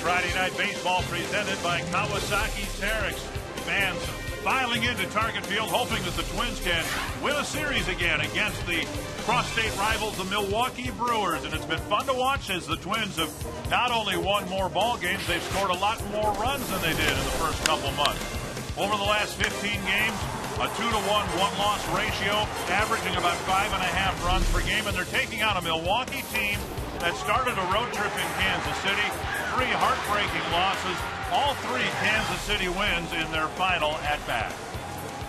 Friday Night Baseball presented by Kawasaki Terex. Fans filing into Target Field hoping that the Twins can win a series again against the cross-state rivals, the Milwaukee Brewers. And it's been fun to watch as the Twins have not only won more ball games, they've scored a lot more runs than they did in the first couple months. Over the last 15 games, a 2-to-1 one-loss ratio, averaging about 5.5 runs per game, and they're taking on a Milwaukee team that started a road trip in Kansas City. 3 heartbreaking losses, all 3 Kansas City wins in their final at-bat.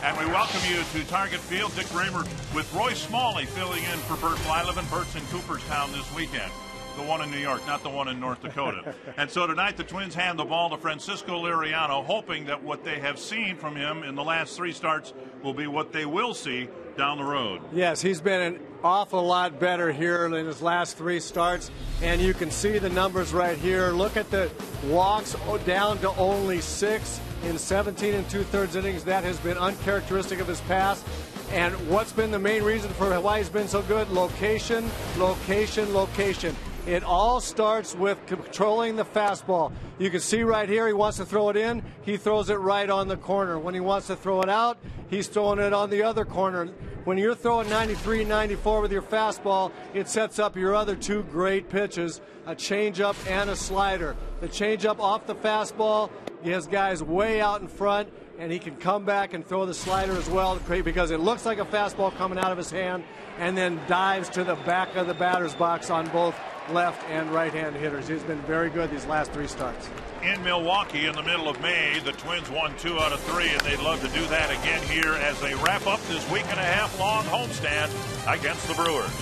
And we welcome you to Target Field. Dick Raymer with Roy Smalley filling in for Bert Blyleven. Bert's in Cooperstown this weekend. The one in New York, not the one in North Dakota. And so tonight the Twins hand the ball to Francisco Liriano, hoping that what they have seen from him in the last 3 starts will be what they will see down the road. Yes, he's been an awful lot better here in his last 3 starts, and you can see the numbers right here. Look at the walks down to only 6 in 17 2/3 innings. That has been uncharacteristic of his past. And what's been the main reason for why he's been so good? Location, location, location. It all starts with controlling the fastball. You can see right here, he wants to throw it in. He throws it right on the corner. When he wants to throw it out, he's throwing it on the other corner. When you're throwing 93, 94 with your fastball, it sets up your other 2 great pitches, a changeup and a slider. The changeup off the fastball, he has guys way out in front, and he can come back and throw the slider as well because it looks like a fastball coming out of his hand and then dives to the back of the batter's box on both left and right-hand hitters. He's been very good these last 3 starts. In Milwaukee in the middle of May, the Twins won 2 out of 3, and they'd love to do that again here as they wrap up this week-and-a-half-long homestand against the Brewers.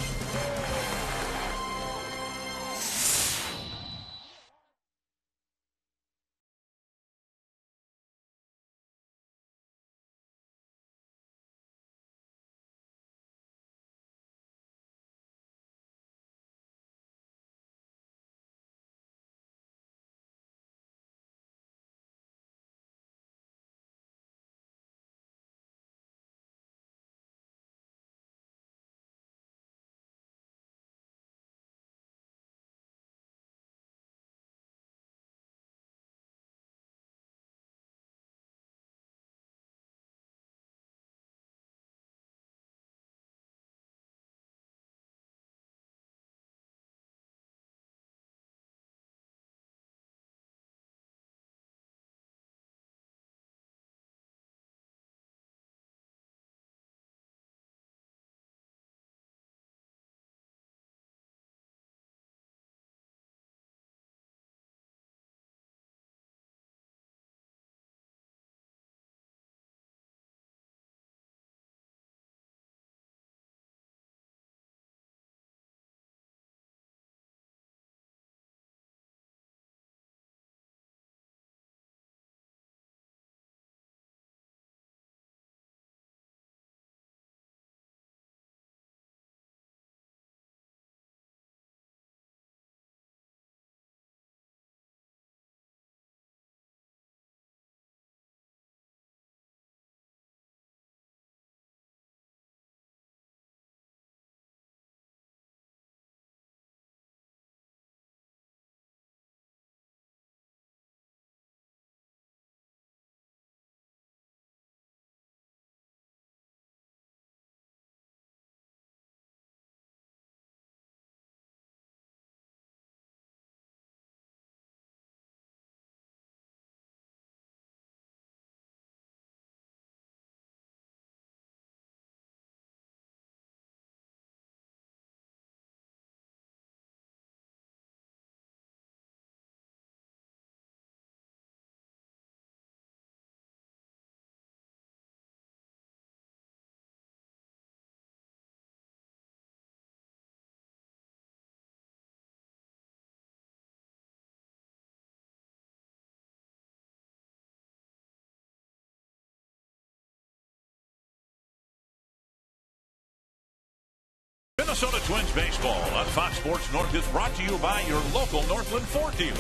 Minnesota Twins baseball on Fox Sports North is brought to you by your local Northland Ford dealers.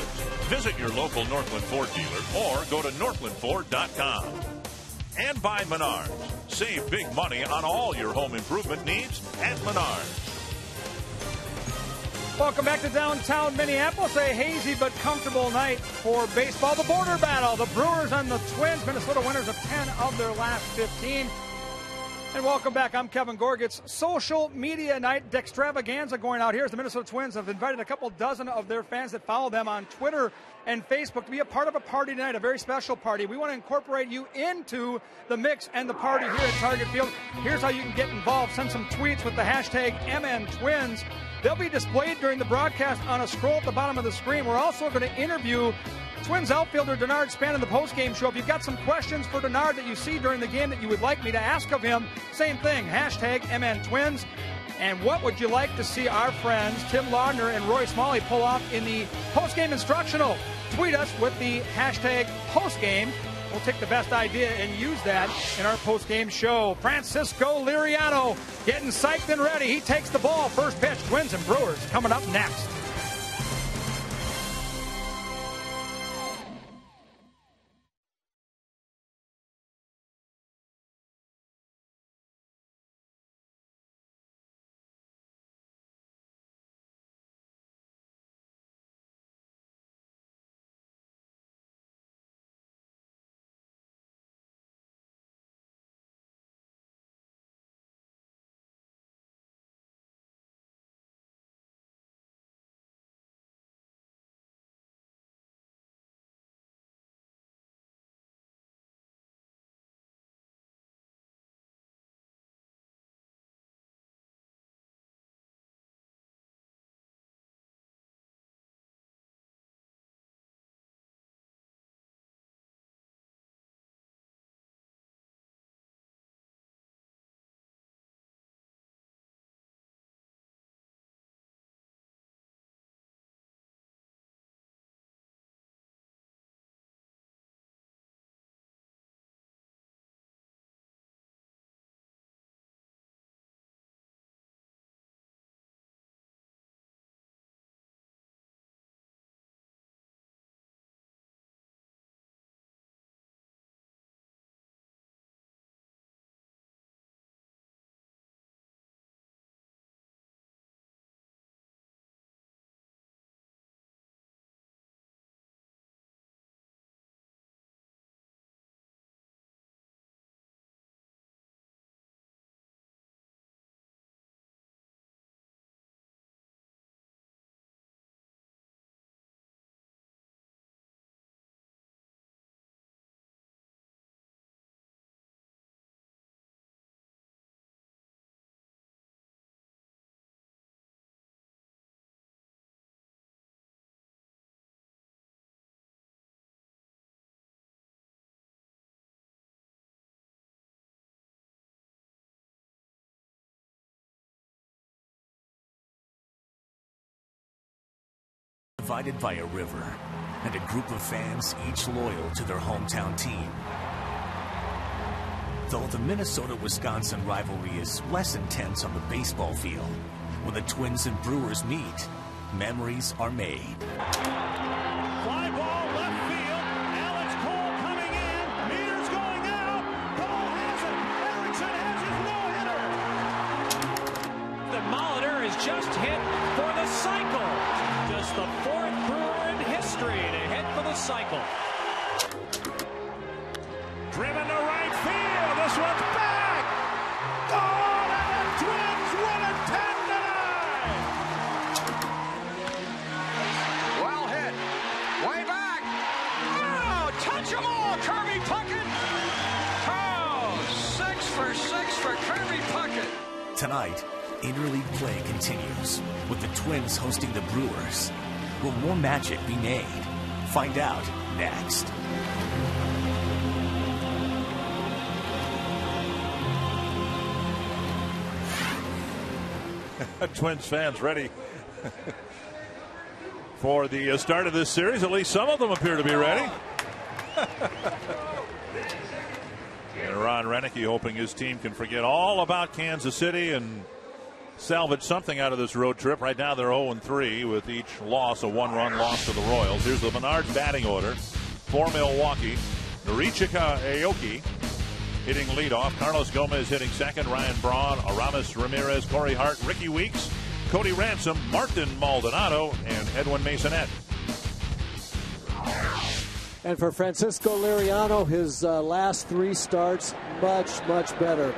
Visit your local Northland Ford dealer or go to northlandford.com. And by Menards. Save big money on all your home improvement needs at Menards. Welcome back to downtown Minneapolis. A hazy but comfortable night for baseball. The border battle. The Brewers and the Twins. Minnesota winners of 10 of their last 15. And welcome back. I'm Kevin Gorgetz. Social media night extravaganza going out here as the Minnesota Twins have invited a couple dozen of their fans that follow them on Twitter and Facebook to be a part of a party tonight, a very special party. We want to incorporate you into the mix and the party here at Target Field. Here's how you can get involved. Send some tweets with the hashtag MNTwins. They'll be displayed during the broadcast on a scroll at the bottom of the screen. We're also going to interview Twins outfielder Denard Span in the postgame show. If you've got some questions for Denard that you see during the game that you would like me to ask of him, same thing, hashtag MNTwins. And what would you like to see our friends Tim Laudner and Roy Smalley pull off in the postgame instructional? Tweet us with the hashtag postgame. We'll take the best idea and use that in our postgame show. Francisco Liriano getting psyched and ready. He takes the ball. First pitch, Twins and Brewers coming up next. Divided by a river and a group of fans each loyal to their hometown team. Though the Minnesota-Wisconsin rivalry is less intense on the baseball field, when the Twins and Brewers meet, memories are made. Fly ball left field. Alex Cole coming in. Meters going out. Cole has it. Erickson has his no-hitter. The Molitor is just hit for the cycle. Just the fourth Brewer in history to hit for the cycle. Driven to right field. This one's back. Gone, and the Twins win it 10-9. Well hit. Way back. Oh, touch them all. Kirby Puckett. Oh, 6 for 6 for Kirby Puckett. Tonight, interleague play continues, with the Twins hosting the Brewers. Will more magic be made? Find out next. Twins fans ready for the start of this series. At least some of them appear to be ready. And Ron Renicky hoping his team can forget all about Kansas City and salvage something out of this road trip. Right now they're 0-3 with each loss a one-run loss to the Royals. Here's the Menard batting order for Milwaukee. Norichika Aoki hitting leadoff. Carlos Gomez hitting second. Ryan Braun, Aramis Ramirez, Corey Hart, Ricky Weeks, Cody Ransom, Martin Maldonado, and Edwin Masonette. And for Francisco Liriano, his last 3 starts, much better.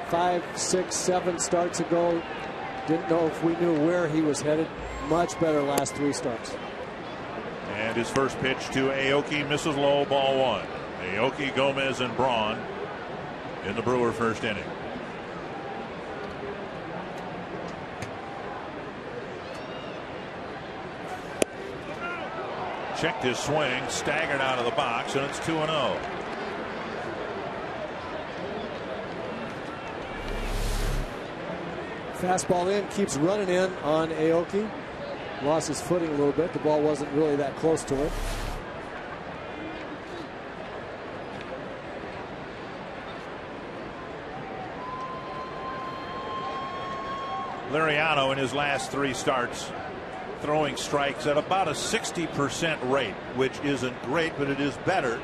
5, 6, 7 starts ago, didn't know if we knew where he was headed. Much better last 3 starts. And his first pitch to Aoki misses low, ball 1. Aoki, Gomez, and Braun in the Brewer first inning. Checked his swing, staggered out of the box, and it's 2-0. Fastball in, keeps running in on Aoki. Lost his footing a little bit. The ball wasn't really that close to it. Liriano in his last 3 starts throwing strikes at about a 60% rate, which isn't great, but it is better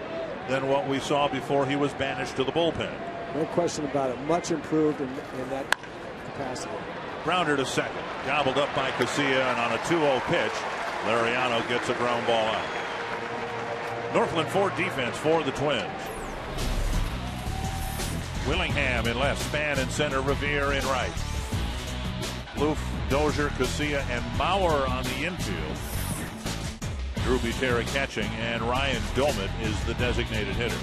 than what we saw before he was banished to the bullpen. No question about it. Much improved in that capacity. Grounder to second. Gobbled up by Casilla, and on a 2-0 pitch, Liriano gets a ground ball out. Northland Ford defense for the Twins. Willingham in left, Span in center, Revere in right. Plouffe, Dozier, Casilla, and Maurer on the infield. Drew Butera catching, and Ryan Domit is the designated hitter.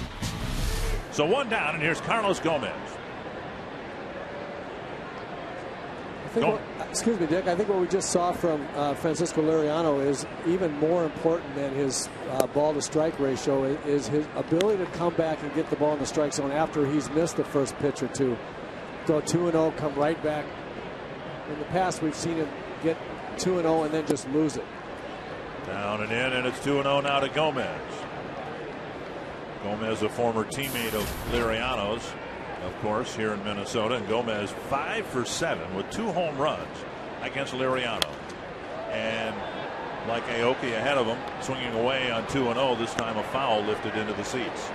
So 1 down, and here's Carlos Gomez. Excuse me, Dick. I think what we just saw from Francisco Liriano is even more important than his ball-to-strike ratio is his ability to come back and get the ball in the strike zone after he's missed the first pitch or 2. Go 2-0, come right back. In the past, we've seen him get 2-0 and then just lose it. Down and in, and it's 2-0 now to Gomez. Gomez, a former teammate of Liriano's, of course, here in Minnesota. And Gomez 5 for 7 with 2 home runs against Liriano. And like Aoki ahead of him, swinging away on 2-0, this time a foul lifted into the seats.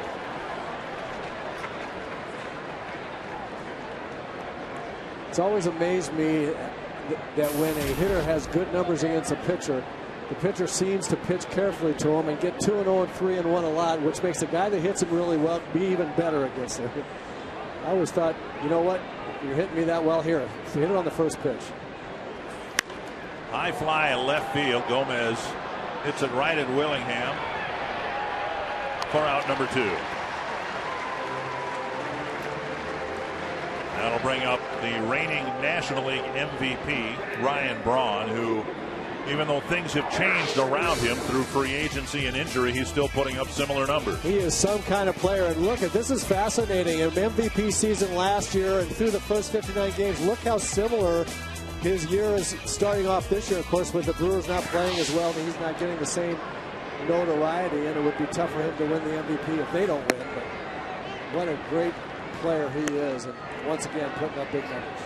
It's always amazed me that when a hitter has good numbers against a pitcher, the pitcher seems to pitch carefully to him and get 2-0 and 3-1 a lot, which makes the guy that hits him really well be even better against him. I always thought, you know what, you're hitting me that well here. So hit it on the first pitch. High fly in left field. Gomez hits it right at Willingham for out number 2. That'll bring up the reigning National League MVP, Ryan Braun, who, even though things have changed around him through free agency and injury, he's still putting up similar numbers. He is some kind of player. And look, this is fascinating. An MVP season last year and through the first 59 games, look how similar his year is starting off this year. Of course, with the Brewers not playing as well, he's not getting the same notoriety, and it would be tough for him to win the MVP if they don't win. But what a great player he is, and once again putting up big numbers.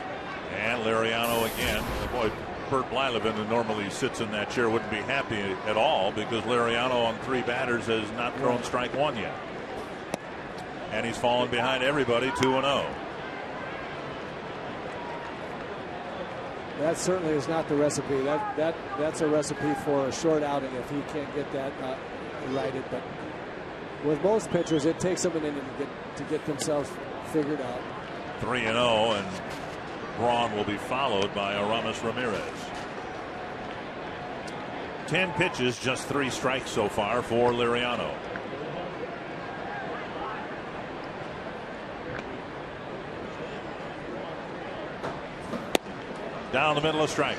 And Liriano again. Boy, Bert Blyleven, who normally sits in that chair, wouldn't be happy at all because Liriano on 3 batters has not thrown strike 1 yet. And he's fallen behind everybody 2-0. That certainly is not the recipe. That's a recipe for a short outing if he can't get that righted. But with most pitchers, it takes them an inning to get themselves figured out. 3-0, and Braun will be followed by Aramis Ramirez. 10 pitches, just 3 strikes so far for Liriano. Down the middle, of strike.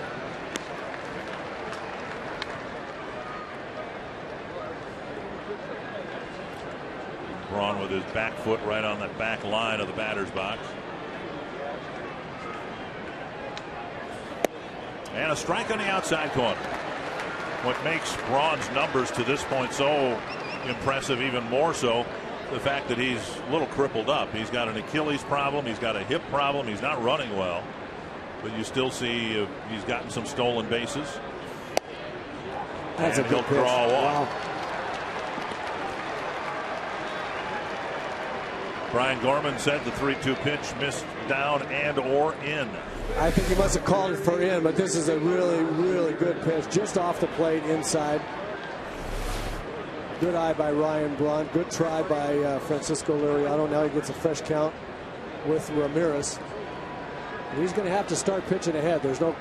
Braun with his back foot right on that back line of the batter's box. And a strike on the outside corner. What makes Braun's numbers to this point so impressive, even more so, the fact that he's a little crippled up. He's got an Achilles problem. He's got a hip problem. He's not running well. But you still see he's gotten some stolen bases. That's and a good he'll draw a walk. Wow. Brian Gorman said the 3-2 pitch missed down and or in. I think he must have called it for in, but this is a really, really good pitch. Just off the plate inside. Good eye by Ryan Braun. Good try by Francisco Liriano. Now he gets a fresh count with Ramirez. And he's going to have to start pitching ahead. There's no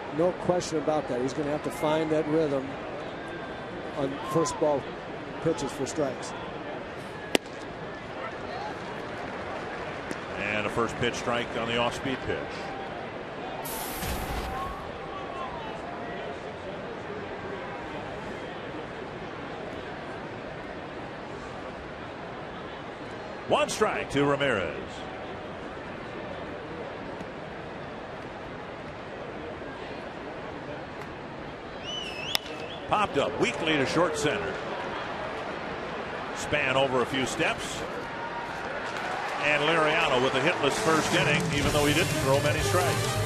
question about that. He's going to have to find that rhythm on first ball pitches for strikes. And a first pitch strike on the off-speed pitch. One strike to Ramirez. Popped up weakly to short center. Span over a few steps. And Liriano with a hitless first inning, even though he didn't throw many strikes.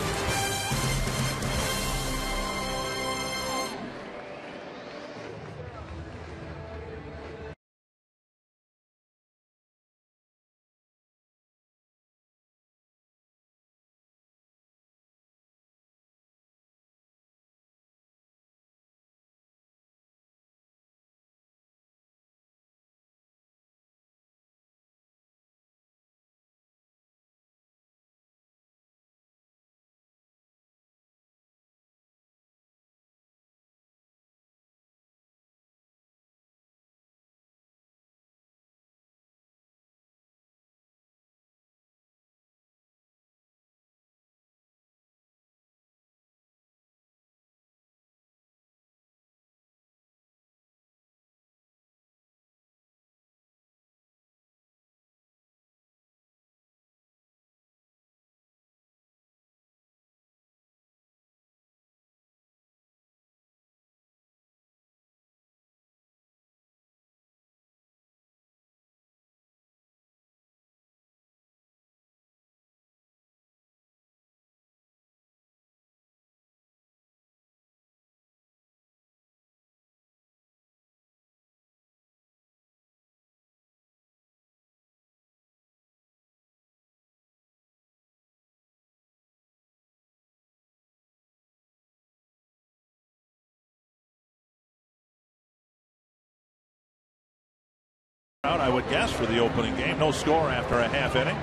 I would guess for the opening game. No score after a half inning.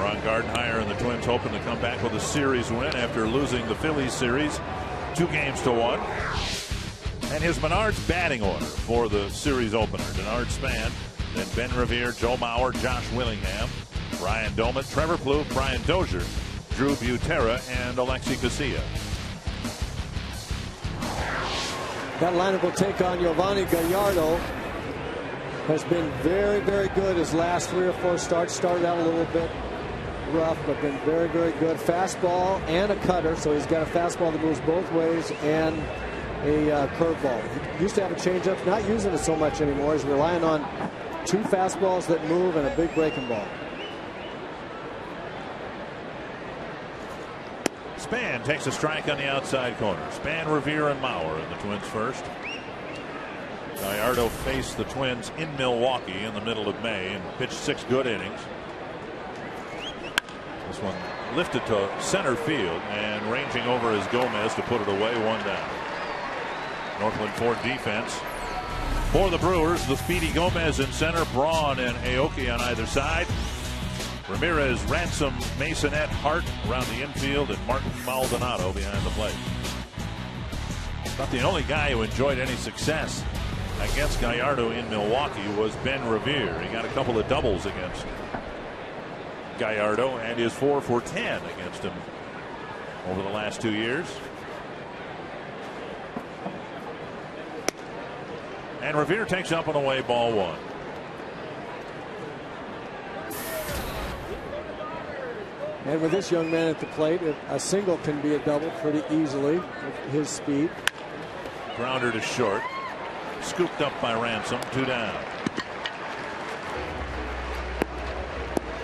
Ron Gardenhire and the Twins hoping to come back with a series win after losing the Phillies series 2-1. And his Menards batting order for the series opener. Denard Span, then Ben Revere, Joe Mauer, Josh Willingham, Ryan Doman, Trevor Plouffe, Brian Dozier, Drew Butera, and Alexi Casilla. That lineup will take on Giovanni Gallardo. Has been very, very good his last 3 or 4 starts. Started out a little bit rough, but been very, very good. Fastball and a cutter, so he's got a fastball that moves both ways and a curveball. He used to have a changeup, not using it so much anymore. He's relying on 2 fastballs that move and a big breaking ball. Span takes a strike on the outside corner. Span, Revere, and Mauer in the Twins first. Gallardo faced the Twins in Milwaukee in the middle of May and pitched 6 good innings. This one lifted to center field and ranging over is Gomez to put it away, 1 down. Northland Ford defense for the Brewers. The speedy Gomez in center, Braun and Aoki on either side. Ramirez, Ransom, Masonette, Hart around the infield, and Martin Maldonado behind the plate. Not the only guy who enjoyed any success against Gallardo in Milwaukee was Ben Revere. He got a couple of doubles against Gallardo and is 4 for 10 against him over the last 2 years. And Revere takes up and away, ball 1. And with this young man at the plate, a single can be a double pretty easily with his speed. Grounder to short. Scooped up by Ransom, 2 down.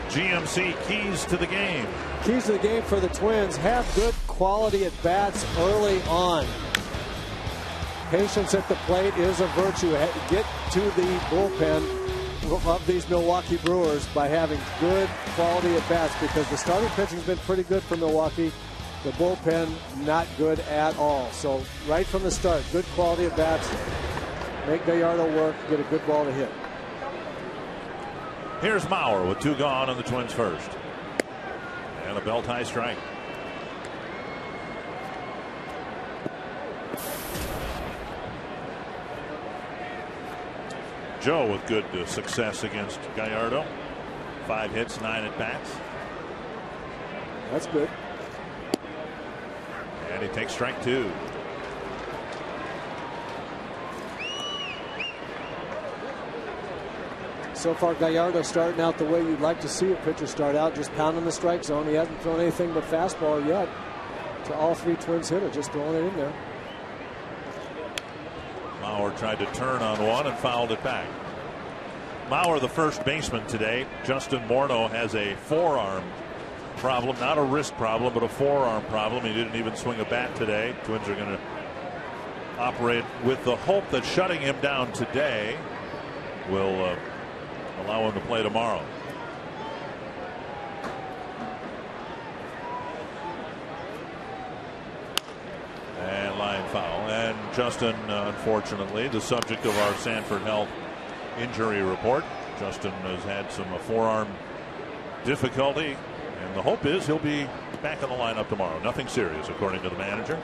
GMC keys to the game. Keys to the game for the Twins. Have good quality at bats early on. Patience at the plate is a virtue. Get to the bullpen of these Milwaukee Brewers by having good quality at bats, because the starting pitching has been pretty good for Milwaukee. The bullpen, not good at all. So right from the start, good quality at bats. Make Gallardo work, get a good ball to hit. Here's Mauer with 2 gone on the Twins first. And a belt high strike. Joe with good success against Gallardo. 5 hits, 9 at bats. That's good. And he takes strike 2. So far, Gallardo starting out the way you'd like to see a pitcher start out, just pounding the strike zone. He hasn't thrown anything but fastball yet to all 3 Twins hitters, just throwing it in there. Mauer tried to turn on one and fouled it back. Mauer, the first baseman today. Justin Morneau has a forearm problem, not a wrist problem, but a forearm problem. He didn't even swing a bat today. Twins are going to operate with the hope that shutting him down today will allow him to play tomorrow. And line foul. And Justin, unfortunately, the subject of our Sanford Health injury report. Justin has had some forearm difficulty, and the hope is he'll be back in the lineup tomorrow. Nothing serious, according to the manager.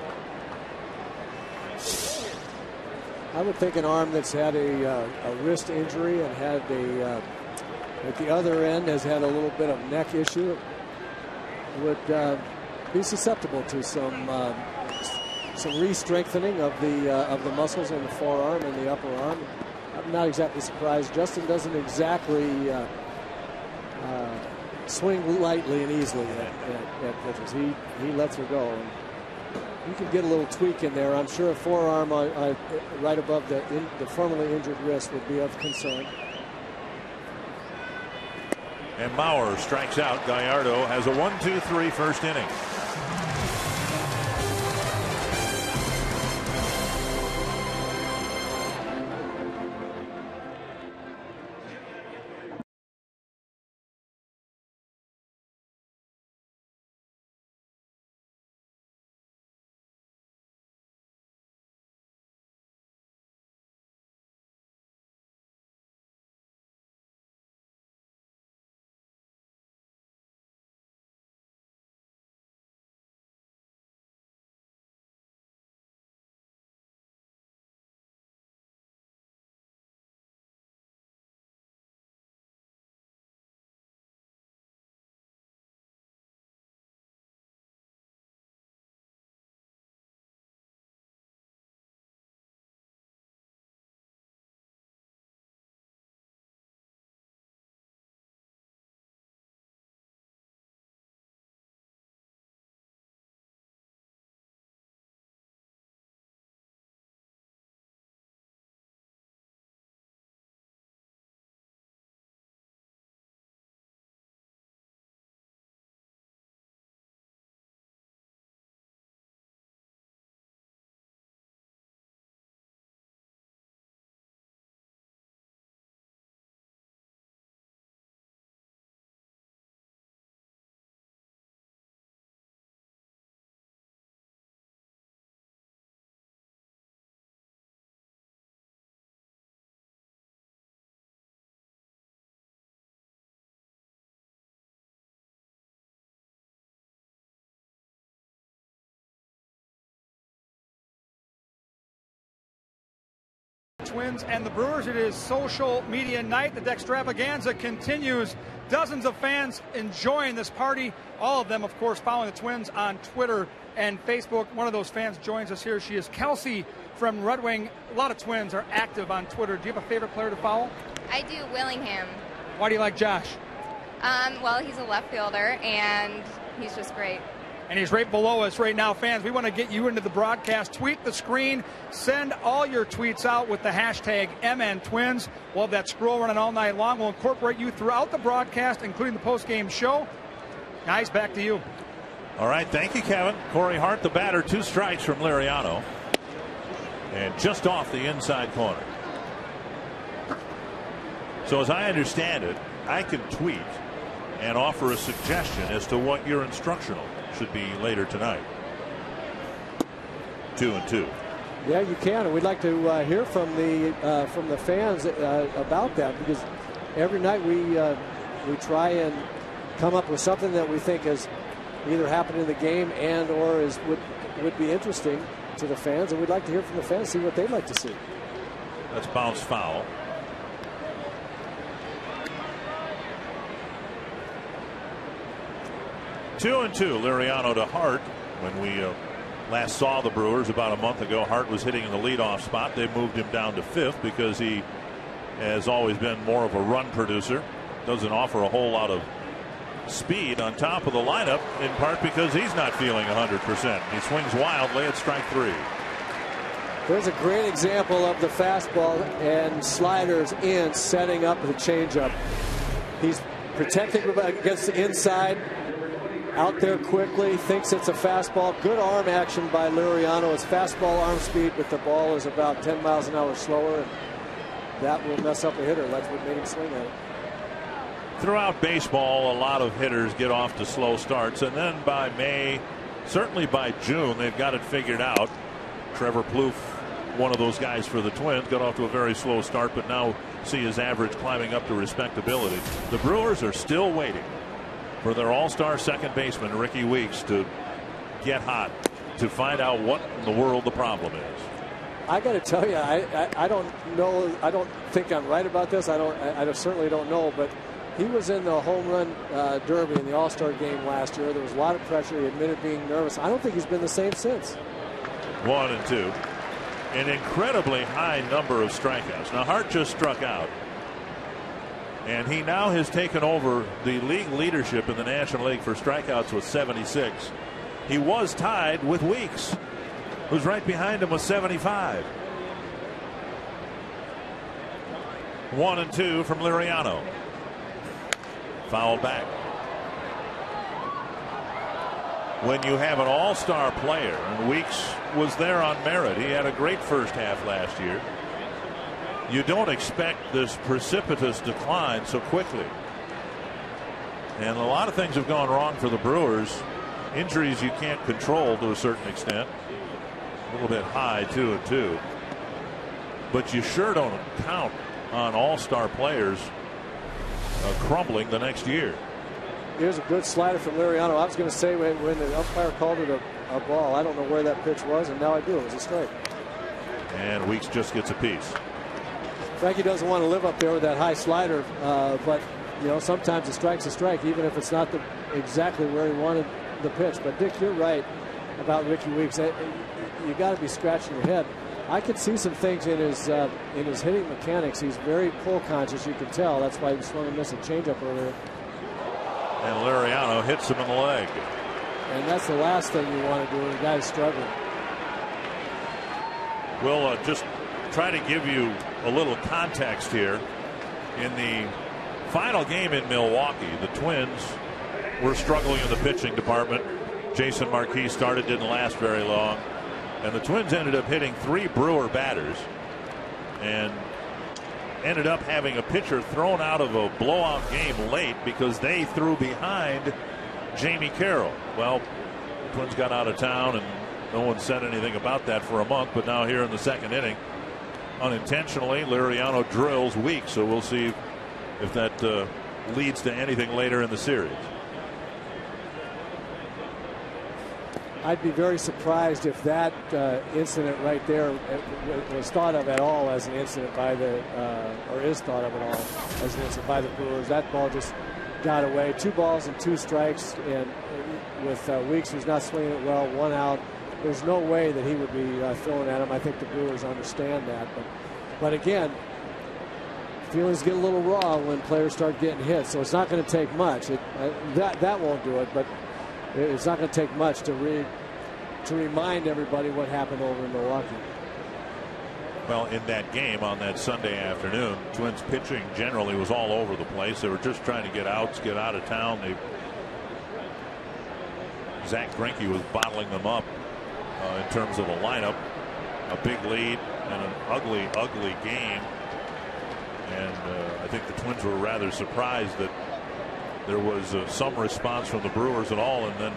I would think an arm that's had a wrist injury and had at the other end has had a little bit of neck issue would be susceptible to some re-strengthening of the muscles in the forearm and the upper arm. I'm not exactly surprised. Justin doesn't exactly swing lightly and easily at pitches. He lets her go. And you can get a little tweak in there. I'm sure a forearm right above the formerly injured wrist would be of concern. And Mauer strikes out. Gallardo has a 1-2-3 first inning. Twins and the Brewers. It is social media night. The Dextravaganza continues. Dozens of fans enjoying this party. All of them, of course, following the Twins on Twitter and Facebook. One of those fans joins us here. She is Kelsey from Red Wing. A lot of Twins are active on Twitter. Do you have a favorite player to follow? I do, Willingham. Why do you like Josh? Well, he's a left fielder, and he's just great. And he's right below us right now. Fans, we want to get you into the broadcast. Tweet the screen. Send all your tweets out with the hashtag MNTwins. We'll have that scroll running all night long. We'll incorporate you throughout the broadcast, including the post-game show. Guys, back to you. All right, thank you, Kevin. Corey Hart, the batter, 2 strikes from Liriano. And just off the inside corner. So as I understand it, I can tweet and offer a suggestion as to what your instructional should be later tonight. 2-2. Yeah, you can, and we'd like to hear from the fans about that, because every night we try and come up with something that we think has either happened in the game and or would be interesting to the fans, and we'd like to hear from the fans, see what they'd like to see. That's bounce foul. Two and two. Liriano to Hart. When we last saw the Brewers about a month ago, Hart was hitting in the leadoff spot. They moved him down to fifth because he has always been more of a run producer. Doesn't offer a whole lot of speed on top of the lineup, in part because he's not feeling 100%. He swings wildly at strike three. There's a great example of the fastball and sliders in, setting up the changeup. He's protecting against the inside, out there quickly, thinks it's a fastball. Good arm action by Liriano. It's fastball arm speed, but the ball is about 10 miles an hour slower, and that will mess up a hitter. That's what made him swing at it. Throughout baseball, a lot of hitters get off to slow starts, and then by May, certainly by June, they've got it figured out. Trevor Plouffe, one of those guys for the Twins, got off to a very slow start, but now see his average climbing up to respectability. The Brewers are still waiting for their all-star second baseman, Ricky Weeks, to get hot, to find out what in the world the problem is. I got to tell you, I don't know. I don't think I'm right about this. I certainly don't know, but he was in the home run derby in the All-Star game last year. There was a lot of pressure. He admitted being nervous. I don't think he's been the same since. 1 and 2. An incredibly high number of strikeouts. Now, Hart just struck out, and he now has taken over the league leadership in the National League for strikeouts with 76. He was tied with Weeks, who's right behind him with 75. 1 and 2 from Liriano. Foul back. When you have an all-star player, and Weeks was there on merit, he had a great first half last year, you don't expect this precipitous decline so quickly. And a lot of things have gone wrong for the Brewers. Injuries you can't control to a certain extent. A little bit high, 2 and 2. But you sure don't count on all-star players crumbling the next year. Here's a good slider from Liriano. I was going to say when the umpire called it a ball, I don't know where that pitch was, and now I do. It was a strike. And Weeks just gets a piece. Frankie doesn't want to live up there with that high slider, but you know, sometimes a strike's a strike, even if it's not exactly where he wanted the pitch. But Dick, you're right about Ricky Weeks. You got to be scratching your head. I could see some things in his hitting mechanics. He's very pull conscious, you can tell. That's why he swung and missed a changeup earlier. And Liriano hits him in the leg. And that's the last thing you want to do when a guy's struggling. We'll just try to give you a little context here. In the final game in Milwaukee, the Twins were struggling in the pitching department. Jason Marquis started, didn't last very long. And the Twins ended up hitting 3 Brewer batters and ended up having a pitcher thrown out of a blowout game late because they threw behind Jamie Carroll. Well, the Twins got out of town and no one said anything about that for a month, but now here in the second inning, unintentionally, Liriano drills Weeks, so we'll see if that leads to anything later in the series. I'd be very surprised if that incident right there was thought of at all as an incident by or is thought of at all as an incident by the Brewers. That ball just got away. 2 balls and 2 strikes, and with Weeks, who's not swinging it well, 1 out. There's no way that he would be throwing at him. I think the Brewers understand that. But again, feelings get a little raw when players start getting hit, so it's not going to take much. That won't do it, but it's not going to take much to remind everybody what happened over in Milwaukee. Well, in that game on that Sunday afternoon, Twins pitching generally was all over the place. They were just trying to get outs, get out of town. Zach Greinke was bottling them up in terms of a lineup. A big lead and an ugly, ugly game. And I think the Twins were rather surprised that there was some response from the Brewers at all, and then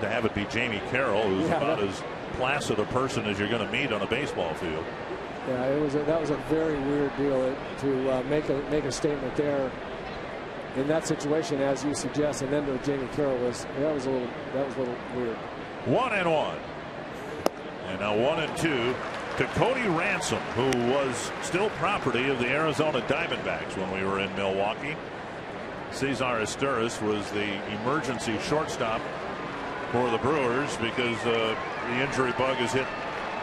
to have it be Jamie Carroll, who's about as placid a person as you're going to meet on a baseball field. Yeah, that was a very weird deal to make a statement there in that situation, as you suggest, and then to Jamie Carroll was a little weird. 1-1, and now 1-2 to Cody Ransom, who was still property of the Arizona Diamondbacks when we were in Milwaukee. Cesar Esteuras was the emergency shortstop for the Brewers because the injury bug has hit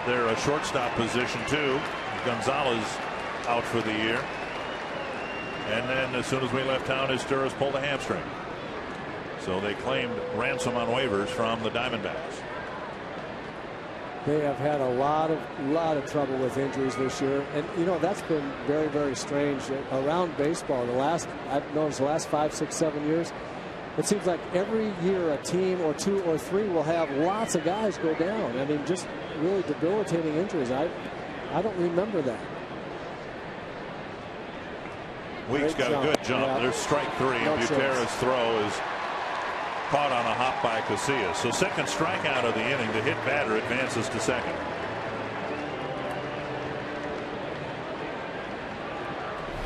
their shortstop position too. Gonzalez out for the year, and then as soon as we left town, Esteuras pulled a hamstring, so they claimed Ransom on waivers from the Diamondbacks. They have had a lot of trouble with injuries this year, and that's been very, very strange around baseball. I've noticed the last 5, 6, 7 years, it seems like every year a team or 2 or 3 will have lots of guys go down. I mean, just really debilitating injuries. I don't remember that. Weeks got a good jump. Yeah. There's strike 3. Buterra's throw is caught on a hop by Casillas. So second strikeout of the inning. The hit batter advances to second.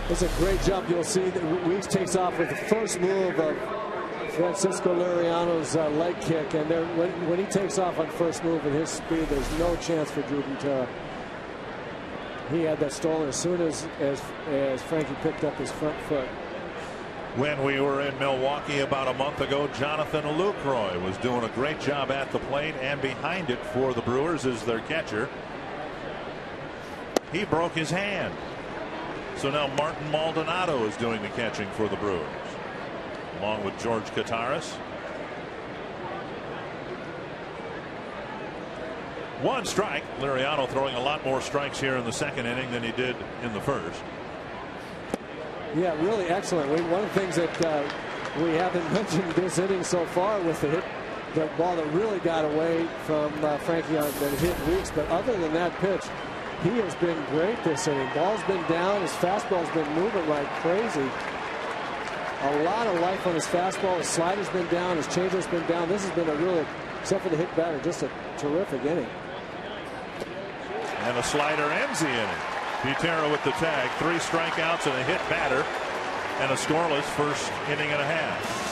It's a great jump. You'll see that Weeks takes off with the first move of Francisco Liriano's leg kick, and when he takes off on first move at his speed, there's no chance for Drew Butera. He had that stolen as soon as Frankie picked up his front foot. When we were in Milwaukee about a month ago, Jonathan Lucroy was doing a great job at the plate and behind it for the Brewers as their catcher. He broke his hand. So now Martin Maldonado is doing the catching for the Brewers, along with George Kataris. 1 strike. Liriano throwing a lot more strikes here in the second inning than he did in the first. Yeah, really excellent. One of the things that we haven't mentioned this inning so far with the ball that really got away from Frankie that hit Weeks, but other than that pitch, he has been great this inning. Ball's been down. His fastball's been moving like crazy. A lot of life on his fastball. His slider's been down. His changer's been down. This has been a really, except for the hit batter, just a terrific inning. And a slider ends the inning. Butera with the tag. 3 strikeouts and a hit batter, and a scoreless first inning and a half.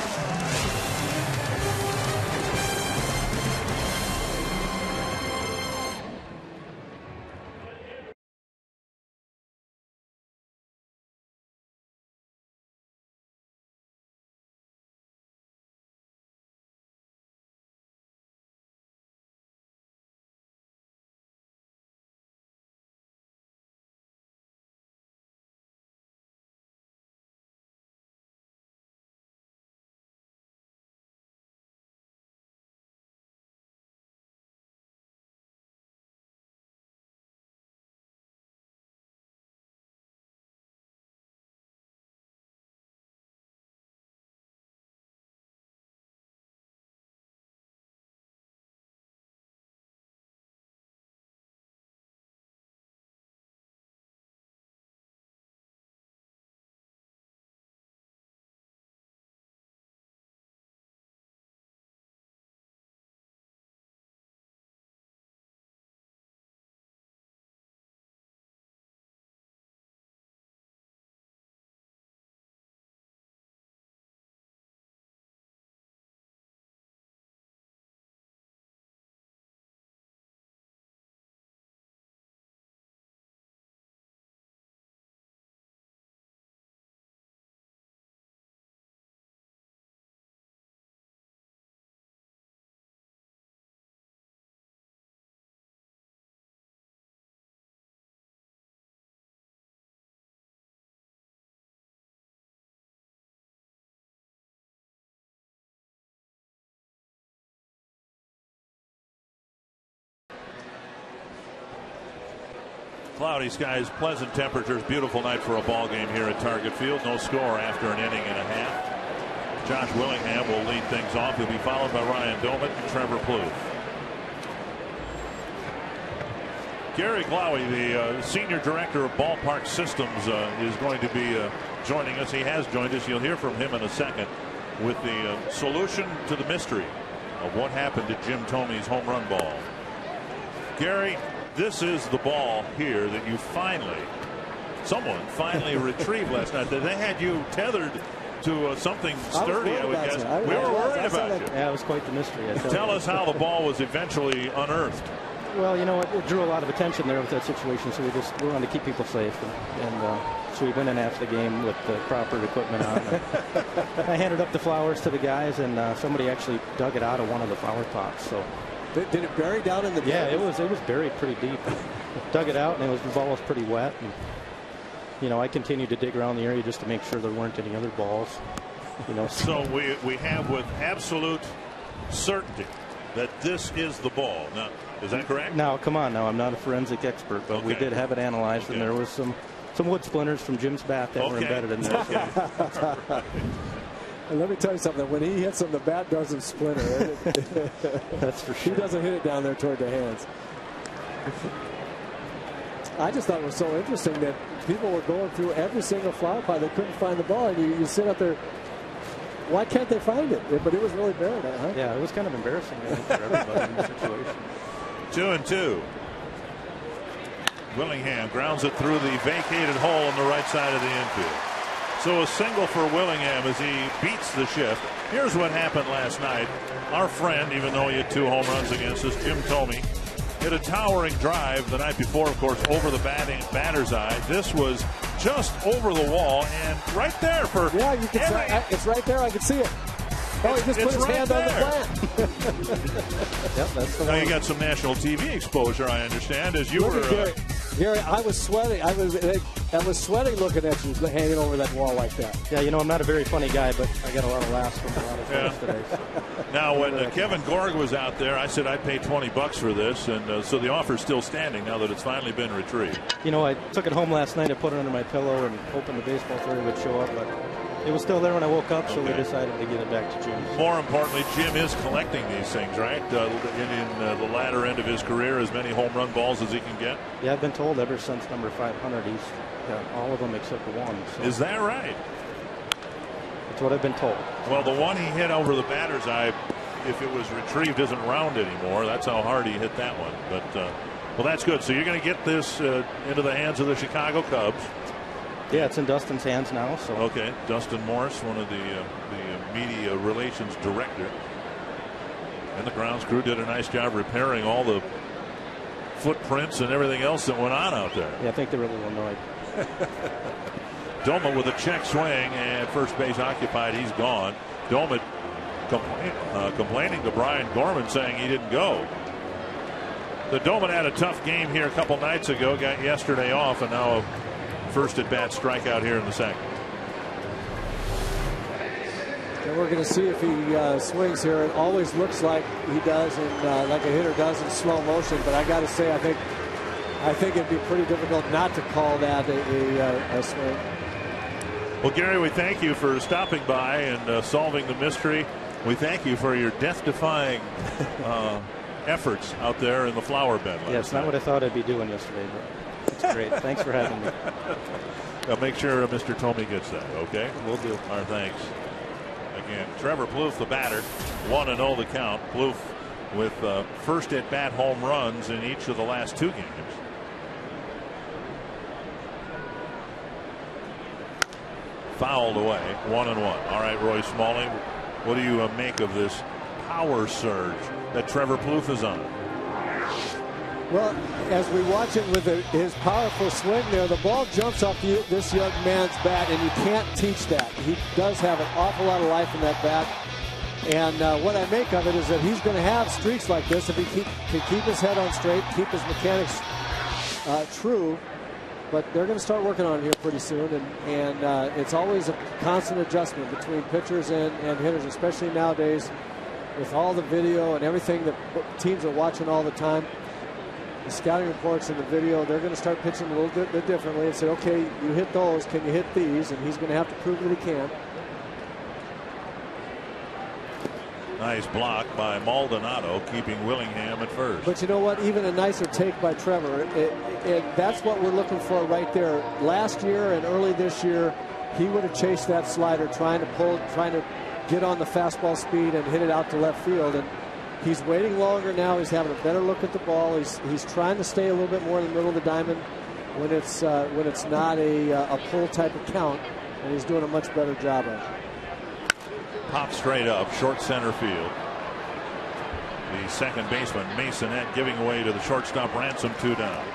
Cloudy skies, pleasant temperatures, beautiful night for a ball game here at Target Field. No score after an inning and a half. Josh Willingham will lead things off. He'll be followed by Ryan Doman and Trevor Plouffe. Gary Glowey, the senior director of ballpark systems, is going to be joining us. He has joined us. You'll hear from him in a second with the solution to the mystery of what happened to Jim Thome's home run ball. Gary, this is the ball here that you someone finally retrieved last night. They had you tethered to something sturdy, I would guess. We were worried about you. Yeah, it was quite the mystery. Tell us how the ball was eventually unearthed. Well, you know, it drew a lot of attention there with that situation, so we wanted to keep people safe. And so we went in after the game with the proper equipment on. I handed up the flowers to the guys, and somebody actually dug it out of one of the flower pots. So did it bury down in the Yeah, it was buried pretty deep. Dug it out, and the ball was pretty wet. And, you know, I continued to dig around the area just to make sure there weren't any other balls. You know, so we have with absolute certainty that this is the ball. Now, is that correct? Now, come on. Now, I'm not a forensic expert, but we did have it analyzed, and there was some wood splinters from Jim's bat that were embedded in there. So. And let me tell you something. When he hits them, the bat doesn't splinter. That's for sure. He doesn't hit it down there toward the hands. I just thought it was so interesting that people were going through every single flower pot. They couldn't find the ball, and you sit up there. Why can't they find it? But it was really buried, huh? Yeah, it was kind of embarrassing, I think, for everybody in the situation. 2-2. Willingham grounds it through the vacated hole on the right side of the infield. So a single for Willingham as he beats the shift. Here's what happened last night. Our friend, even though he had 2 home runs against us, Jim Thome, hit a towering drive the night before, of course, over the batter's eye. This was just over the wall and right there for. Yeah, you can see it's right there. I can see it. Oh, he just put his hand on the plant. Yep, that's the now one. You got some national TV exposure, I understand, as you were. Gary, I was sweating. I was sweating looking at you hanging over that wall like that. Yeah, you know, I'm not a very funny guy, but I got a lot of laughs from a lot of folks today. So. Now, when Kevin Gorg was out there, I said I'd pay $20 for this, and so the offer's still standing now that it's finally been retrieved. You know, I took it home last night. I put it under my pillow and hoping the baseball theory would show up, but it was still there when I woke up, so we decided to get it back to Jim. More importantly, Jim is collecting these things, right? In the latter end of his career, as many home run balls as he can get. Yeah, I've been told ever since number 500, he's got all of them except the one. So. Is that right? That's what I've been told. Well, the one he hit over the batter's eye, if it was retrieved, isn't round anymore. That's how hard he hit that one. But, well, that's good. So you're going to get this into the hands of the Chicago Cubs. Yeah, it's in Dustin's hands now. So okay, Dustin Morris, one of the media relations director, and the grounds crew did a nice job repairing all the footprints and everything else that went on out there. Yeah, I think they were a little annoyed. Doma with a check swing and first base occupied. He's gone. Doma complaining to Brian Gorman, saying he didn't go. The Doma had a tough game here a couple nights ago. Got yesterday off, and now first at bat strikeout here in the second. And we're going to see if he swings here. It always looks like he does, and like a hitter does in slow motion. But I got to say, I think it'd be pretty difficult not to call that a swing. Well, Gary, we thank you for stopping by and solving the mystery. We thank you for your death-defying efforts out there in the flower bed. Yeah, it's not what I thought I'd be doing yesterday, but. It's great. Thanks for having me. Now make sure Mr. Thome gets that, okay? Will do. Our thanks. Again, Trevor Plouffe, the batter, 1-0 the count. Plouffe with first at bat home runs in each of the last 2 games. Fouled away, 1-1. All right, Roy Smalling, what do you make of this power surge that Trevor Plouffe is on? Well, as we watch it with his powerful swing there, the ball jumps off this young man's bat, and you can't teach that. He does have an awful lot of life in that bat. And what I make of it is that he's going to have streaks like this if he can keep his head on straight, keep his mechanics true. But they're going to start working on it here pretty soon. And it's always a constant adjustment between pitchers and hitters, especially nowadays with all the video and everything that teams are watching all the time. The scouting reports and the video, they're going to start pitching a little bit differently and say, okay, you hit those, can you hit these? And he's going to have to prove that he can. Nice block by Maldonado, keeping Willingham at first. But you know what? Even a nicer take by Trevor. That's what we're looking for right there. Last year and early this year, he would have chased that slider, trying to get on the fastball speed and hit it out to left field. And he's waiting longer now. He's having a better look at the ball. He's trying to stay a little bit more in the middle of the diamond when it's not a pull type of count, and he's doing a much better job of it. Pop straight up, short center field. The second baseman, Masonette, giving away to the shortstop, Ransom, 2 down.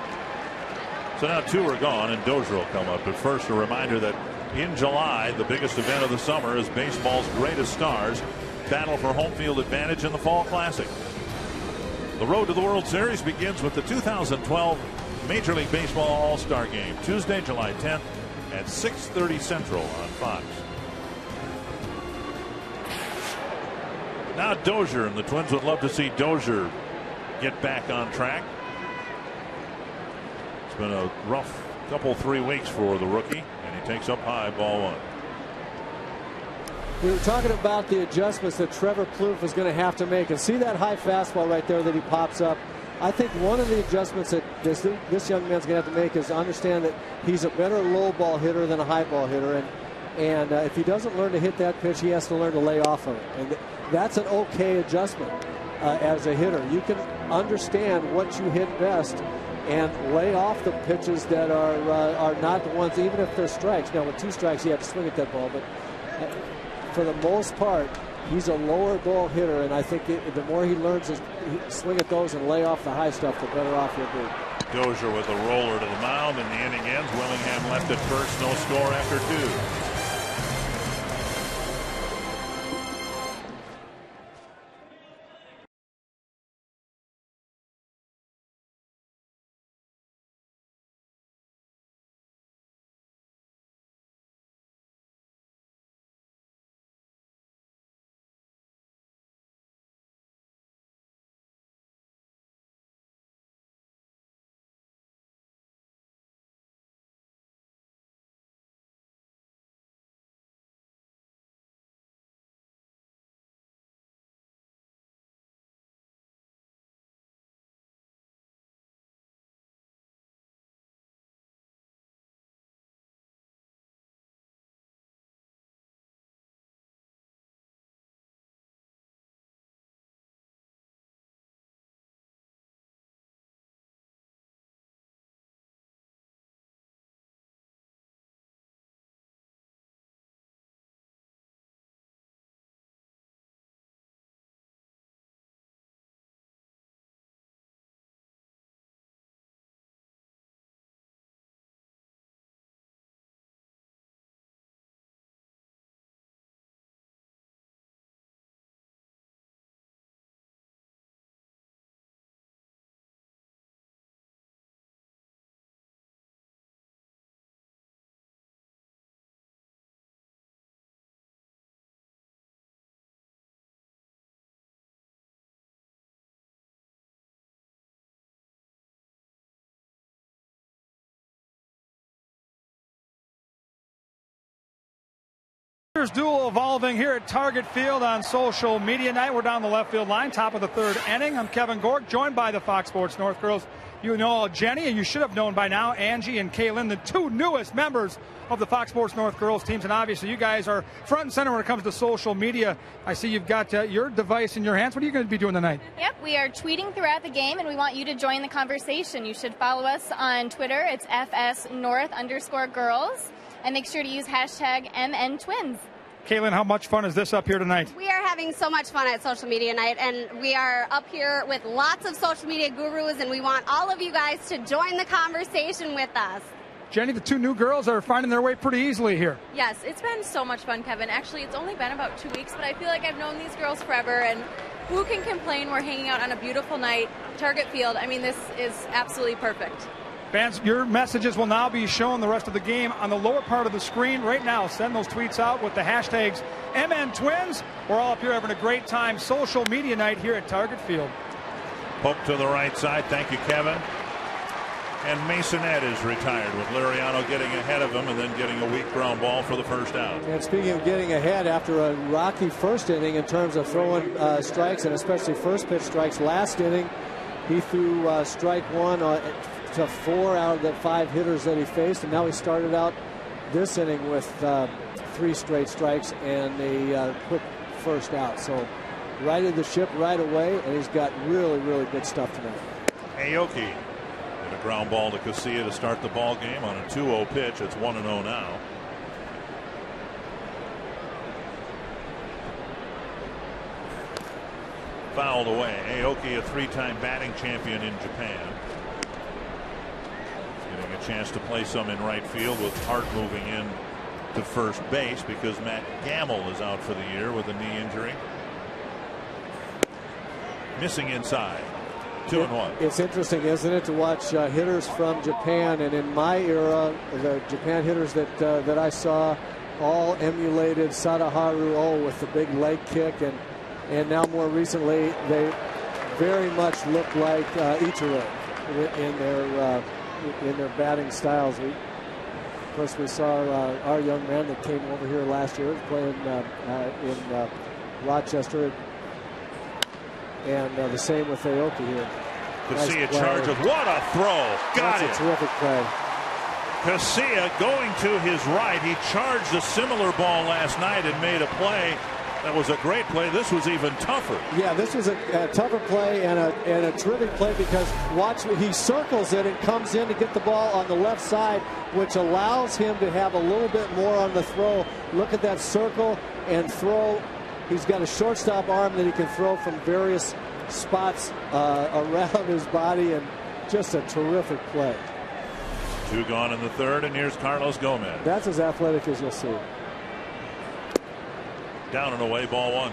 So now 2 are gone, and Dozier will come up. But first, a reminder that in July, the biggest event of the summer is baseball's greatest stars battle for home field advantage in the Fall Classic. The road to the World Series begins with the 2012 Major League Baseball All-Star Game, Tuesday, July 10th at 6:30 Central on Fox. Now Dozier, and the Twins would love to see Dozier get back on track. It's been a rough couple 3 weeks for the rookie, and he takes up high, ball 1. We were talking about the adjustments that Trevor Plouffe is going to have to make, and see that high fastball right there that he pops up. I think one of the adjustments that this young man's going to have to make is understand that he's a better low ball hitter than a high ball hitter, and if he doesn't learn to hit that pitch, he has to learn to lay off of it. And that's an okay adjustment as a hitter. You can understand what you hit best and lay off the pitches that are not the ones, even if they're strikes. Now with 2 strikes, you have to swing at that ball, but for the most part, he's a lower ball hitter, and I think the more he learns to swing at those and lay off the high stuff, the better off he'll be. Dozier with a roller to the mound, and the inning ends. Willingham left at first, no score after 2. Duel evolving here at Target Field on social media night. We're down the left field line, top of the 3rd inning. I'm Kevin Gork, joined by the Fox Sports North girls. You know Jenny, and you should have known by now, Angie and Kaylin, the 2 newest members of the Fox Sports North girls teams. And obviously you guys are front and center when it comes to social media. I see you've got your device in your hands. What are you going to be doing tonight? Yep, we are tweeting throughout the game, and we want you to join the conversation. You should follow us on Twitter. It's FSNorth_girls. And make sure to use hashtag MNTwins. Kaylin, how much fun is this up here tonight? We are having so much fun at Social Media Night, and we are up here with lots of social media gurus, and we want all of you guys to join the conversation with us. Jenny, the 2 new girls are finding their way pretty easily here. Yes, it's been so much fun, Kevin. Actually, it's only been about 2 weeks, but I feel like I've known these girls forever, and who can complain? We're hanging out on a beautiful night, Target Field. I mean, this is absolutely perfect. Fans, your messages will now be shown the rest of the game on the lower part of the screen right now. Send those tweets out with the hashtags MNTwins. We're all up here having a great time. Social Media Night here at Target Field. Poke to the right side. Thank you, Kevin. And Masonette is retired with Liriano getting ahead of him and then getting a weak ground ball for the first out. And speaking of getting ahead after a rocky first inning in terms of throwing strikes and especially first pitch strikes, last inning he threw strike one to 4 out of the 5 hitters that he faced, and now he started out this inning with 3 straight strikes and a quick first out. So righted the ship right away, and he's got really, really good stuff tonight. Aoki. A ground ball to Casilla to start the ball game on a 2-0 pitch. It's 1-0 now. Fouled away. Aoki, a 3-time batting champion in Japan, getting a chance to play some in right field with Hart moving in to first base because Matt Gamble is out for the year with a knee injury. Missing inside. 2-1. It's interesting, isn't it, to watch hitters from Japan, and in my era, the Japan hitters that I saw all emulated Sadaharu with the big leg kick, and now more recently they very much look like Ichiro in their batting styles. Of course, we saw our young man that came over here last year playing in Rochester. And the same with Aoki here. Casilla charges. What a throw. Got it. That's a terrific play. Casilla going to his right. He charged a similar ball last night and made a play. That was a great play. This was even tougher. Yeah, this was a tougher play and a terrific play because watch, he circles it and comes in to get the ball on the left side, which allows him to have a little bit more on the throw. Look at that circle and throw. He's got a shortstop arm that he can throw from various spots around his body, and just a terrific play. 2 gone in the third, and here's Carlos Gomez. That's as athletic as you'll see. Down and away, ball 1.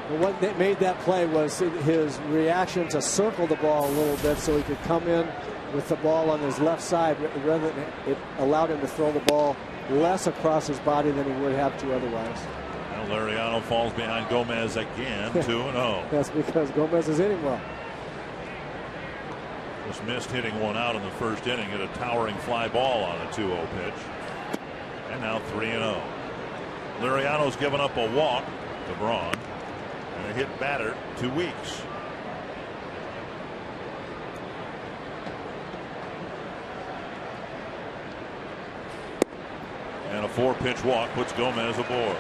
Well, what made that play was his reaction to circle the ball a little bit so he could come in with the ball on his left side, rather than it allowed him to throw the ball less across his body than he would have to otherwise. Liriano falls behind Gomez again. 2-0. That's because Gomez is hitting well. Just missed hitting one out in the first inning at a towering fly ball on a 2-0 pitch. And now 3-0. Liriano's given up a walk to Braun and a hit batter 2 weeks. And a 4-pitch walk puts Gomez aboard.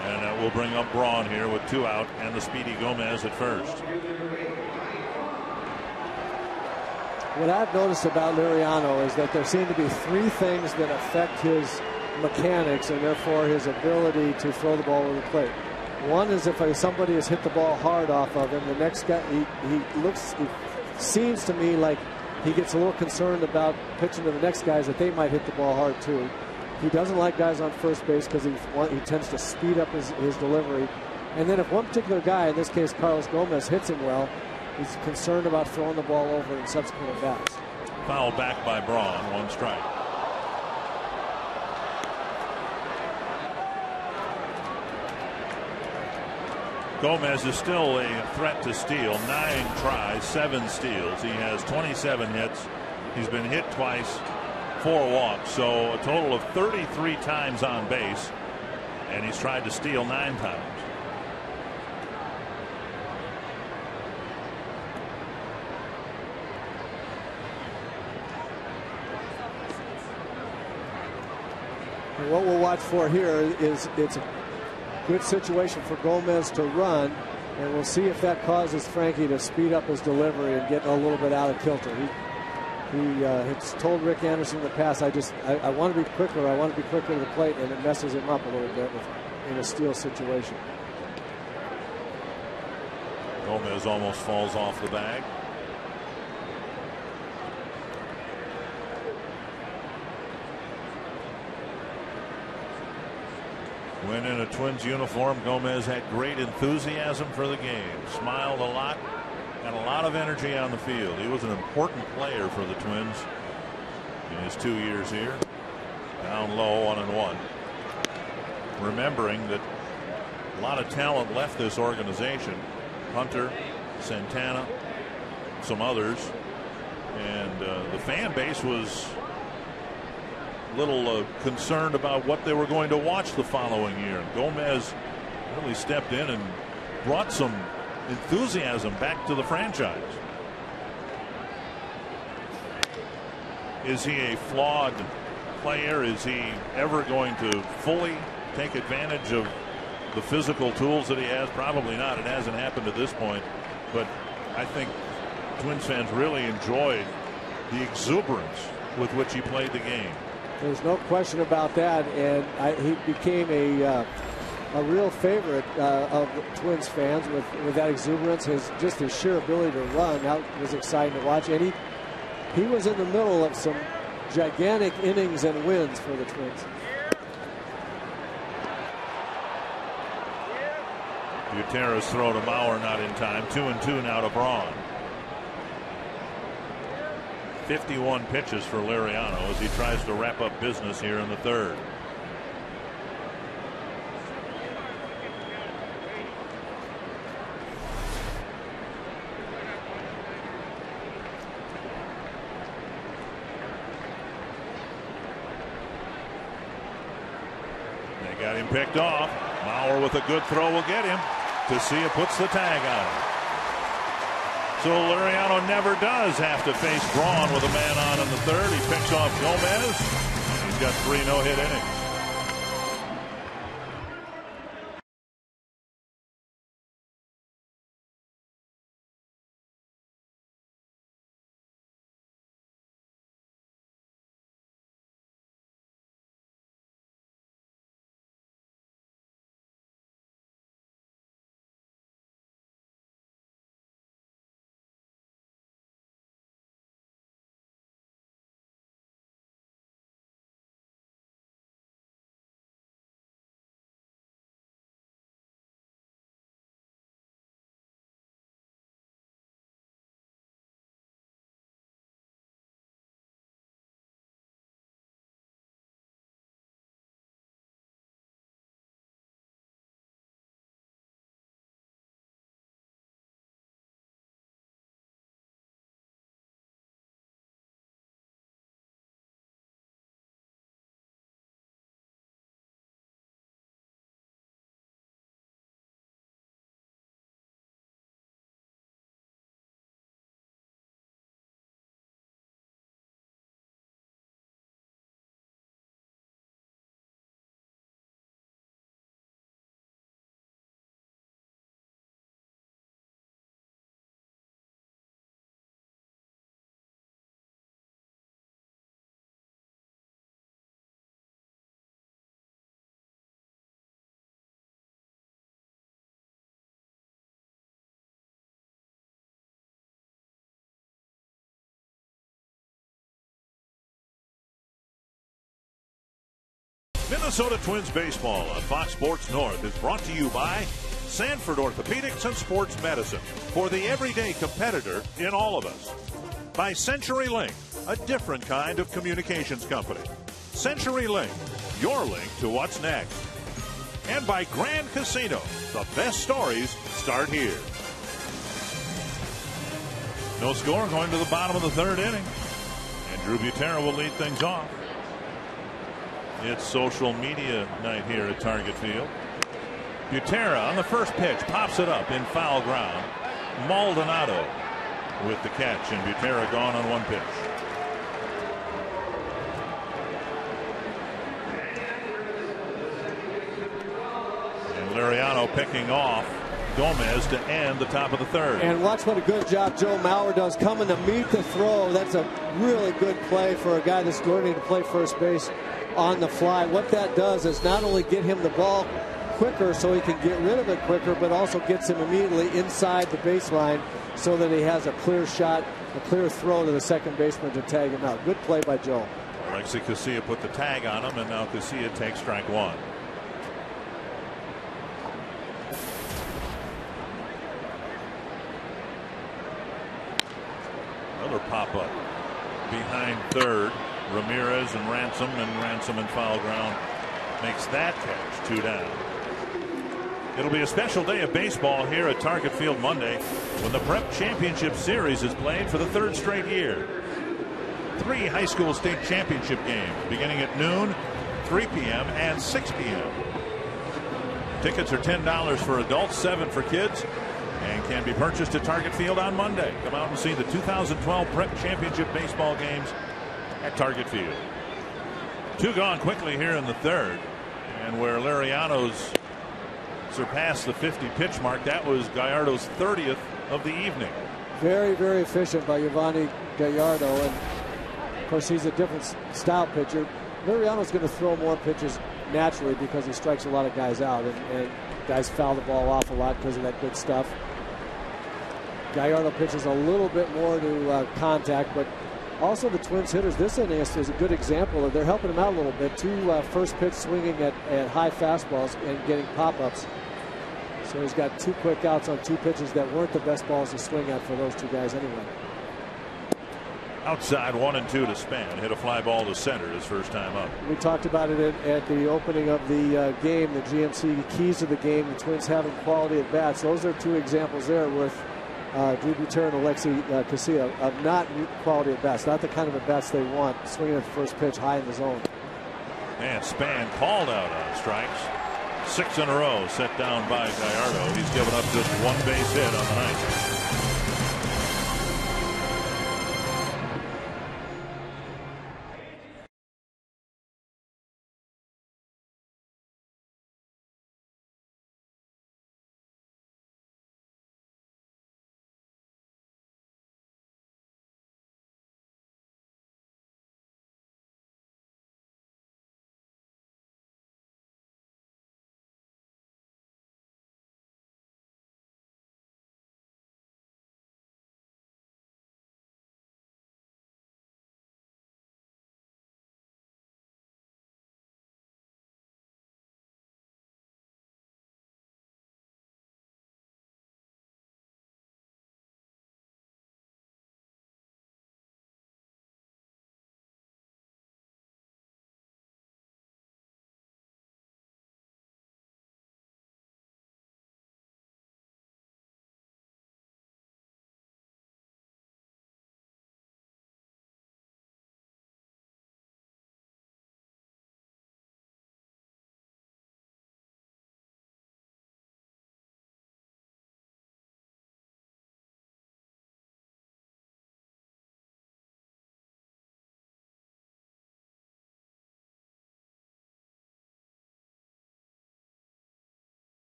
And that will bring up Braun here with 2 out and the speedy Gomez at first. What I've noticed about Liriano is that there seem to be 3 things that affect his mechanics and therefore his ability to throw the ball over the plate. One is if somebody has hit the ball hard off of him, the next guy, it seems to me like he gets a little concerned about pitching to the next guys that they might hit the ball hard too. He doesn't like guys on first base because he tends to speed up his delivery. And then if one particular guy, in this case Carlos Gomez, hits him well, he's concerned about throwing the ball over in subsequent at-bats. Foul back by Braun, 1 strike. Gomez is still a threat to steal. 9 tries, 7 steals. He has 27 hits. He's been hit twice, 4 walks, so a total of 33 times on base, and he's tried to steal 9 times. And what we'll watch for here is it's a good situation for Gomez to run, and we'll see if that causes Frankie to speed up his delivery and get a little bit out of kilter. He has told Rick Anderson in the past, I want to be quicker. I want to be quicker to the plate, and it messes him up a little bit in a steal situation. Gomez almost falls off the bag. When in a Twins uniform, Gomez had great enthusiasm for the game, smiled a lot, and a lot of energy on the field. He was an important player for the Twins in his 2 years here. Down low, 1-1. Remembering that a lot of talent left this organization. Hunter, Santana, some others, and the fan base was a little concerned about what they were going to watch the following year. Gomez really stepped in and brought some enthusiasm back to the franchise. Is he a flawed player? Is he ever going to fully take advantage of the physical tools that he has? Probably not. It hasn't happened to this point. But I think Twins fans really enjoyed the exuberance with which he played the game. There's no question about that, and he became a real favorite of Twins fans with that exuberance. His sheer ability to run, that was exciting to watch. And he was in the middle of some gigantic innings and wins for the Twins. Gutierrez throw to Mauer, not in time. 2-2 now to Braun. 51 pitches for Liriano as he tries to wrap up business here in the third. They got him picked off. Mauer with a good throw will get him. Casilla puts the tag on him. So Liriano never does have to face Braun with a man on in the third. He picks off Gomez. And he's got 3 no-hit innings. Minnesota Twins baseball on Fox Sports North is brought to you by Sanford Orthopedics and Sports Medicine, for the everyday competitor in all of us. By CenturyLink, a different kind of communications company. CenturyLink, your link to what's next. And by Grand Casino, the best stories start here. No score going to the bottom of the third inning. And Drew Butera will lead things off. It's social media night here at Target Field. Butera on the first pitch pops it up in foul ground. Maldonado with the catch, and Butera gone on one pitch. And Liriano picking off Gomez to end the top of the third. And watch what a good job Joe Mauer does coming to meet the throw. That's a really good play for a guy that's learning to play first base on the fly. What that does is not only get him the ball quicker so he can get rid of it quicker, but also gets him immediately inside the baseline so that he has a clear shot, a clear throw to the second baseman to tag him out. Good play by Joe. Alexi Casilla put the tag on him, and now Casilla takes strike one. Another pop-up behind third. Ramirez and Ransom in foul ground makes that catch. 2 down. It'll be a special day of baseball here at Target Field Monday when the Prep Championship Series is played for the 3rd straight year. 3 high school state championship games beginning at noon, 3 p.m. and 6 p.m. Tickets are $10 for adults, $7 for kids, and can be purchased at Target Field on Monday. Come out and see the 2012 Prep Championship baseball games at Target Field. 2 gone quickly here in the 3rd, and where Liriano's surpassed the 50 pitch mark, that was Gallardo's 30th of the evening. Very, very efficient by Giovanni Gallardo, and of course he's a different style pitcher. Liriano's going to throw more pitches naturally because he strikes a lot of guys out, and guys foul the ball off a lot because of that good stuff. Gallardo pitches a little bit more to contact, but also the Twins hitters this inning is a good example of they're helping him out a little bit. 2 first pitch swinging at high fastballs and getting pop-ups. So he's got 2 quick outs on 2 pitches that weren't the best balls to swing at for those 2 guys anyway. Outside 1-2 to Span. Hit a fly ball to center his first time up. We talked about it at the opening of the game, the GMC keys to the game, the Twins having quality at bats. Those are 2 examples there with Drew Buter and Alexi Casilla of not quality at bats, not the kind of at bats they want, swinging at the first pitch high in the zone. And Span called out on strikes. 6 in a row set down by Gallardo. He's given up just 1 base hit on the night.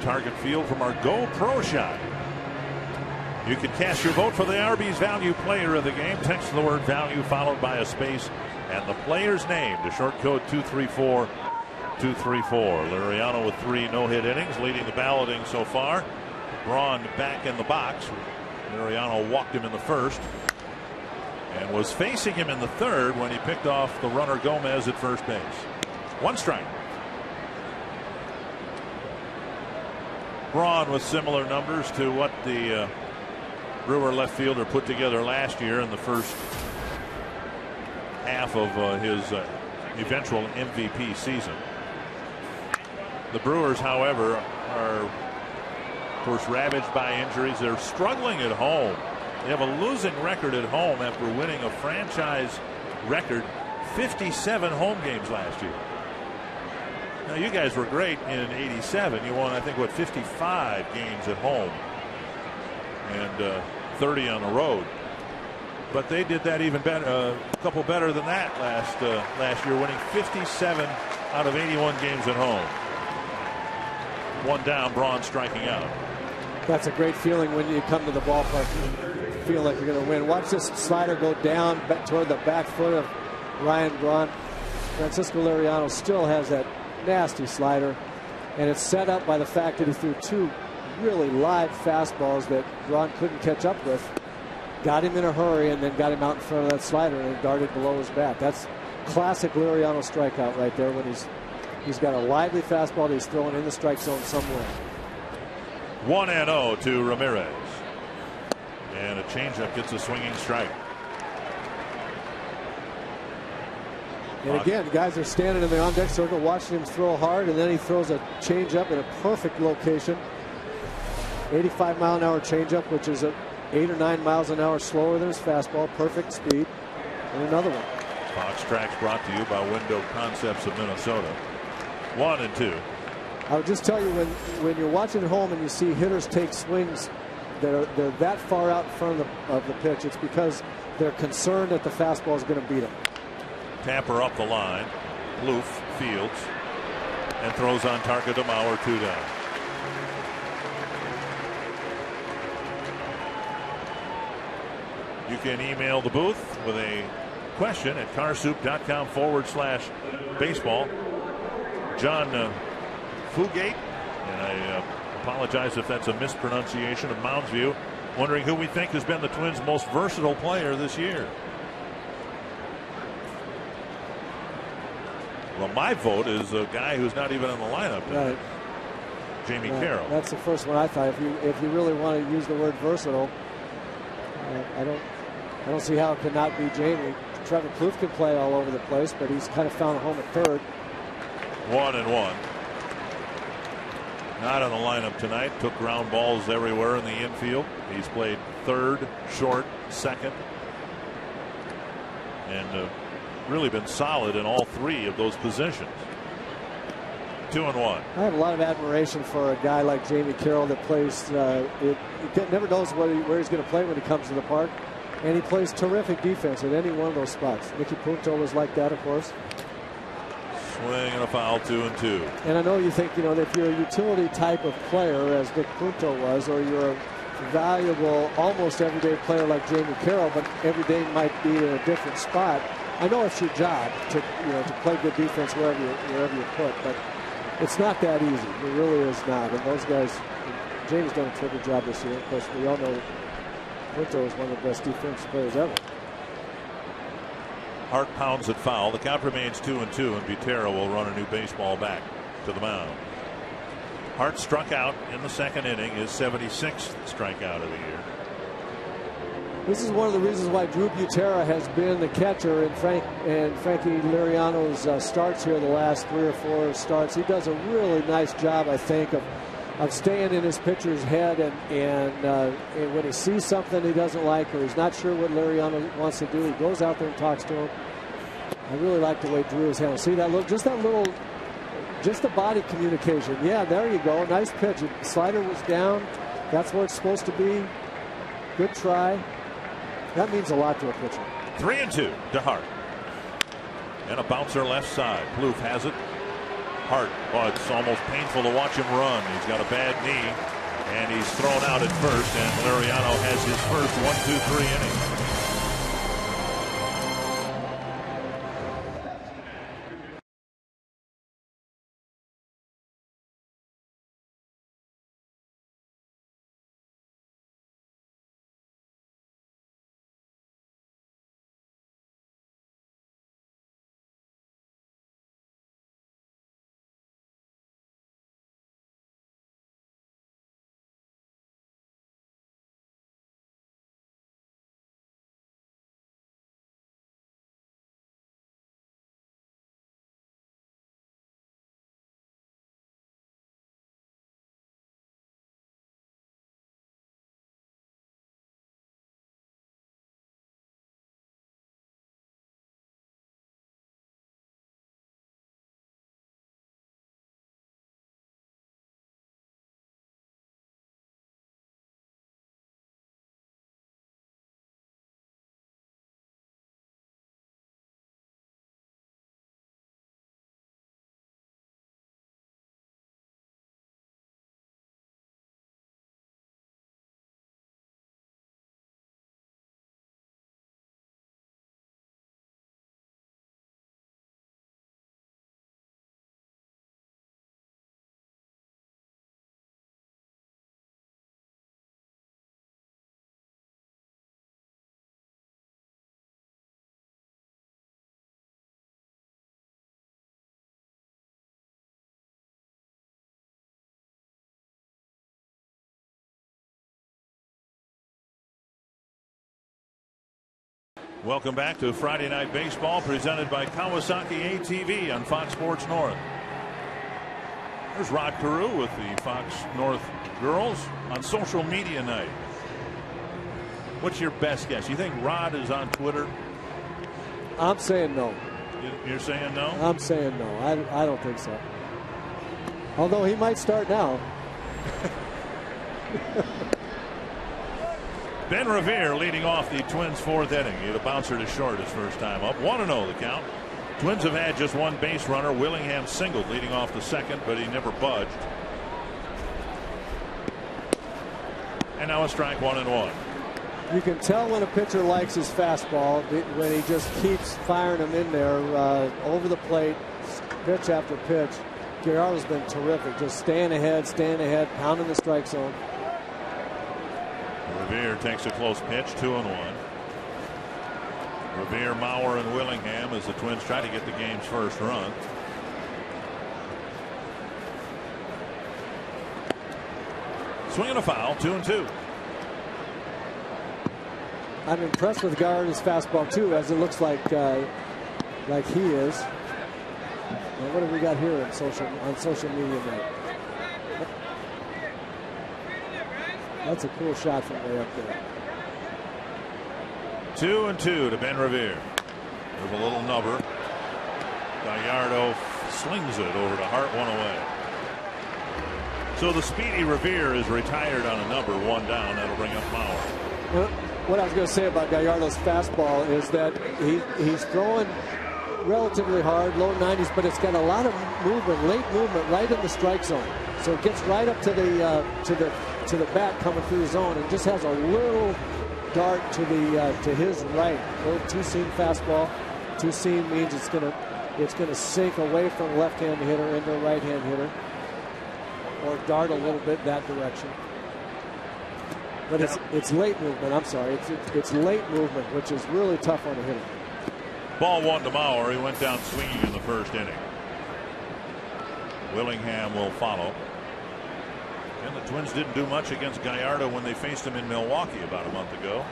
Target Field from our Go Pro shot. You can cast your vote for the Arby's Value Player of the game. Text the word value followed by a space and the player's name to short code 234-234. Liriano with 3 no-hit innings, leading the balloting so far. Braun back in the box. Liriano walked him in the first and was facing him in the 3rd when he picked off the runner Gomez at first base. 1 strike. Braun with similar numbers to what the Brewer left fielder put together last year in the first half of his eventual MVP season. The Brewers, however, are of course ravaged by injuries. They're struggling at home. They have a losing record at home after winning a franchise record 57 home games last year. Now, you guys were great in '87. You won, I think, what, 55 games at home and 30 on the road. But they did that even better, a couple better than that last year, winning 57 out of 81 games at home. 1 down, Braun striking out. That's a great feeling when you come to the ballpark. You feel like you're going to win. Watch this slider go down back toward the back foot of Ryan Braun. Francisco Liriano still has that nasty slider, and it's set up by the fact that he threw 2 really live fastballs that Braun couldn't catch up with. Got him in a hurry and then got him out in front of that slider and darted below his bat. That's classic Liriano strikeout right there when he's got a lively fastball that he's throwing in the strike zone somewhere. 1-0 to Ramirez. And a changeup gets a swinging strike. And again, guys are standing in the on-deck circle watching him throw hard, and then he throws a changeup in a perfect location. 85-mile-an-hour changeup, which is 8 or 9 miles an hour slower than his fastball. Perfect speed. And another one. Fox Tracks brought to you by Window Concepts of Minnesota. 1-2. I would just tell you, when you're watching at home and you see hitters take swings they're that far out in front of the pitch, it's because they're concerned that the fastball is going to beat them. Tapper up the line. Plouffe fields and throws on target to Mauer, 2 down. You can email the booth with a question at carsoup.com/baseball. John Fugate, and I apologize if that's a mispronunciation of Mounds View, wondering who we think has been the Twins' most versatile player this year. Well, my vote is a guy who's not even in the lineup tonight. Right. Jamie Carroll. That's the first one I thought. If you really want to use the word versatile, I don't see how it could not be Jamie. Trevor Plouffe can play all over the place, but he's kind of found a home at third. 1-1. Not in the lineup tonight. Took ground balls everywhere in the infield. He's played third, short, second, and really been solid in all 3 of those positions. 2-1. I have a lot of admiration for a guy like Jamie Carroll that plays. He never knows where he's going to play when he comes to the park, and he plays terrific defense at any one of those spots. Nicky Punto was like that, of course. Swing and a foul, 2-2. And I know you think, that if you're a utility type of player, as Nick Punto was, or you're a valuable, almost everyday player like Jamie Carroll, but every day might be in a different spot. I know it's your job to play good defense wherever you put, but it's not that easy. It really is not. And those guys, Jamie's done a terrific job this year. Of course, we all know Punto is one of the best defensive players ever. Hart pounds it foul. The count remains 2-2, and Butera will run a new baseball back to the mound. Hart struck out in the second inning, his 76th strikeout of the year. This is one of the reasons why Drew Butera has been the catcher in Frankie Liriano's starts here the last 3 or 4 starts. He does a really nice job, I think, of staying in his pitcher's head, and when he sees something he doesn't like or he's not sure what Liriano wants to do, he goes out there and talks to him. I really like the way Drew is handled. See that look, just the body communication. Yeah, there you go. Nice pitch. Slider was down. That's where it's supposed to be. Good try. That means a lot to a pitcher. 3-2 to Hart. And a bouncer left side. Plouffe has it. Hart, it's almost painful to watch him run. He's got a bad knee, and he's thrown out at first, and Liriano has his first 1-2-3 inning. Welcome back to Friday Night Baseball, presented by Kawasaki ATV on Fox Sports North. There's Rod Carew with the Fox North girls on social media night. What's your best guess? You think Rod is on Twitter? I'm saying no. You're saying no? I'm saying no. I don't think so. Although he might start now. Ben Revere leading off the Twins' fourth inning. He had a bouncer to short his first time up. 1-0 the count. Twins have had just one base runner. Willingham singled leading off the second, but he never budged. And now a strike, 1-1. You can tell when a pitcher likes his fastball when he just keeps firing them in there over the plate, pitch after pitch. Gallardo's been terrific, just staying ahead, pounding the strike zone. Revere takes a close pitch, 2-1. Revere, Mauer, and Willingham as the Twins try to get the game's first run. Swing and a foul, 2-2. I'm impressed with Gallardo's fastball too, as it looks like he is. Now, what have we got here on social media night? That's a cool shot from way up there. 2-2 to Ben Revere. There's a little nubber. Gallardo slings it over to Hart, one away. So the speedy Revere is retired on a number, one down. That'll bring up Mauer. Well, what I was going to say about Gallardo's fastball is that he's throwing relatively hard, low 90s, but it's got a lot of movement, late movement, right in the strike zone. So it gets right up to the bat coming through the zone, and just has a little dart to his right. A little two-seam fastball. Two-seam means it's gonna sink away from the left-hand hitter into the right-hand hitter, or dart a little bit that direction. But it's late movement. I'm sorry, it's late movement, which is really tough on a hitter. Ball one to Mauer. He went down swinging in the first inning. Willingham will follow. And the Twins didn't do much against Gallardo when they faced him in Milwaukee about a month ago.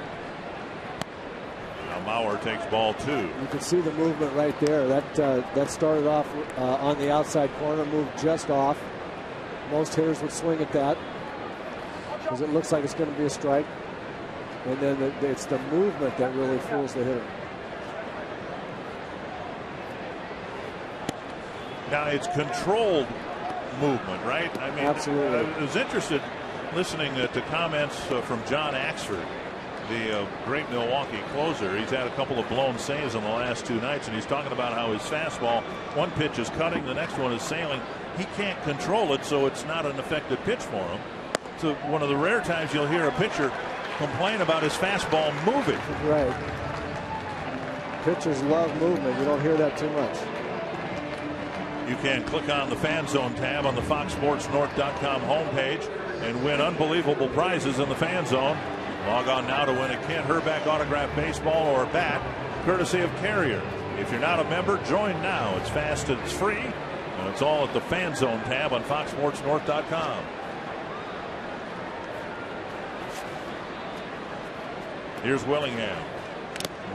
Now Mauer takes ball two. You can see the movement right there. That started off on the outside corner, moved just off. Most hitters would swing at that because it looks like it's going to be a strike. And then it's the movement that really fools the hitter. Now it's controlled movement, right? I mean, absolutely. I was interested listening to comments from John Axford, the great Milwaukee closer. He's had a couple of blown saves on the last two nights, and he's talking about how his fastball, one pitch is cutting, the next one is sailing. He can't control it, so it's not an effective pitch for him. So one of the rare times you'll hear a pitcher complain about his fastball moving. Right. Pitchers love movement. You don't hear that too much. You can click on the Fan Zone tab on the FoxSportsNorth.com homepage and win unbelievable prizes in the Fan Zone. Log on now to win a Kent Herbeck autographed baseball or a bat, courtesy of Carrier. If you're not a member, join now. It's fast and it's free, and it's all at the Fan Zone tab on FoxSportsNorth.com. Here's Willingham.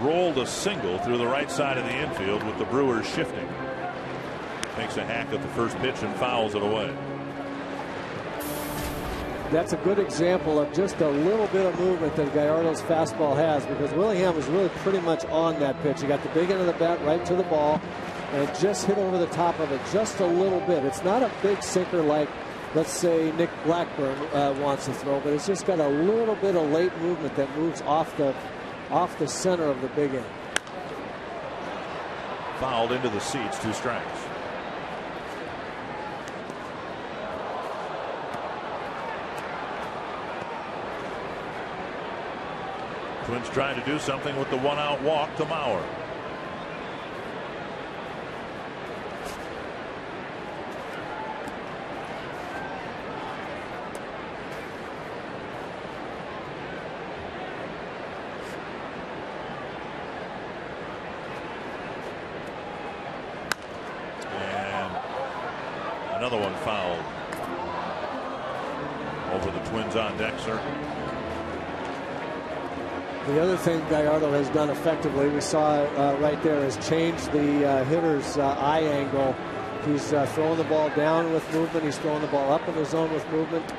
Rolled a single through the right side of the infield with the Brewers shifting. Takes a hack at the first pitch and fouls it away. That's a good example of just a little bit of movement that Gallardo's fastball has, because Willingham was really pretty much on that pitch. He got the big end of the bat right to the ball and just hit over the top of it just a little bit. It's not a big sinker like, let's say, Nick Blackburn wants to throw, but it's just got a little bit of late movement that moves off the center of the big end. Fouled into the seats, 2 strikes. Twins trying to do something with the 1-out walk to Mauer. And another one fouled over the Twins on deck circle. The other thing Gallardo has done effectively, we saw right there, is change the hitter's eye angle. He's throwing the ball down with movement. He's throwing the ball up in the zone with movement.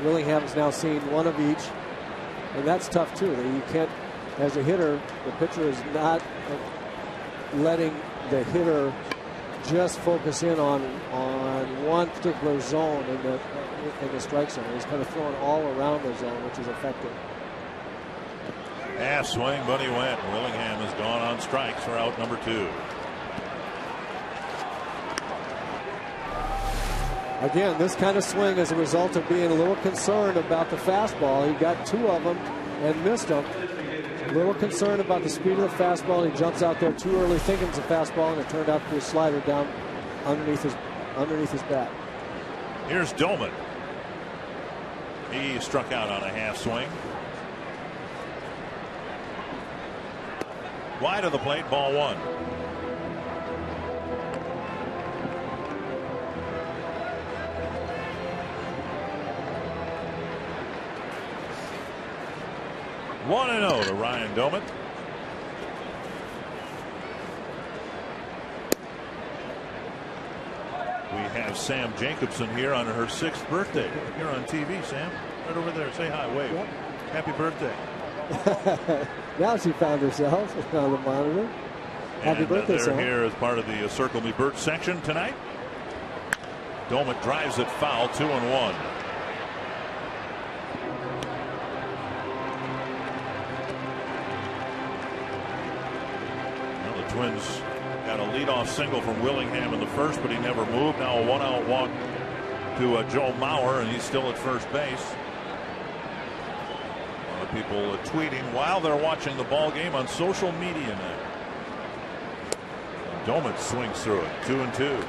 Willingham's now seen one of each, and that's tough too. You can't, as a hitter, the pitcher is not letting the hitter just focus in on one particular zone in the strike zone. He's kind of throwing all around the zone, which is effective. Half swing, but he went. Willingham has gone on strikes for out number 2. Again, this kind of swing is a result of being a little concerned about the fastball. He got 2 of them and missed them. A little concerned about the speed of the fastball. He jumps out there too early thinking it's a fastball, and it turned out to be a slider down underneath his bat. Here's Doman. He struck out on a half swing. Wide of the plate, ball 1. One and 0 to Ryan Doman. We have Sam Jacobson here on her 6th birthday. You're on TV, Sam. Right over there. Say hi. Wave. Yep. Happy birthday. Now she found herself on the monitor. Happy birthday, they're Sam. here as part of the Circle Me Bert section tonight. Doman drives it foul, 2-1. Well, the Twins got a leadoff single from Willingham in the first, but he never moved. Now a 1-out walk to Joe Mauer, and he's still at first base. People tweeting while they're watching the ball game on social media now. Doman swings through it. 2-2.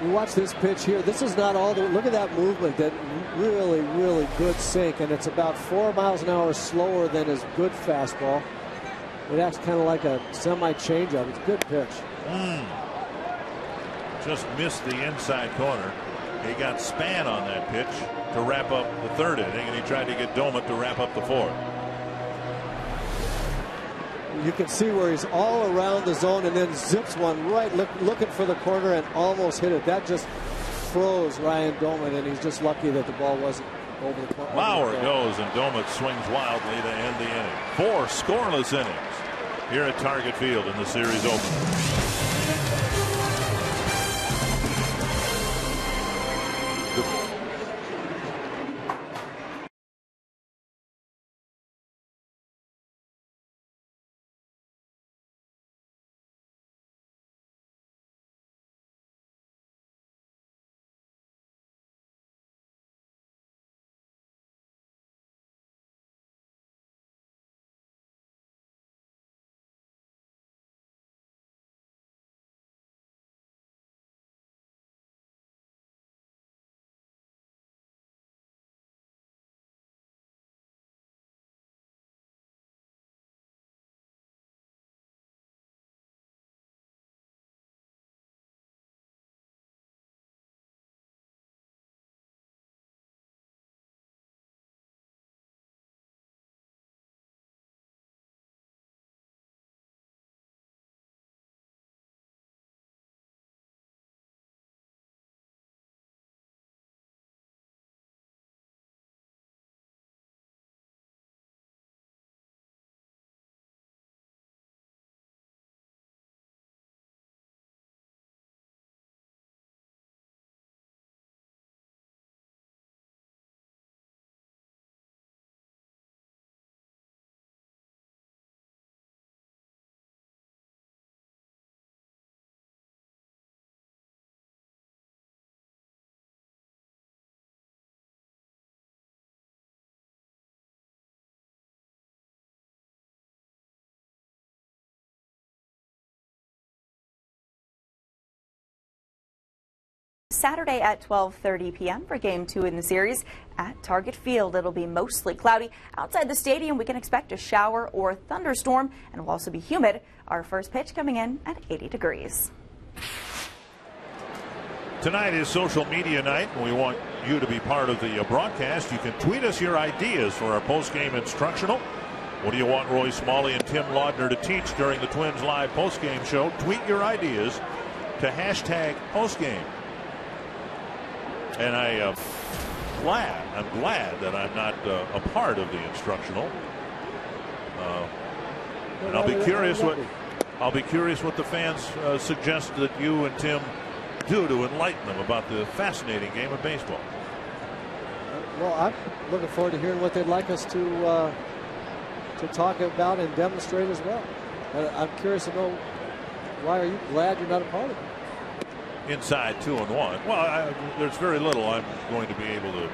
You watch this pitch here. This is not all the. Look at that movement. That really, really good sink, and it's about 4 miles an hour slower than his good fastball. It acts kind of like a semi changeup. It's a good pitch. Just missed the inside corner. He got Span on that pitch to wrap up the 3rd inning, and he tried to get Doman to wrap up the 4th. You can see where he's all around the zone and then zips one right, looking for the corner, and almost hit it. That just froze Ryan Doman, and he's just lucky that the ball wasn't over the corner. Mauer goes, and Doman swings wildly to end the inning. 4 scoreless innings here at Target Field in the series opener. Saturday at 12:30 p.m. for Game 2 in the series at Target Field. It'll be mostly cloudy. Outside the stadium, we can expect a shower or thunderstorm, and will also be humid. Our first pitch coming in at 80 degrees. Tonight is social media night, and we want you to be part of the broadcast. You can tweet us your ideas for our post-game instructional. What do you want Roy Smalley and Tim Laudner to teach during the Twins live post-game show? Tweet your ideas to #postgame. And I'm glad that I'm not a part of the instructional. And I'll be curious what the fans suggest that you and Tim do to enlighten them about the fascinating game of baseball. Well, I'm looking forward to hearing what they'd like us to talk about and demonstrate as well. I'm curious to know, why are you glad you're not a part of it? Inside 2-1. Well, there's very little I'm going to be able to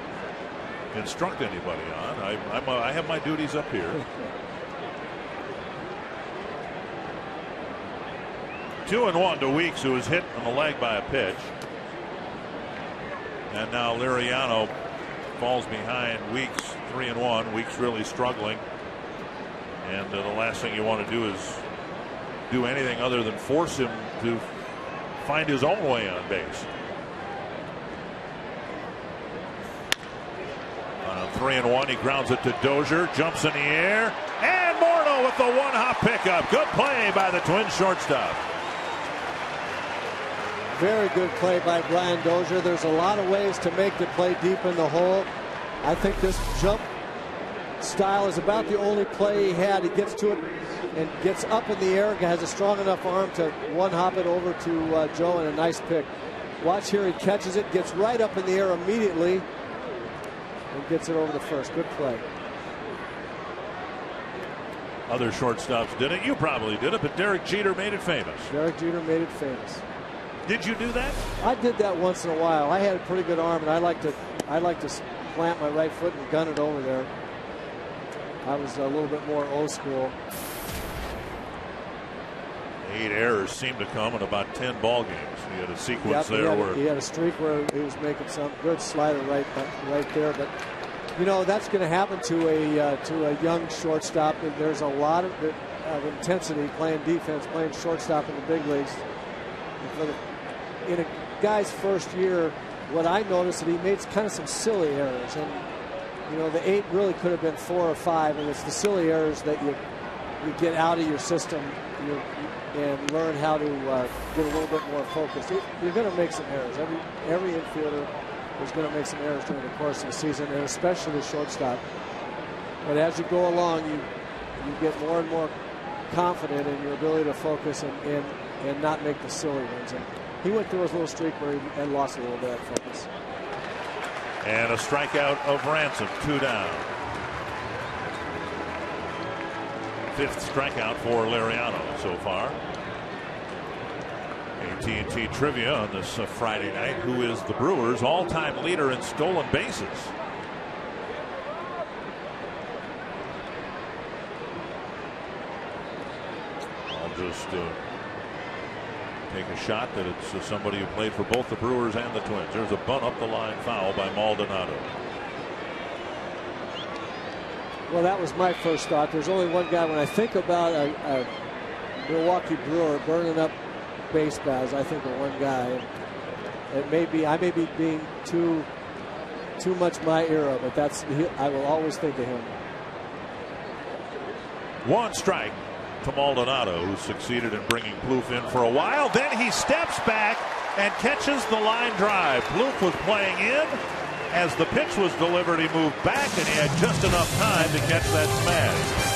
instruct anybody on. I have my duties up here. 2-1 to Weeks, who was hit on the leg by a pitch. And now Liriano falls behind Weeks, 3-1. Weeks really struggling. And the last thing you want to do is do anything other than force him to find his own way on base. 3-1. He grounds it to Dozier, jumps in the air, and Morneau with the one-hop pickup. Good play by the Twins shortstop. Very good play by Brian Dozier. There's a lot of ways to make the play deep in the hole. I think this jump style is about the only play he had. He gets to it and gets up in the air, has a strong enough arm to one-hop it over to Joe, and a nice pick. Watch here, he catches it, gets right up in the air immediately, and gets it over the first. Good play. Other shortstops did it. You probably did it, but Derek Jeter made it famous. Derek Jeter made it famous. Did you do that? I did that once in a while. I had a pretty good arm, and I like to plant my right foot and gun it over there. I was a little bit more old school. 8 errors seemed to come in about 10 ball games. He had a sequence there he had a streak where he was making some good slider right there. But you know, that's going to happen to a young shortstop. And there's a lot of intensity playing defense, playing shortstop in the big leagues. In a guy's first year, what I noticed that he made kind of some silly errors, and you know, the 8 really could have been 4 or 5, and it's the silly errors that you get out of your system and learn how to get a little bit more focused. You're going to make some errors. Every infielder is going to make some errors during the course of the season, and especially the shortstop. But as you go along, you get more and more confident in your ability to focus and not make the silly ones. And he went through his little streak where he had lost a little bit of focus. And a strikeout of Ransom, 2 down. 5th strikeout for Liriano so far. AT&T trivia on this Friday night. Who is the Brewers' all-time leader in stolen bases? I'll just take a shot that it's somebody who played for both the Brewers and the Twins. There's a bunt up the line foul by Maldonado. Well, that was my first thought. There's only one guy. When I think about a Milwaukee Brewer burning up base paths, I think of one guy. I may be being too much my era, but I will always think of him. 1 strike to Maldonado, who succeeded in bringing Plouffe in for a while. Then he steps back and catches the line drive. Plouffe was playing in. As the pitch was delivered, he moved back, and he had just enough time to catch that smash.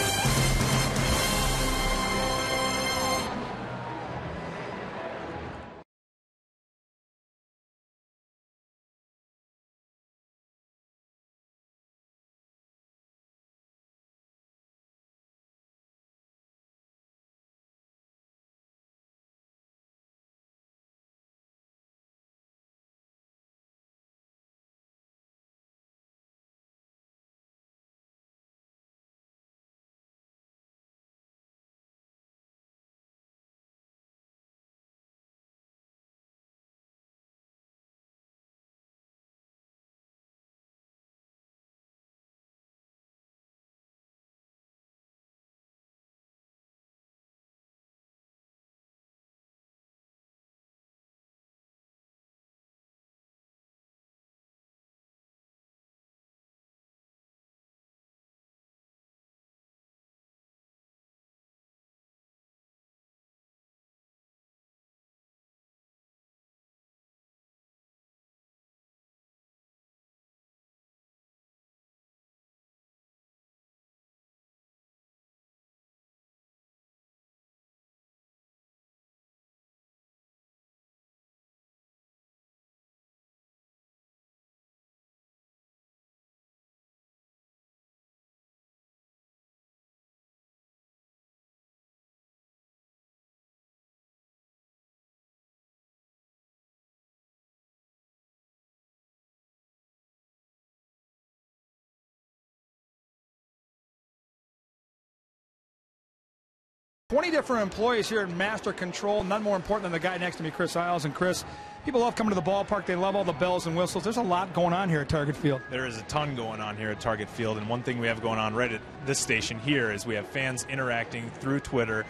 20 different employees here in master control, none more important than the guy next to me, Chris Isles. And Chris, people love coming to the ballpark. They love all the bells and whistles. There's a lot going on here at Target Field. There is a ton going on here at Target Field, and one thing we have going on right at this station here is we have fans interacting through Twitter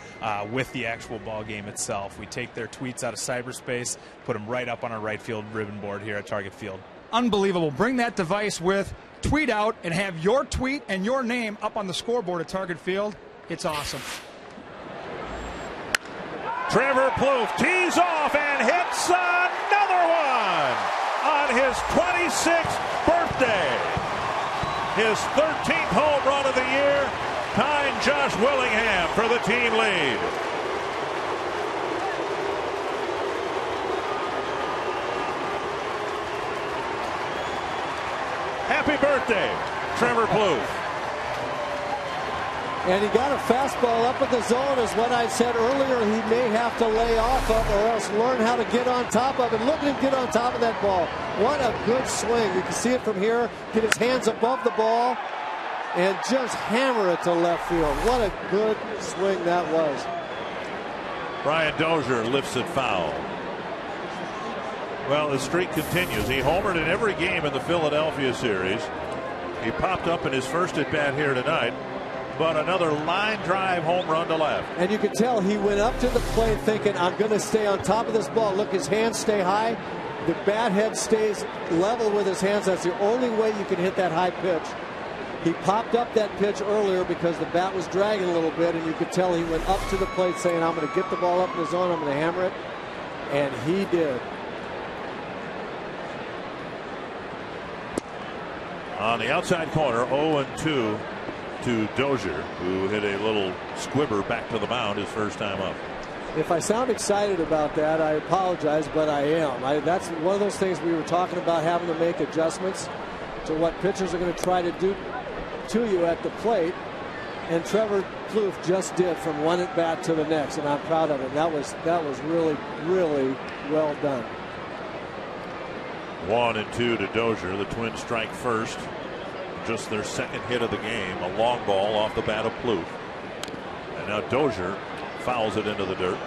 with the actual ball game itself. We take their tweets out of cyberspace, put them right up on our right field ribbon board here at Target Field. Unbelievable. Bring that device with, tweet out, and have your tweet and your name up on the scoreboard at Target Field. It's awesome. Trevor Plouffe tees off and hits another one on his 26th birthday. His 13th home run of the year, tying Josh Willingham for the team lead. Happy birthday, Trevor Plouffe. And he got a fastball up in the zone, as what I said earlier. He may have to lay off of or else learn how to get on top of it. Look at him get on top of that ball. What a good swing. You can see it from here. Get his hands above the ball and just hammer it to left field. What a good swing that was. Brian Dozier lifts it foul. Well, the streak continues. He homered in every game in the Philadelphia series. He popped up in his first at bat here tonight. But another line drive home run to left. And you can tell he went up to the plate thinking, I'm going to stay on top of this ball. Look, his hands stay high. The bat head stays level with his hands. That's the only way you can hit that high pitch. He popped up that pitch earlier because the bat was dragging a little bit, and you could tell he went up to the plate saying, I'm going to get the ball up in the zone. I'm going to hammer it. And he did. On the outside corner, 0-2. To Dozier, who hit a little squibber back to the mound his first time up. If I sound excited about that, I apologize, but I am. That's one of those things we were talking about, having to make adjustments to what pitchers are going to try to do to you at the plate. And Trevor Plouffe just did from one at bat to the next, and I'm proud of it. That was really, really well done. 1-2 to Dozier. The Twins strike first. Just their second hit of the game, a long ball off the bat of Plouffe. And now Dozier fouls it into the dirt.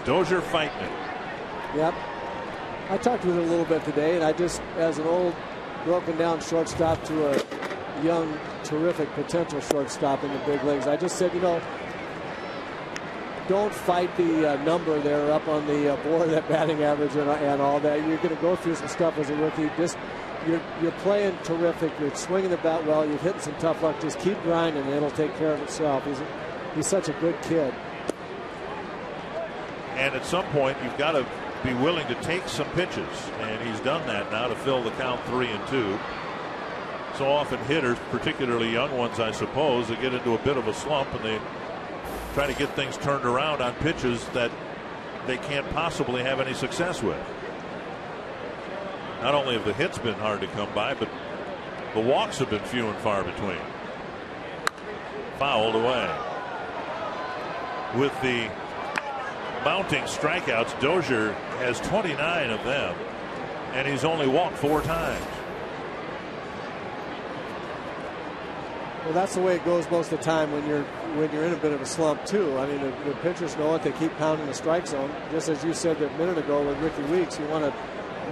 Dozier fighting it. Yep. I talked with him a little bit today, and I just, as an old broken down shortstop to a young, terrific potential shortstop in the big leagues, I just said, you know, don't fight the number there up on the board, that batting average and all that. You're going to go through some stuff as a rookie. Just you're playing terrific. You're swinging the bat well. You're hitting some tough luck. Just keep grinding, and it'll take care of itself. He's such a good kid. And at some point, you've got to be willing to take some pitches, and he's done that now to fill the count 3-2. So often hitters, particularly young ones, I suppose, they get into a bit of a slump and they try to get things turned around on pitches that they can't possibly have any success with. Not only have the hits been hard to come by, but the walks have been few and far between. Fouled away. With the mounting strikeouts, Dozier has 29 of them, and he's only walked 4 times. Well, that's the way it goes most of the time when you're in a bit of a slump too. I mean, the pitchers know it. They keep pounding the strike zone. Just as you said a minute ago with Ricky Weeks, you want to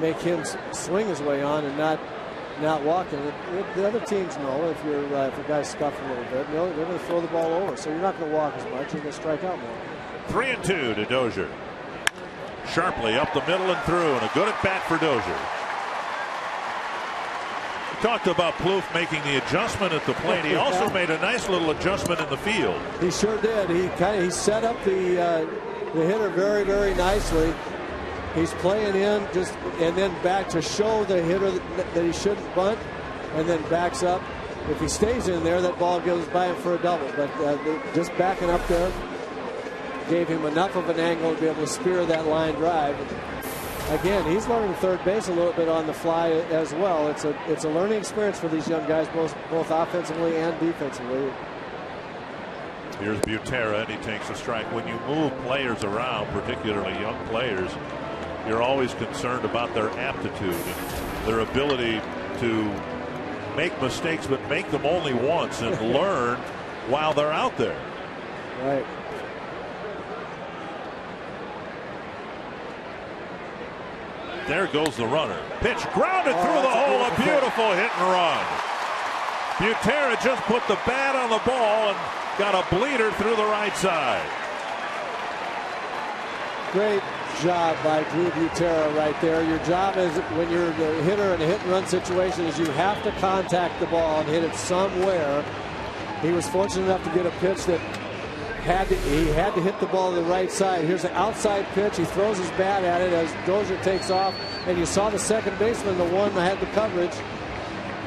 make him swing his way on and not walking. The other teams know if a guy's scuffed a little bit, they're going to throw the ball over. So you're not going to walk as much. You're going to strike out more. 3-2 to Dozier. Sharply up the middle and through, and a good at bat for Dozier. Talked about Plouffe making the adjustment at the plate. He also made a nice little adjustment in the field. He sure did. He set up the hitter very, very nicely. He's playing in and then back to show the hitter that he shouldn't bunt, and then backs up. If he stays in there, that ball goes by him for a double. But just backing up there gave him enough of an angle to be able to spear that line drive. Again, he's learning third base a little bit on the fly as well. It's a learning experience for these young guys, both offensively and defensively. Here's Butera, and he takes a strike. When you move players around, particularly young players, you're always concerned about their aptitude and their ability to make mistakes, but make them only once and learn while they're out there. Right. There goes the runner. Pitch grounded through the hole. A beautiful hit and run. Butera just put the bat on the ball and got a bleeder through the right side. Great job by Drew Butera right there. Your job is, when you're the hitter in a hit and run situation, is you have to contact the ball and hit it somewhere. He was fortunate enough to get a pitch that he had to hit the ball to the right side. Here's an outside pitch. He throws his bat at it as Dozier takes off, and you saw the second baseman, the one that had the coverage,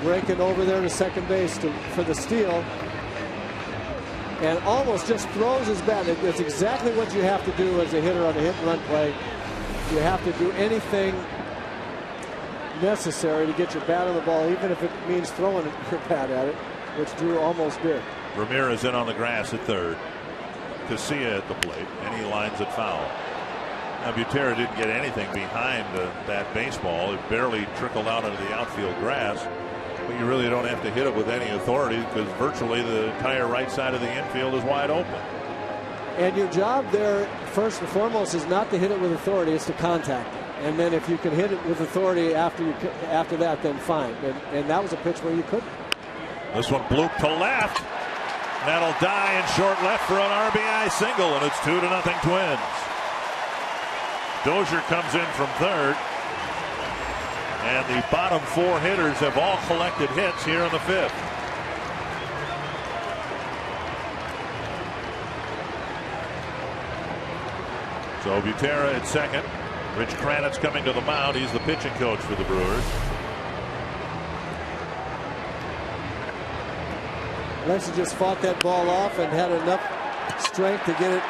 breaking over there to second base for the steal, and almost just throws his bat. That's exactly what you have to do as a hitter on a hit and run play. You have to do anything necessary to get your bat on the ball, even if it means throwing your bat at it, which Drew almost did. Ramirez in on the grass at third. Casilla at the plate, and he lines it foul. Now Butera didn't get anything behind that baseball. It barely trickled out into the outfield grass. But you really don't have to hit it with any authority, because virtually the entire right side of the infield is wide open. And your job there, first and foremost, is not to hit it with authority, it's to contact it. And then if you can hit it with authority after that, then fine. And that was a pitch where you couldn't. This one blooped to left. That'll die in short left for an RBI single, and it's 2-0 Twins. Dozier comes in from third, and the bottom four hitters have all collected hits here in the fifth. So Butera at second. Rich Kranitz coming to the mound. He's the pitching coach for the Brewers. Alexis just fought that ball off and had enough strength to get it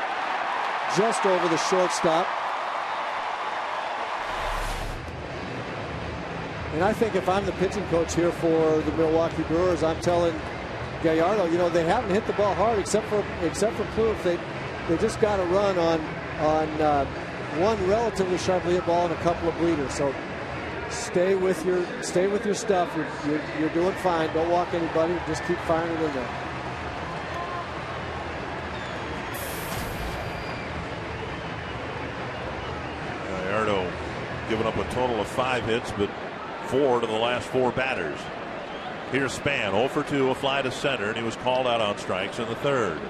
just over the shortstop. And I think if I'm the pitching coach here for the Milwaukee Brewers, I'm telling Gallardo, you know, they haven't hit the ball hard except for Plouffe. They just got a run on one relatively sharply hit ball and a couple of bleeders. So stay with your stuff. You're doing fine. Don't walk anybody. Just keep firing it in there. Gallardo giving up a total of 5 hits, but 4 to the last 4 batters. Here's Span, 0 for 2, a fly to center, and he was called out on strikes in the third.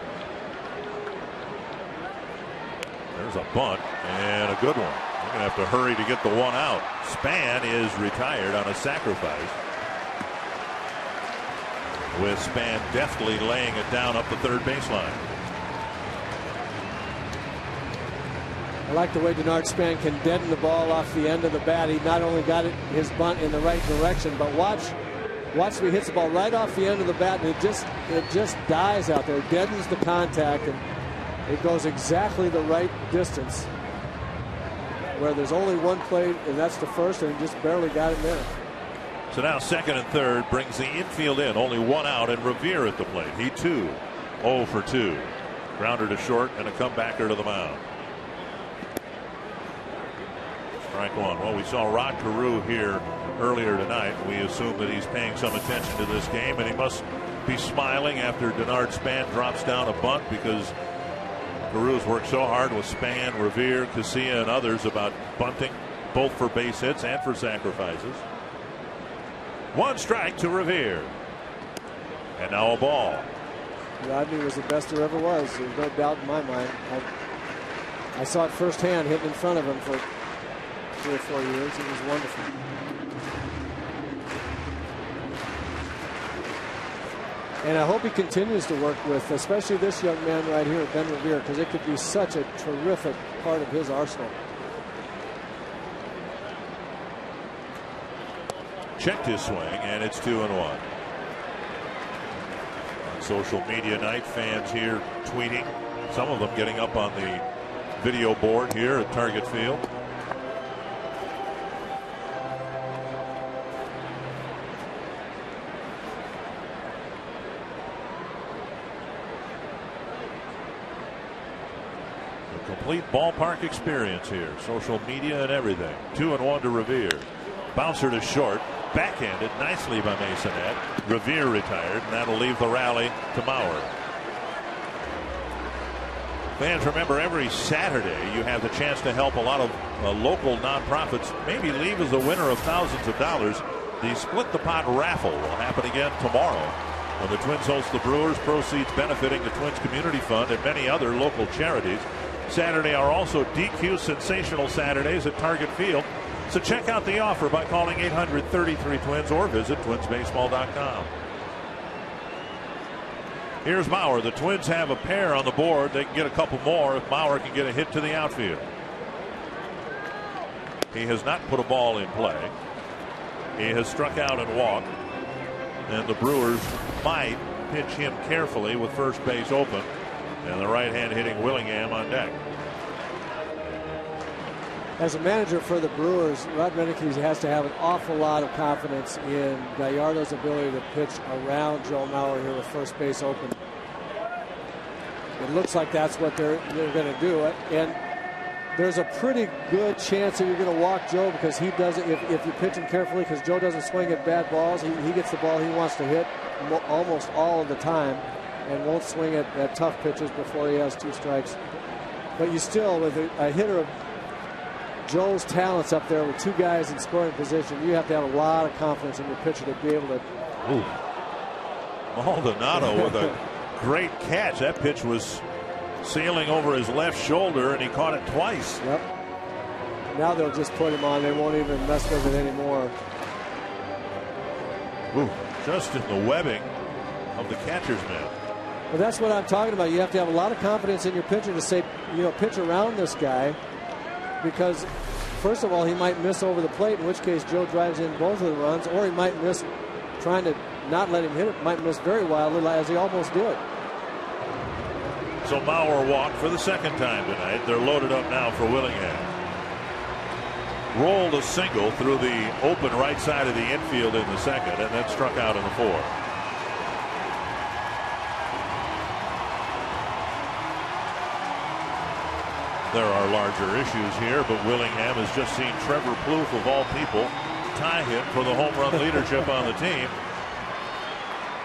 There's a bunt and a good one. They're going to have to hurry to get the one out. Span is retired on a sacrifice, with Span deftly laying it down up the third baseline. I like the way Denard Span can deaden the ball off the end of the bat. He not only got his bunt in the right direction, but watch when he hits the ball right off the end of the bat, and it just dies out there. It deadens the contact, and it goes exactly the right distance, where there's only one plate, and that's the first, and just barely got him there. So now second and third brings the infield in. Only 1 out, and Revere at the plate. He too 0 for 2. Grounder to short and a comebacker to the mound. Strike one. Well, we saw Rod Carew here earlier tonight. We assume that he's paying some attention to this game, and he must be smiling after Denard Span drops down a bunt, because Carew's worked so hard with Span, Revere, Casilla, and others about bunting, both for base hits and for sacrifices. 1 strike to Revere. And now a ball. Rodney was the best there ever was. There's no doubt in my mind. I saw it firsthand hitting in front of him for 3 or 4 years. It was wonderful. And I hope he continues to work with, especially this young man right here, Ben Revere, because it could be such a terrific part of his arsenal. Checked his swing, and it's 2-1. On social media night, fans here tweeting, some of them getting up on the video board here at Target Field. Complete ballpark experience here. Social media and everything. 2-1 to Revere. Bouncer to short. Backhanded nicely by Masonette. Revere retired, and that'll leave the rally to Maurer. Fans, remember, every Saturday you have the chance to help a lot of local nonprofits maybe leave as a winner of thousands of dollars. The Split the Pot raffle will happen again tomorrow when the Twins host the Brewers. Proceeds benefiting the Twins Community Fund and many other local charities. Saturday are also DQ Sensational Saturdays at Target Field. So check out the offer by calling 800-33-TWINS or visit twinsbaseball.com. Here's Maurer. The Twins have a pair on the board. They can get a couple more if Maurer can get a hit to the outfield. He has not put a ball in play. He has struck out and walked. And the Brewers might pitch him carefully with first base open and the right hand hitting Willingham on deck. As a manager for the Brewers, Rod Meneke has to have an awful lot of confidence in Gallardo's ability to pitch around Joe Maurer here with first base open. It looks like that's what they're going to do. And there's a pretty good chance that you're going to walk Joe, because he doesn't. If you pitch him carefully, because Joe doesn't swing at bad balls, he gets the ball he wants to hit almost all of the time, and won't swing at tough pitches before he has 2 strikes. But you still, with a hitter of Joe's talents up there with 2 guys in scoring position, you have to have a lot of confidence in your pitcher to be able to. Ooh. Maldonado with a great catch. That pitch was sailing over his left shoulder, and he caught it twice. Yep. Now they'll just put him on. They won't even mess with it anymore. Ooh, just in the webbing of the catcher's mitt. But that's what I'm talking about. You have to have a lot of confidence in your pitcher to say, pitch around this guy. Because, first of all, he might miss over the plate, in which case Joe drives in both of the runs, or he might miss trying to not let him hit it, might miss very wildly, as he almost did. So Maurer walked for the second time tonight. They're loaded up now for Willingham. Rolled a single through the open right side of the infield in the second, and then struck out in the fourth. There are larger issues here, but Willingham has just seen Trevor Plouffe, of all people, tie him for the home run leadership on the team.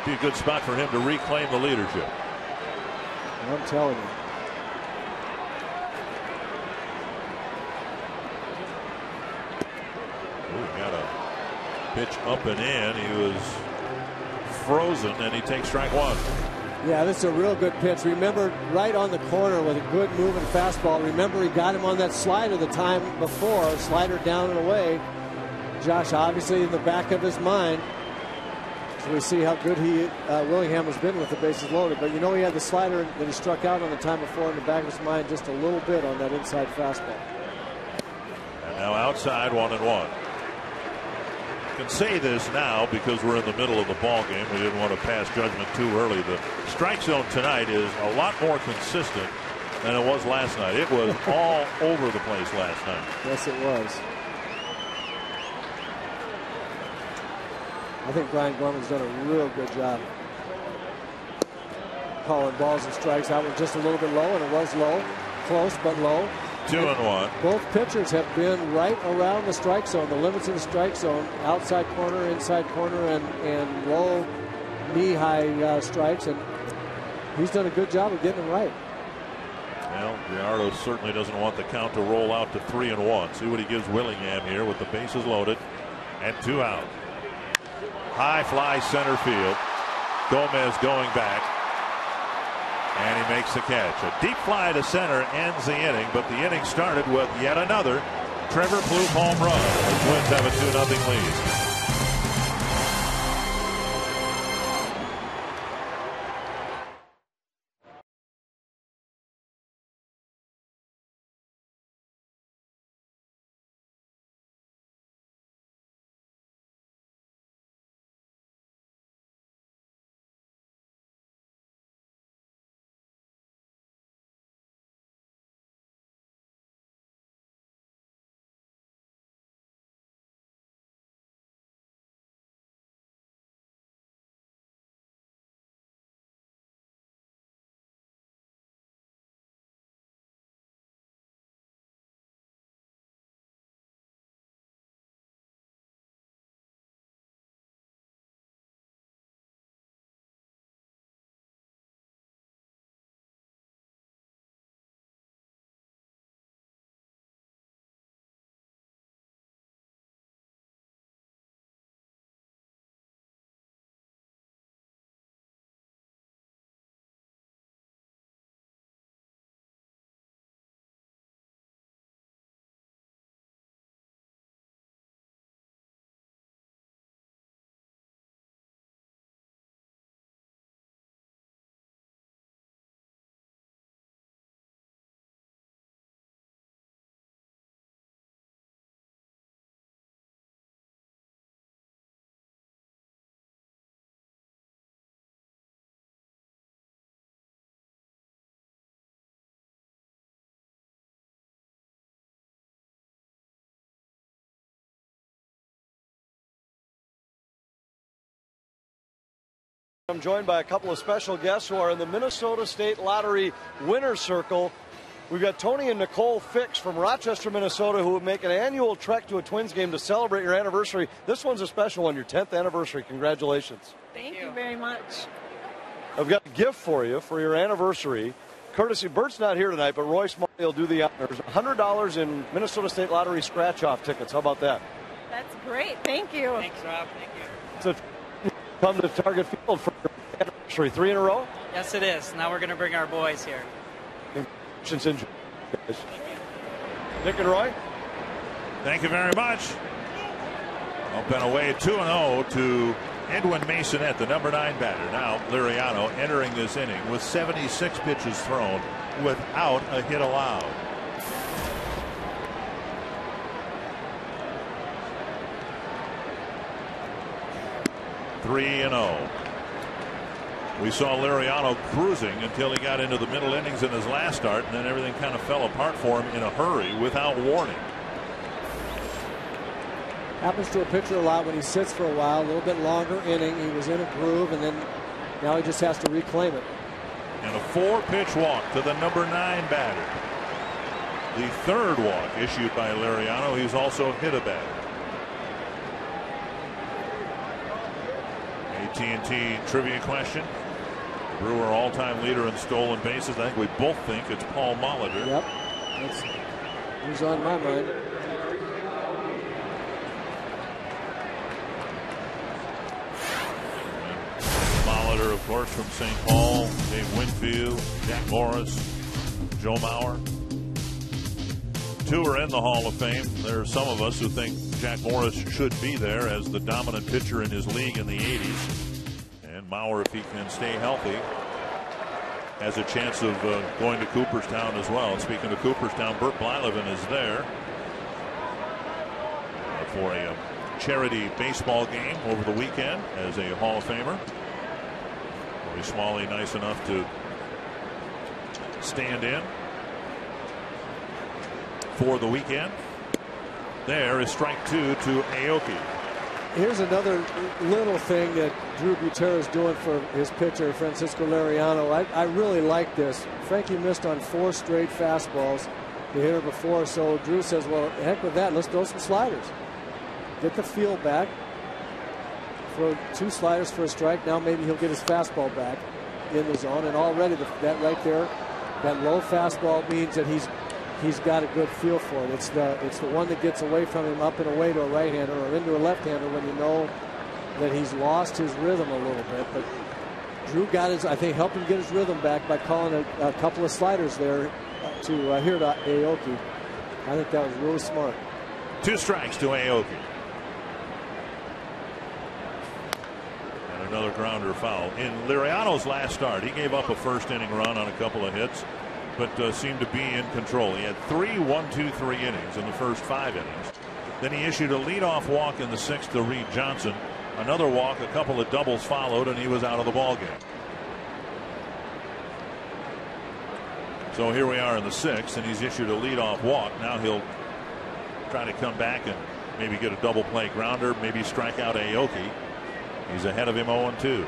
Be a good spot for him to reclaim the leadership. I'm telling you. Ooh, got a pitch up and in. He was frozen, and he takes strike 1. Yeah, this is a real good pitch. Remember, right on the corner with a good moving fastball. Remember, he got him on that slider the time before. Slider down and away. Josh, obviously, in the back of his mind. So we see how good Willingham has been with the bases loaded. But he had the slider that he struck out on the time before in the back of his mind just a little bit on that inside fastball. And now outside, 1-1. Can say this now because we're in the middle of the ball game. We didn't want to pass judgment too early. The strike zone tonight is a lot more consistent than it was last night. It was all over the place last night. Yes, it was. I think Brian Gorman's done a real good job calling balls and strikes. That was just a little bit low, and it was low, close but low. 2-1. Both pitchers have been right around the strike zone, the limits of the strike zone, outside corner, inside corner, and low knee-high strikes, and he's done a good job of getting them right. Well, Gallardo certainly doesn't want the count to roll out to 3-1. See what he gives Willingham here with the bases loaded and 2 out. High fly center field. Gomez going back. And he makes the catch. A deep fly to center ends the inning, but the inning started with yet another Trevor Plouffe home run. The Twins have a 2-0 lead. I'm joined by a couple of special guests who are in the Minnesota State Lottery Winner's Circle. We've got Tony and Nicole Fix from Rochester, Minnesota, who would make an annual trek to a Twins game to celebrate your anniversary. This one's a special one, your 10th anniversary. Congratulations. Thank you very much. I've got a gift for you for your anniversary. Courtesy, Bert's not here tonight, but Roy Smalley will do the honors. $100 in Minnesota State Lottery scratch-off tickets. How about that? That's great. Thank you. Thanks, Rob. Thank you. So come to Target Field for your anniversary. 3 in a row? Yes, it is. Now we're going to bring our boys here. Congratulations. Nick and Roy? Thank you very much. Up and away 2-0 to Edwin Masonette, the number 9 batter. Now Liriano entering this inning with 76 pitches thrown without a hit allowed. Three and 0. We saw Liriano cruising until he got into the middle innings in his last start, and then everything kind of fell apart for him in a hurry without warning. Happens to a pitcher a lot when he sits for a while, a little bit longer inning. He was in a groove, and then now he just has to reclaim it. And a 4-pitch walk to the number 9 batter. The 3rd walk issued by Liriano. He's also hit a batter. AT&T trivia question. Brewer all-time leader in stolen bases. I think we both think it's Paul Molitor. Yep. He's on my mind. Molitor, of course, from St. Paul. Dave Winfield, Jack Morris, Joe Mauer. 2 are in the Hall of Fame. There are some of us who think Jack Morris should be there as the dominant pitcher in his league in the 80s. And Mauer, if he can stay healthy, has a chance of going to Cooperstown as well. Speaking of Cooperstown, Bert Blyleven is there for a charity baseball game over the weekend as a Hall of Famer. Roy Smalley nice enough to stand in for the weekend. There is strike 2 to Aoki. Here's another little thing that Drew Butera is doing for his pitcher, Francisco Liriano. I really like this. Frankie missed on 4 straight fastballs the hitter before, so Drew says, well, heck with that, let's throw some sliders. Get the feel back. Throw 2 sliders for a strike. Now maybe he'll get his fastball back in the zone, and already that right there, that low fastball means that he's got a good feel for it. It's the one that gets away from him up and away to a right-hander or into a left-hander when you know that he's lost his rhythm a little bit. But Drew got his, I think, helped him get his rhythm back by calling a couple of sliders there to here to Aoki. I think that was really smart. 2 strikes to Aoki. And another grounder foul. In Liriano's last start, he gave up a first-inning run on a couple of hits, but seemed to be in control. He had 3 1-2-3 innings in the first 5 innings. Then he issued a leadoff walk in the 6th to Reed Johnson. Another walk, a couple of doubles followed, and he was out of the ballgame. So here we are in the 6th, and he's issued a leadoff walk. Now he'll try to come back and maybe get a double play grounder, maybe strike out Aoki. He's ahead of him 0-2.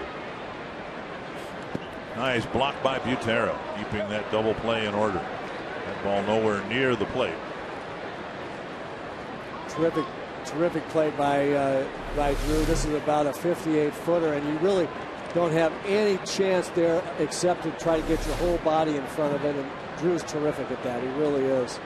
Nice block by Butera, keeping that double play in order. That ball nowhere near the plate. Terrific play by Drew. This is about a 58-footer, and you really don't have any chance there except to try to get your whole body in front of it. And Drew's terrific at that. He really is.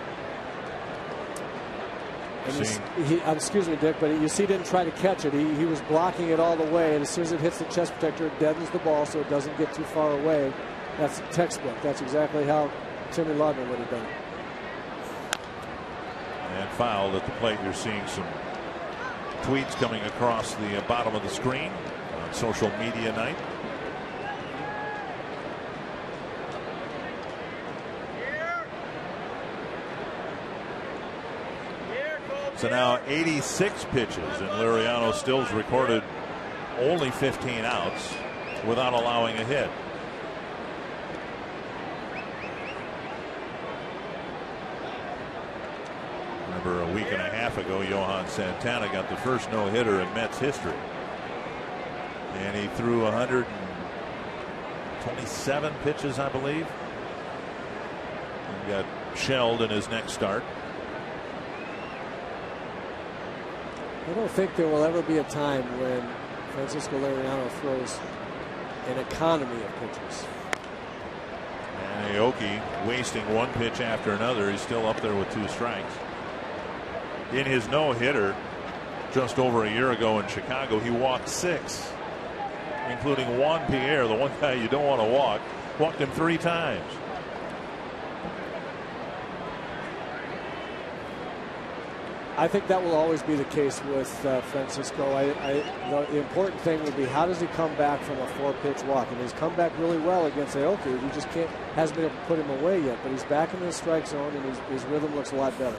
And excuse me, Dick, but you see, he didn't try to catch it. He was blocking it all the way, and as soon as it hits the chest protector, it deadens the ball so it doesn't get too far away. That's textbook. That's exactly how Timmy Laudner would have done it. And fouled at the plate. You're seeing some tweets coming across the bottom of the screen on social media night. So now 86 pitches, and Liriano still's recorded only 15 outs without allowing a hit. Remember a week and a half ago, Johan Santana got the first no-hitter in Mets history. And he threw 100 27 pitches, I believe. He got shelled in his next start. I don't think there will ever be a time when Francisco Liriano throws an economy of pitches. And Aoki wasting one pitch after another. He's still up there with 2 strikes. In his no-hitter just over a year ago in Chicago, he walked 6, including Juan Pierre, the one guy you don't want to walk. Walked him 3 times. I think that will always be the case with Francisco. The important thing will be, how does he come back from a 4-pitch walk? And he's come back really well against Aoki. He just hasn't been able to put him away yet. But he's back in the strike zone, and his rhythm looks a lot better.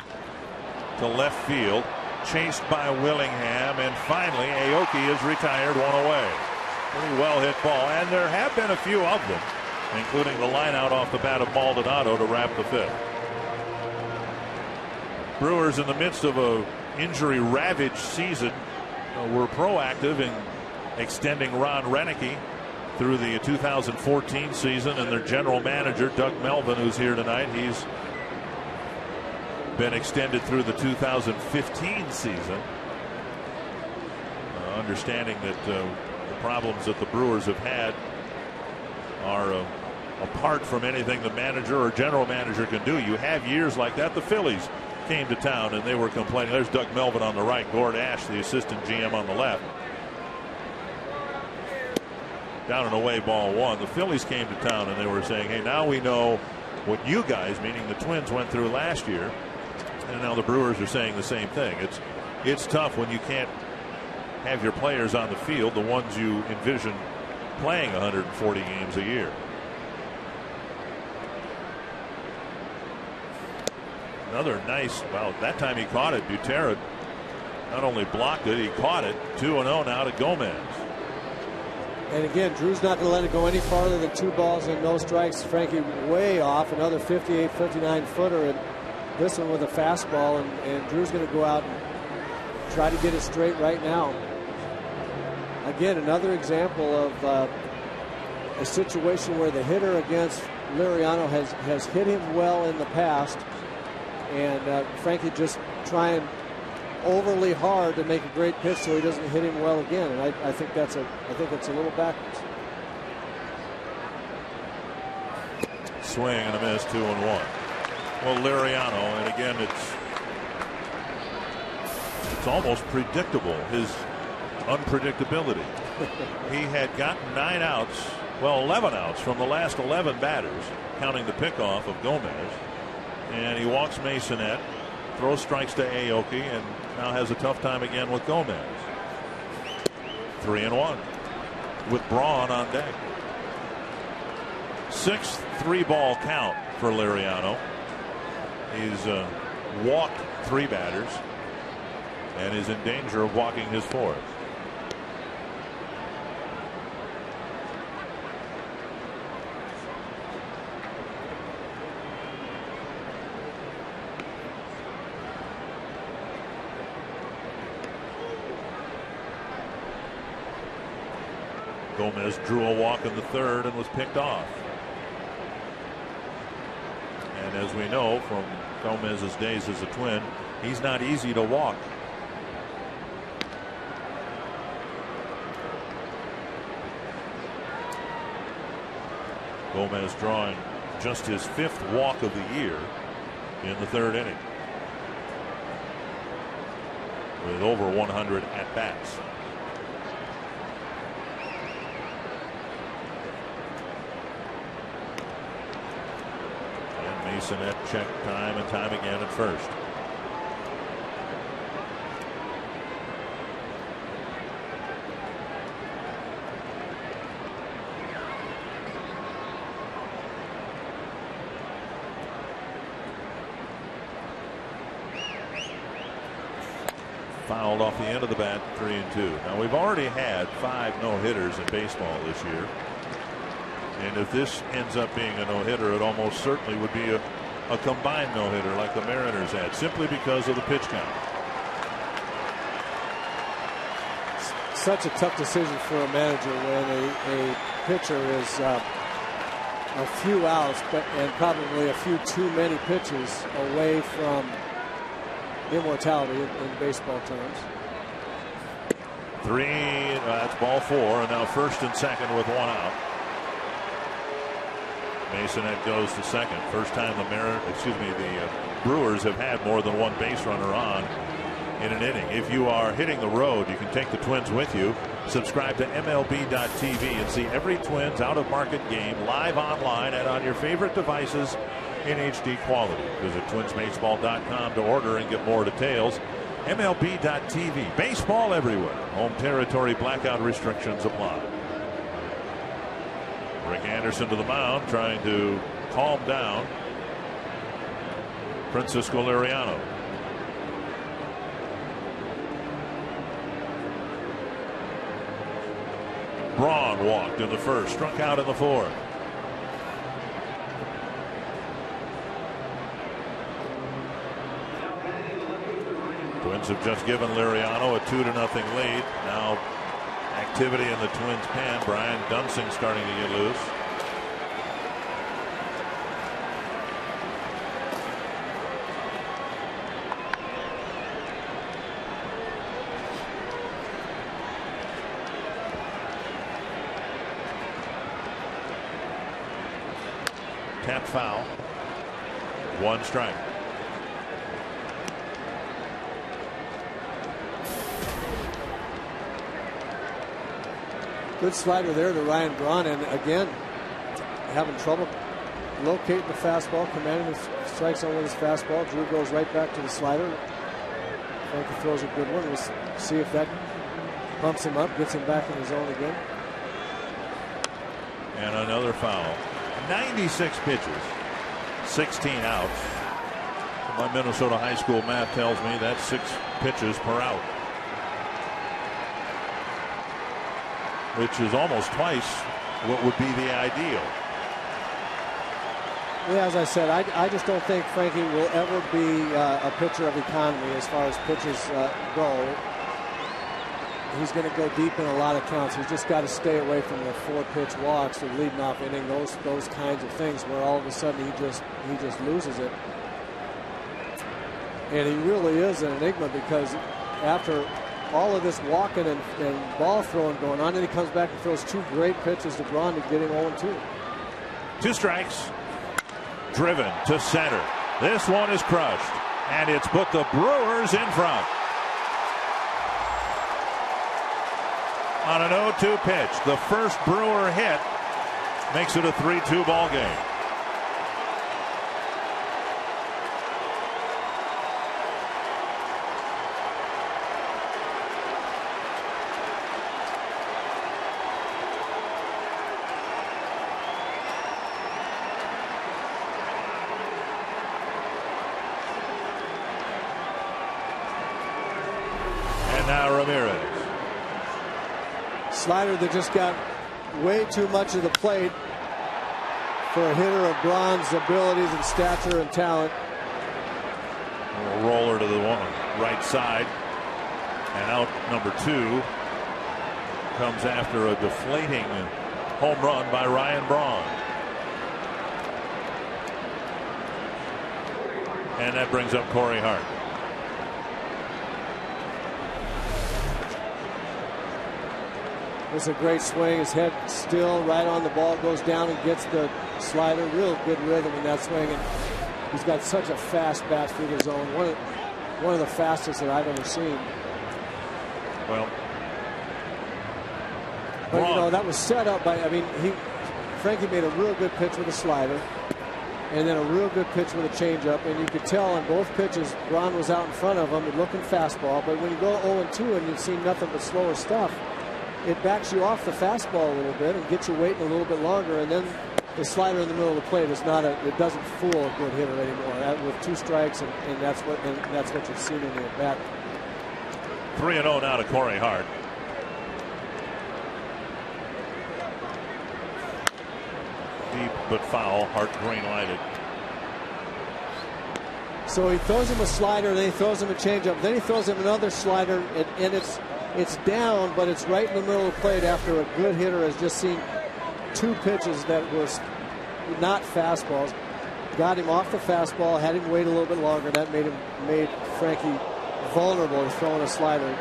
To left field, chased by Willingham, and finally Aoki is retired, 1 away. Pretty well hit ball, and there have been a few of them, including the line out off the bat of Maldonado to wrap the 5th. Brewers, in the midst of a injury-ravaged season, were proactive in extending Ron Renicky through the 2014 season, and their general manager, Doug Melvin, who's here tonight, he's been extended through the 2015 season. Understanding that the problems that the Brewers have had are apart from anything the manager or general manager can do. You have years like that. The Phillies came to town and they were complaining. There's Doug Melvin on the right, Gord Ash, the assistant GM, on the left. Down and away, ball 1. The Phillies came to town and they were saying, hey, now we know what you guys, meaning the Twins, went through last year. And now the Brewers are saying the same thing. It's tough when you can't have your players on the field, the ones you envision playing 140 games a year. Another nice, well, that time he caught it. Butera not only blocked it, he caught it. 2-0 now to Gomez. And again, Drew's not going to let it go any farther than 2 balls and no strikes. Frankie way off, another 58, 59 footer, and this one with a fastball, and Drew's going to go out and try to get it straight right now. Again, another example of a situation where the hitter against Liriano has hit him well in the past, and Frankie just trying overly hard to make a great pitch so he doesn't hit him well again. And I think it's a little backwards. Swing and a miss, 2-1. Well, Liriano, and again, it's almost predictable, his unpredictability. He had gotten 9 outs, well, 11 outs from the last 11 batters, counting the pickoff of Gomez, and he walks Masonette, throws strikes to Aoki, and now has a tough time again with Gomez. 3-1 with Braun on deck. 6th 3-ball count for Liriano. He's walked 3 batters and is in danger of walking his 4th. Gomez drew a walk in the 3rd and was picked off. And as we know from Gomez's days as a Twin, he's not easy to walk. Gomez drawing just his 5th walk of the year in the 3rd inning, with over 100 at bats. Masonette checked time and time again at first. Fouled off the end of the bat, 3-2. Now we've already had 5 no-hitters in baseball this year. And if this ends up being a no-hitter, it almost certainly would be a combined no-hitter like the Mariners had, simply because of the pitch count. Such a tough decision for a manager when a pitcher is a few outs, and probably a few too many pitches away from immortality in baseball terms. 3, that's ball 4, and now first and second with 1 out. Masonette goes to second. First time the Brewers have had more than 1 base runner on in an inning. If you are hitting the road, you can take the Twins with you. Subscribe to MLB.tv and see every Twins out-of-market game live online and on your favorite devices in HD quality. Visit twinsbaseball.com to order and get more details. MLB.tv. Baseball everywhere. Home territory blackout restrictions apply. Rick Anderson to the mound, trying to calm down Francisco Liriano. Braun walked in the first, struck out in the fourth. Twins have just given Liriano a 2-0 lead. Now activity in the Twins pen. Brian Dunsing starting to get loose. Tap foul. 1 strike. Good slider there to Ryan Braun, and again having trouble locating the fastball, commanding the strike zone with his fastball. Drew goes right back to the slider. Frankie throws a good one. We'll see if that pumps him up, gets him back in the zone again. And another foul. 96 pitches, 16 outs. My Minnesota high school math tells me that's 6 pitches per out, which is almost twice what would be the ideal. Yeah, as I said, I just don't think Frankie will ever be a pitcher of economy as far as pitches go. He's going to go deep in a lot of counts. He's just got to stay away from the 4-pitch walks or leading off inning, those kinds of things where all of a sudden he just loses it. And he really is an enigma, because after all of this walking and ball throwing going on, and he comes back and throws 2 great pitches to Braun to get him 0-2. 2 strikes. Driven to center. This one is crushed, and it's put the Brewers in front. On an 0-2 pitch, the first Brewer hit makes it a 3-2 ball game. And now Ramirez. Slider that just got way too much of the plate for a hitter of Braun's abilities and stature and talent. A little roller to the right side, and out number 2 comes after a deflating home run by Ryan Braun. And that brings up Corey Hart. It's a great swing. His head still right on the ball, goes down and gets the slider. Real good rhythm in that swing, and he's got such a fast bat through the zone. One of the fastest that I've ever seen. Well, but you know, that was set up by, Frankie made a real good pitch with a slider, and then a real good pitch with a changeup, and you could tell on both pitches Braun was out in front of him and looking fastball. But when you go 0-2 and you've seen nothing but slower stuff, it backs you off the fastball a little bit and gets you waiting a little bit longer, and then the slider in the middle of the plate is it doesn't fool a good hitter anymore. With 2 strikes, and that's what you've seen in the at bat. 3-0 now to Corey Hart. Deep but foul. Hart green lighted. So he throws him a slider, then he throws him a changeup, then he throws him another slider, and it's down, but it's right in the middle of the plate after a good hitter has just seen 2 pitches that was not fastballs. Got him off the fastball, had him wait a little bit longer. That made Frankie vulnerable to throwing a slider.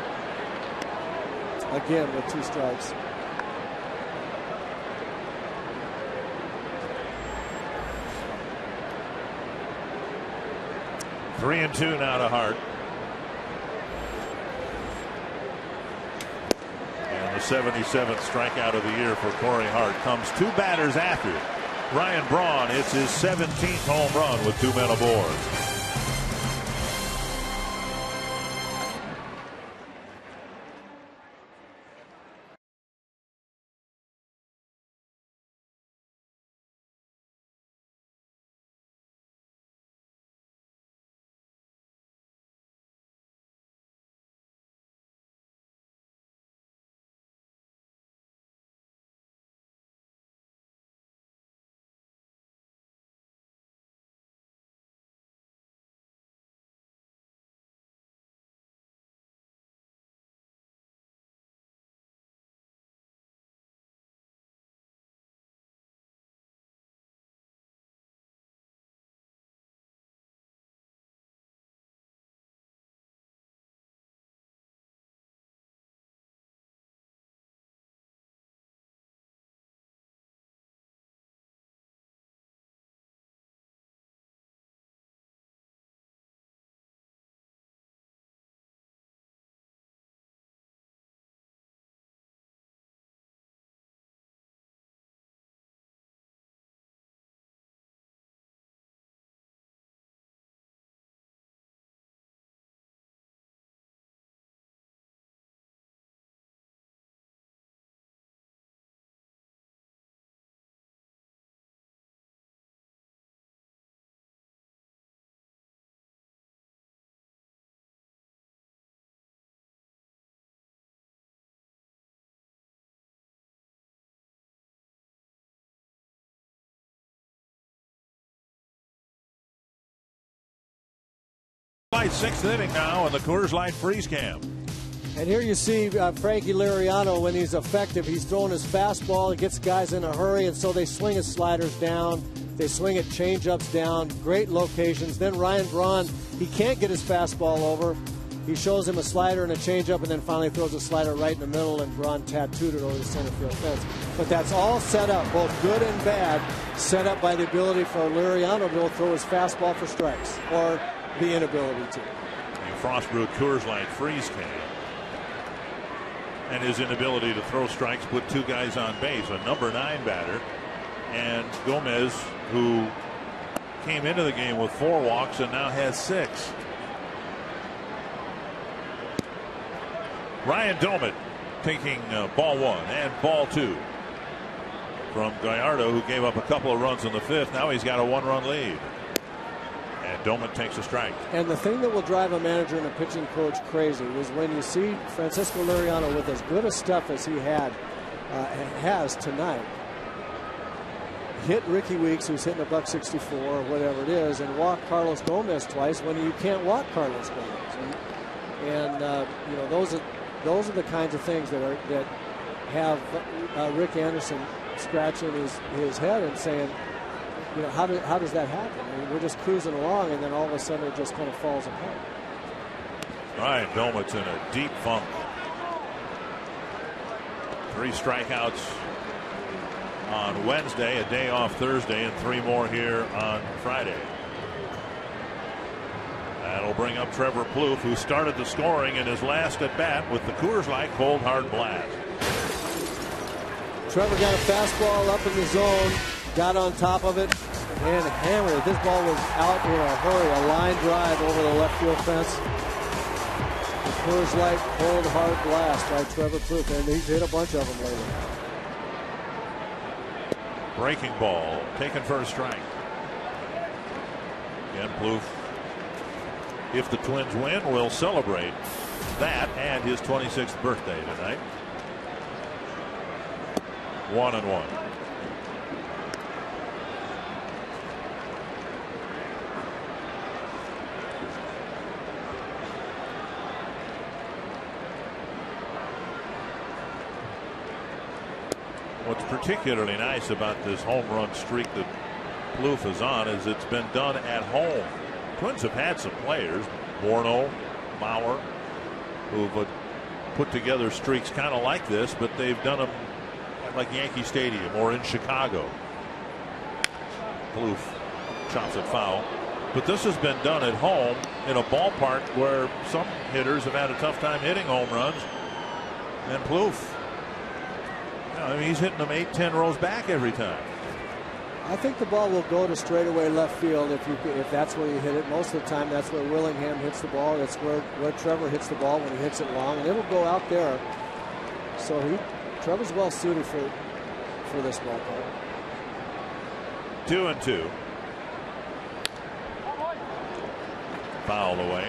Again with 2 strikes. Three and 2 now to Hart. And the 77th strikeout of the year for Corey Hart comes 2 batters after Ryan Braun hits his 17th home run with 2 men aboard. Sixth inning now in the Coors Light Freeze Cam. And here you see Frankie Liriano, when he's effective, he's throwing his fastball, he gets guys in a hurry, and so they swing his sliders down, they swing at changeups down, great locations. Then Ryan Braun, he can't get his fastball over. He shows him a slider and a changeup, and then finally throws a slider right in the middle, and Braun tattooed it over the center field fence. But that's all set up, both good and bad, set up by the ability for Liriano to throw his fastball for strikes, or the inability to. The Frostbrewed Coors Light Freeze Can. And his inability to throw strikes put 2 guys on base, a number 9 batter and Gomez, who came into the game with 4 walks and now has 6. Ryan Domit taking ball 1 and ball 2 from Gallardo, who gave up a couple of runs in the 5th. Now he's got a 1-run lead. And Domit takes a strike. And the thing that will drive a manager and a pitching coach crazy is when you see Francisco Liriano with as good a stuff as he has tonight, hit Ricky Weeks, who's hitting $164 or whatever it is, and walk Carlos Gomez twice when you can't walk Carlos Gomez. And you know, those are the kinds of things that have Rick Anderson scratching his head and saying, you know, how does that happen? I mean, we're just cruising along, and then all of a sudden it just kind of falls apart. Ryan Domit's in a deep funk. 3 strikeouts on Wednesday, a day off Thursday, and 3 more here on Friday. That'll bring up Trevor Plouffe, who started the scoring in his last at bat with the Coors Light Cold Hard Blast. Trevor got a fastball up in the zone, got on top of it, and hammered it. This ball was out in a hurry, a line drive over the left field fence. The Coors Light Cold Hard Blast by Trevor Plouffe, and he's hit a bunch of them lately. Breaking ball taken for a strike. Again, Plouffe, if the Twins win, will celebrate that and his 26th birthday tonight. 1-1. What's particularly nice about this home run streak that Plouffe is on is it's been done at home. Twins have had some players, Morneau, Mauer, who've put together streaks kind of like this, but they've done them at like Yankee Stadium or in Chicago. Plouffe chops it foul. But this has been done at home in a ballpark where some hitters have had a tough time hitting home runs. And Plouffe, I mean, he's hitting them 8-10 rows back every time. I think the ball will go to straightaway left field if that's where you hit it. Most of the time, that's where Willingham hits the ball. That's where Trevor hits the ball when he hits it long, and it'll go out there. So Trevor's well suited for this ballpark. 2-2. Foul away.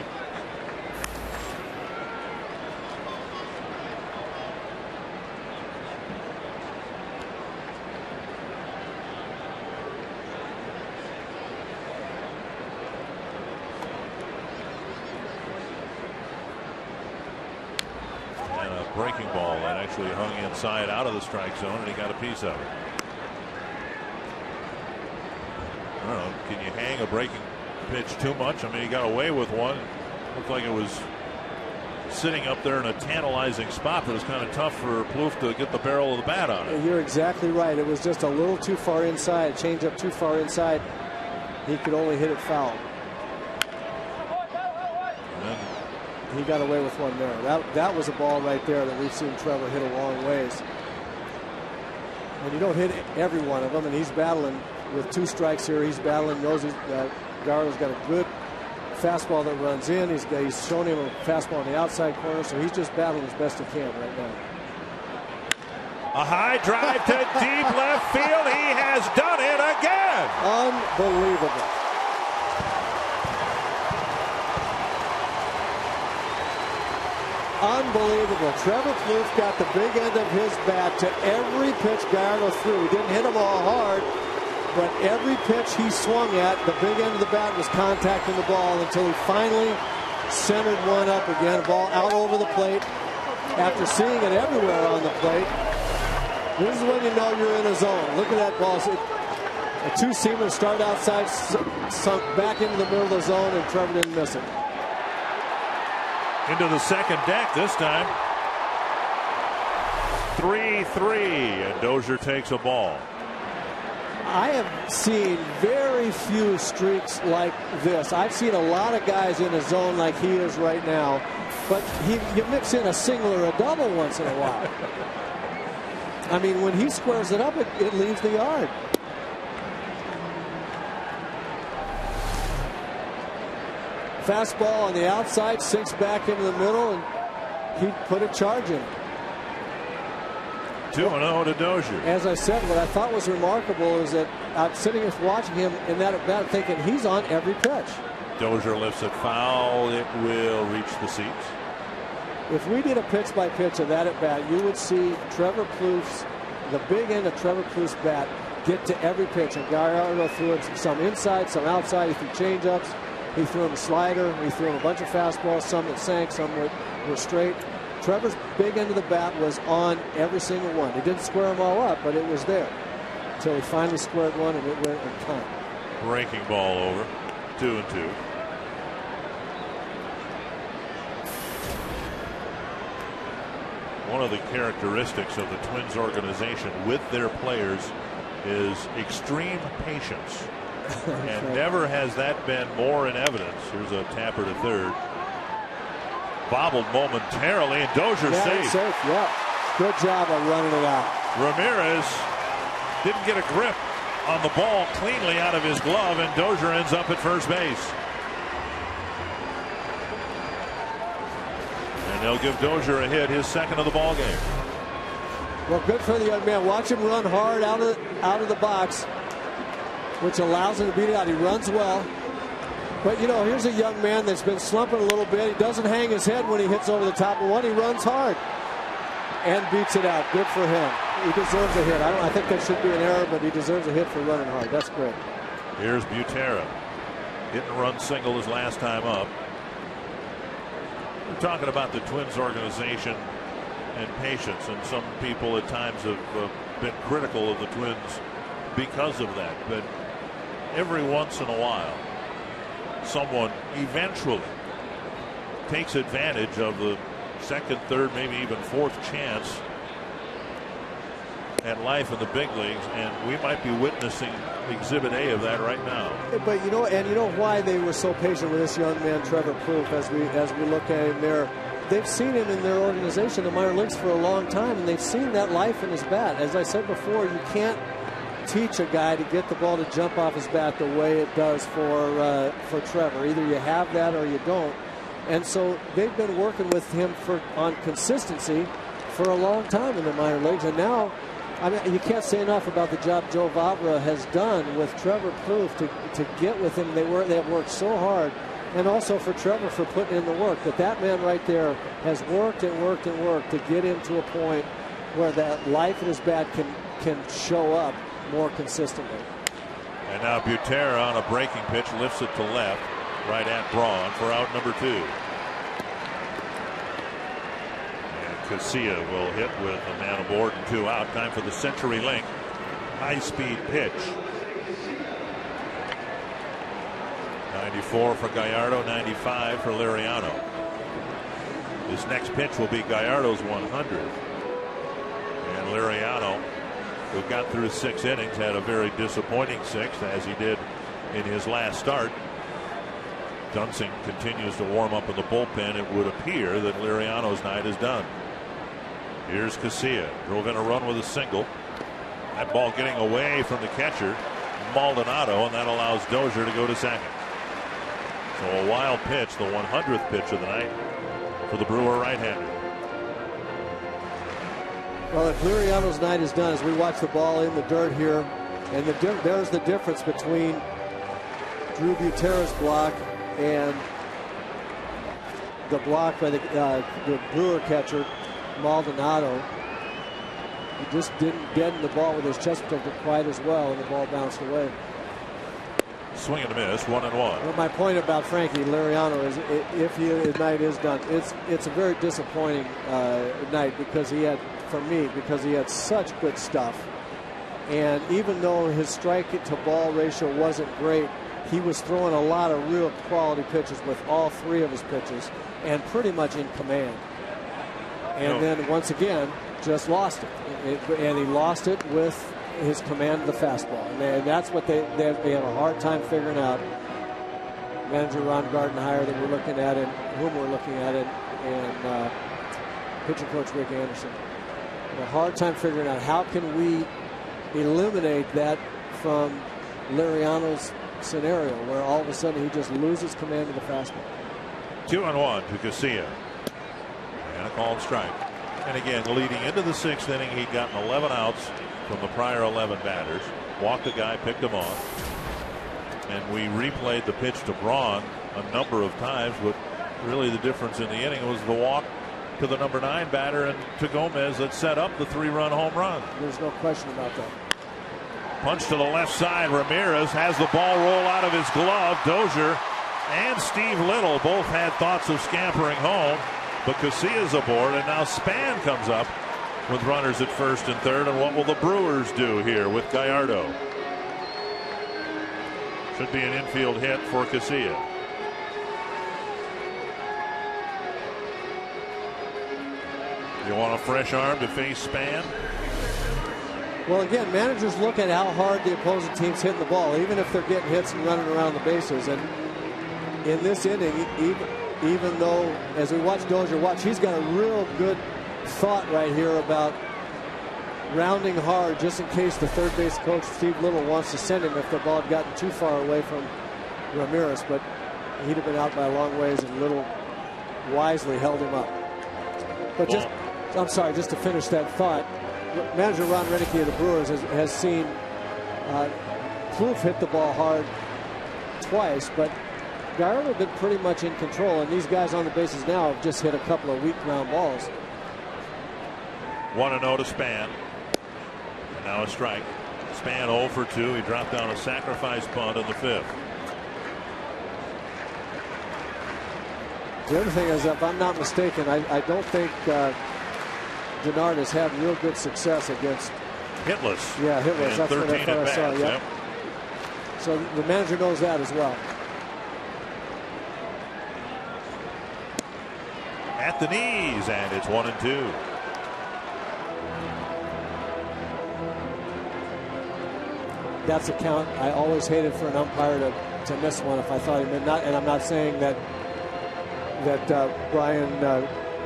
And a breaking ball that actually hung inside out of the strike zone, and he got a piece of it. I don't know, can you hang a breaking pitch too much? I mean, he got away with one. Looked like it was sitting up there in a tantalizing spot, but it was kind of tough for Plouffe to get the barrel of the bat on it. You're exactly right. It was just a little too far inside, change up too far inside. He could only hit it foul. And he got away with one there. That was a ball right there that we've seen Trevor hit a long ways. And you don't hit every one of them, and he's battling with 2 strikes here. He's battling. Knows Gardo's got a good fastball that runs in. He's shown him a fastball on the outside corner, so he's just battling as best he can right now. A high drive to deep left field. He has done it again. Unbelievable. Unbelievable. Trevor Plouffe got the big end of his bat to every pitch Gardo threw. He didn't hit them all hard, but every pitch he swung at, the big end of the bat was contacting the ball until he finally centered one up again. A ball out over the plate after seeing it everywhere on the plate. This is when you know you're in a zone. Look at that ball. A two-seamer start outside, sunk back into the middle of the zone, and Trevor didn't miss it. Into the second deck this time. 3-3, and Dozier takes a ball. I have seen very few streaks like this. I've seen a lot of guys in a zone like he is right now, but you mix in a single or a double once in a while. I mean, when he squares it up, it leaves the yard. Fastball on the outside, sinks back into the middle, and he put a charge in. 2-0 to Dozier. As I said, what I thought was remarkable is that I'm sitting here watching him in that at bat thinking he's on every pitch. Dozier lifts it foul. It will reach the seats. If we did a pitch by pitch of that at bat, you would see Trevor Plouffe's, the big end of Trevor Plouffe's bat, get to every pitch. And Gardo threw him some inside, some outside. He threw changeups. He threw him a slider. He threw him a bunch of fastballs, some that sank, some were straight. Trevor's big end of the bat was on every single one. He didn't square them all up, but it was there until he finally squared one, and it went in time. Breaking ball over. 2-2. One of the characteristics of the Twins organization with their players is extreme patience. And right. Never has that been more in evidence. Here's a tapper to third. Bobbled momentarily, and Dozier's safe. Yeah, good job on running it out. Ramirez didn't get a grip on the ball cleanly out of his glove, and Dozier ends up at first base. And they'll give Dozier a hit, his second of the ball game. Well, good for the young man. Watch him run hard out of the box, which allows him to beat it out. He runs well. But, you know, here's a young man that's been slumping a little bit. He doesn't hang his head when he hits over the top of one. He runs hard and beats it out. Good for him. He deserves a hit. I think that should be an error, but he deserves a hit for running hard. That's great. Here's Butera. Hit and run single his last time up. We're talking about the Twins organization and patience, and some people at times have been critical of the Twins because of that. But every once in a while, someone eventually takes advantage of the second, third, maybe even fourth chance at life in the big leagues, and we might be witnessing exhibit A of that right now. But you know why they were so patient with this young man, Trevor Plouffe, as we look at him there. They've seen him in their organization, the minor leagues, for a long time, and they've seen that life in his bat. As I said before, you can't teach a guy to get the ball to jump off his bat the way it does for Trevor. Either you have that or you don't. And so they've been working with him on consistency for a long time in the minor leagues, and now, I mean, you can't say enough about the job Joe Vavra has done with Trevor Plouffe to get with him. They have worked so hard, and also for Trevor for putting in the work. That man right there has worked and worked and worked to get him to a point where that life in his bat can show up more consistently. And now Butera on a breaking pitch lifts it to left, right at Braun for out number 2. Casilla will hit with a man aboard and 2 out. Time for the CenturyLink high-speed pitch. 94 for Gallardo, 95 for Liriano. His next pitch will be Gallardo's 100. And Liriano, who got through 6 innings, had a very disappointing 6th, as he did in his last start. Dunsing continues to warm up in the bullpen. It would appear that Liriano's night is done. Here's Casilla, drove in a run with a single. That ball getting away from the catcher, Maldonado, and that allows Dozier to go to second. So a wild pitch, the 100th pitch of the night for the Brewer right-hander. Well, if Liriano's night is done, as we watch the ball in the dirt here, and there's the difference between Drew Butera's block and the block by the Brewer catcher, Maldonado. He just didn't deaden the ball with his chest protector quite as well, and the ball bounced away. Swing and a miss, 1-1. Well, my point about Frankie Liriano is, if his night is done, it's a very disappointing night because he had such good stuff, and even though his strike to ball ratio wasn't great, he was throwing a lot of real quality pitches with all 3 of his pitches, and pretty much in command. And then once again, just lost it. And he lost it with his command of the fastball. And that's what they have a hard time figuring out. Manager Ron Gardenhire that we're looking at, and whom we're looking at, and pitching coach Rick Anderson. A hard time figuring out how can we eliminate that from Liriano's scenario, where all of a sudden he just loses command of the fastball. 2-1 to Casilla. And a called strike. And again, leading into the 6th inning, he'd gotten 11 outs from the prior 11 batters. Walked a guy, picked him off. And we replayed the pitch to Braun a number of times, but really the difference in the inning was the walk to the number 9 batter and to Gomez that set up the 3-run home run. There's no question about that. Punch to the left side. Ramirez has the ball roll out of his glove. Dozier and Steve Little both had thoughts of scampering home, but Casilla's aboard, and now Span comes up with runners at first and third. And what will the Brewers do here with Gallardo? Should be an infield hit for Casilla. You want a fresh arm to face Span? Well, again, managers look at how hard the opposing team's hitting the ball, even if they're getting hits and running around the bases. And in this inning, even though, as we watch Dozier he's got a real good thought right here about rounding hard just in case the third base coach, Steve Little, wants to send him if the ball had gotten too far away from Ramirez. But he'd have been out by a long ways, and Little wisely held him up. But just to finish that thought, manager Ron Renicky of the Brewers has seen Plouffe hit the ball hard twice, but Gallardo have been pretty much in control, and these guys on the bases now have just hit a couple of weak ground balls. 1-0 to Span. And now a strike. Span 0 for 2. He dropped down a sacrifice bunt in the 5th. The other thing is, if I'm not mistaken, I don't think Denard has had real good success against hitless. Yeah, hitless. That's what I thought I saw. Yep. So the manager knows that as well. At the knees, and it's 1-2. That's a count. I always hated for an umpire to miss one if I thought he meant not. And I'm not saying that Brian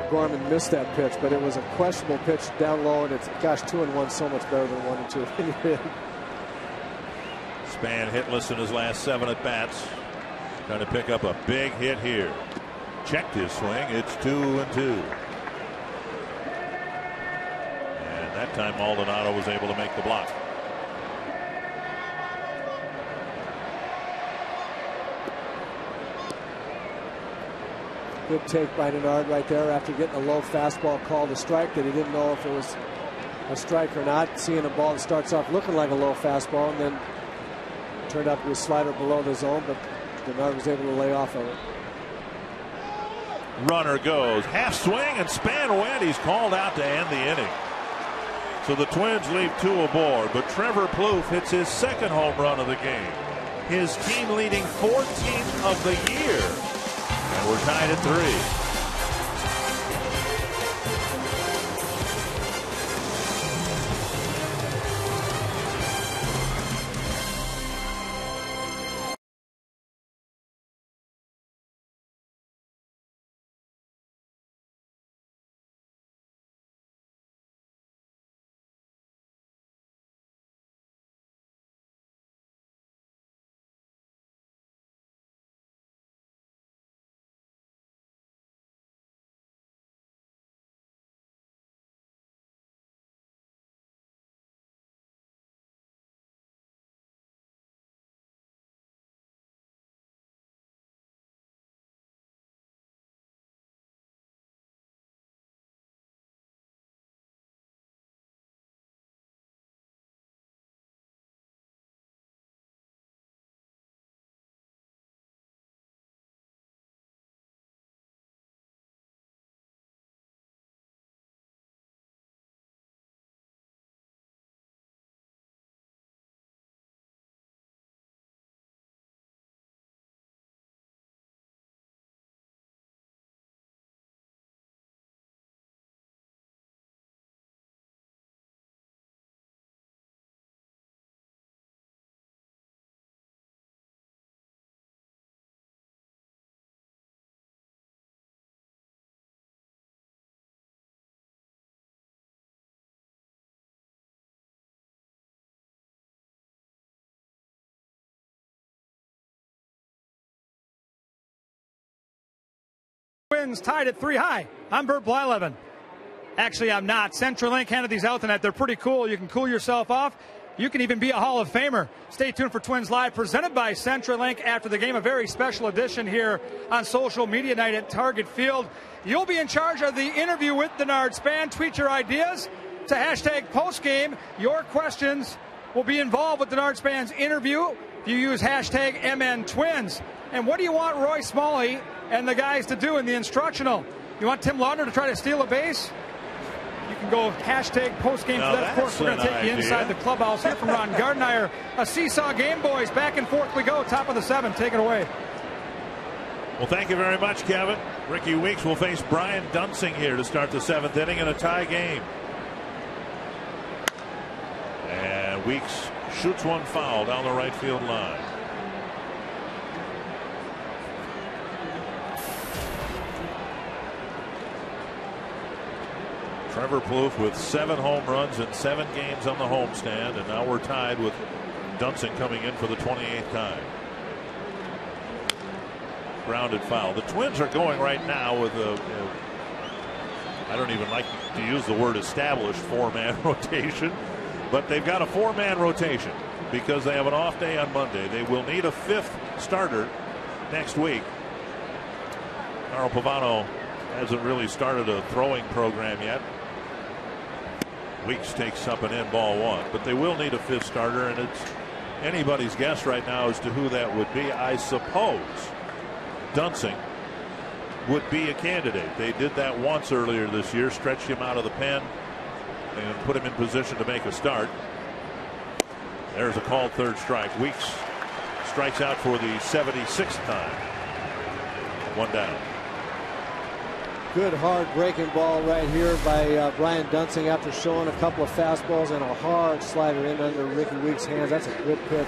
Gorman missed that pitch, but it was a questionable pitch down low, and it's, gosh, 2-1 so much better than 1-2. Span hitless in his last 7 at bats. Trying to pick up a big hit here. Checked his swing. It's 2-2. And that time Maldonado was able to make the block. Good take by Denard right there after getting a low fastball called a strike that he didn't know if it was a strike or not. Seeing a ball that starts off looking like a low fastball and then turned out to be a slider below the zone, but Denard was able to lay off of it. Runner goes half swing, and Span went. He's called out to end the inning. So the Twins leave 2 aboard, but Trevor Plouffe hits his 2nd home run of the game. His team leading 14th of the year. And we're tied at 3. Twins tied at 3 high. I'm Bert Blyleven. Actually, I'm not. CenturyLink handed these out tonight. They're pretty cool. You can cool yourself off. You can even be a Hall of Famer. Stay tuned for Twins Live, presented by CenturyLink after the game. A very special edition here on Social Media Night at Target Field. You'll be in charge of the interview with Denard Span. Tweet your ideas to hashtag postgame. Your questions will be involved with Denard Span's interview. You use hashtag MNTwins. And what do you want Roy Smalley and the guys to do in the instructional? You want Tim Laudner to try to steal a base? You can go hashtag postgame for that. Of course, we're going to take you inside the clubhouse here from Ron Gardenhire. A seesaw game, boys. Back and forth we go. Top of the 7th. Take it away. Well, thank you very much, Kevin. Ricky Weeks will face Brian Dunsing here to start the 7th inning in a tie game. And Weeks shoots one foul down the right field line. Trevor Plouffe with 7 home runs in 7 games on the homestand, and now we're tied with Dunsing coming in for the 28th time. Grounded foul. The Twins are going right now with a, I don't even like to use the word established 4-man rotation, but they've got a 4-man rotation because they have an off day on Monday. They will need a 5th starter next week. Carl Pavano hasn't really started a throwing program yet. Weeks takes up an in, ball 1, but they will need a 5th starter, and it's anybody's guess right now as to who that would be. I suppose Dunsing would be a candidate. They did that once earlier this year, stretched him out of the pen and put him in position to make a start. There's a called 3rd strike. Weeks strikes out for the 76th time. One down. Good hard breaking ball right here by Brian Dunsing after showing a couple of fastballs and a hard slider in under Ricky Weeks' hands. That's a good pitch,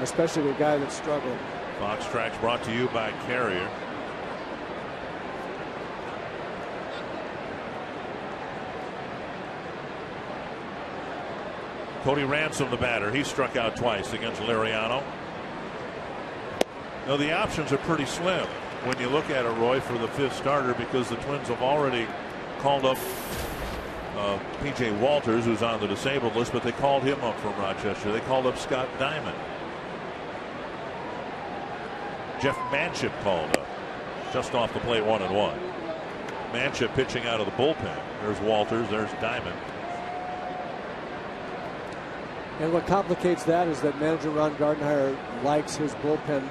especially to a guy that struggled. Fox Tracks brought to you by Carrier. Cody Ransom, the batter. He struck out twice against Liriano. Now the options are pretty slim when you look at it, Roy, for the 5th starter, because the Twins have already called up P.J. Walters, who's on the disabled list, but they called him up from Rochester. They called up Scott Diamond. Jeff Manship called up just off the plate, 1-1. Manship pitching out of the bullpen. There's Walters, there's Diamond. And what complicates that is that manager Ron Gardenhire likes his bullpen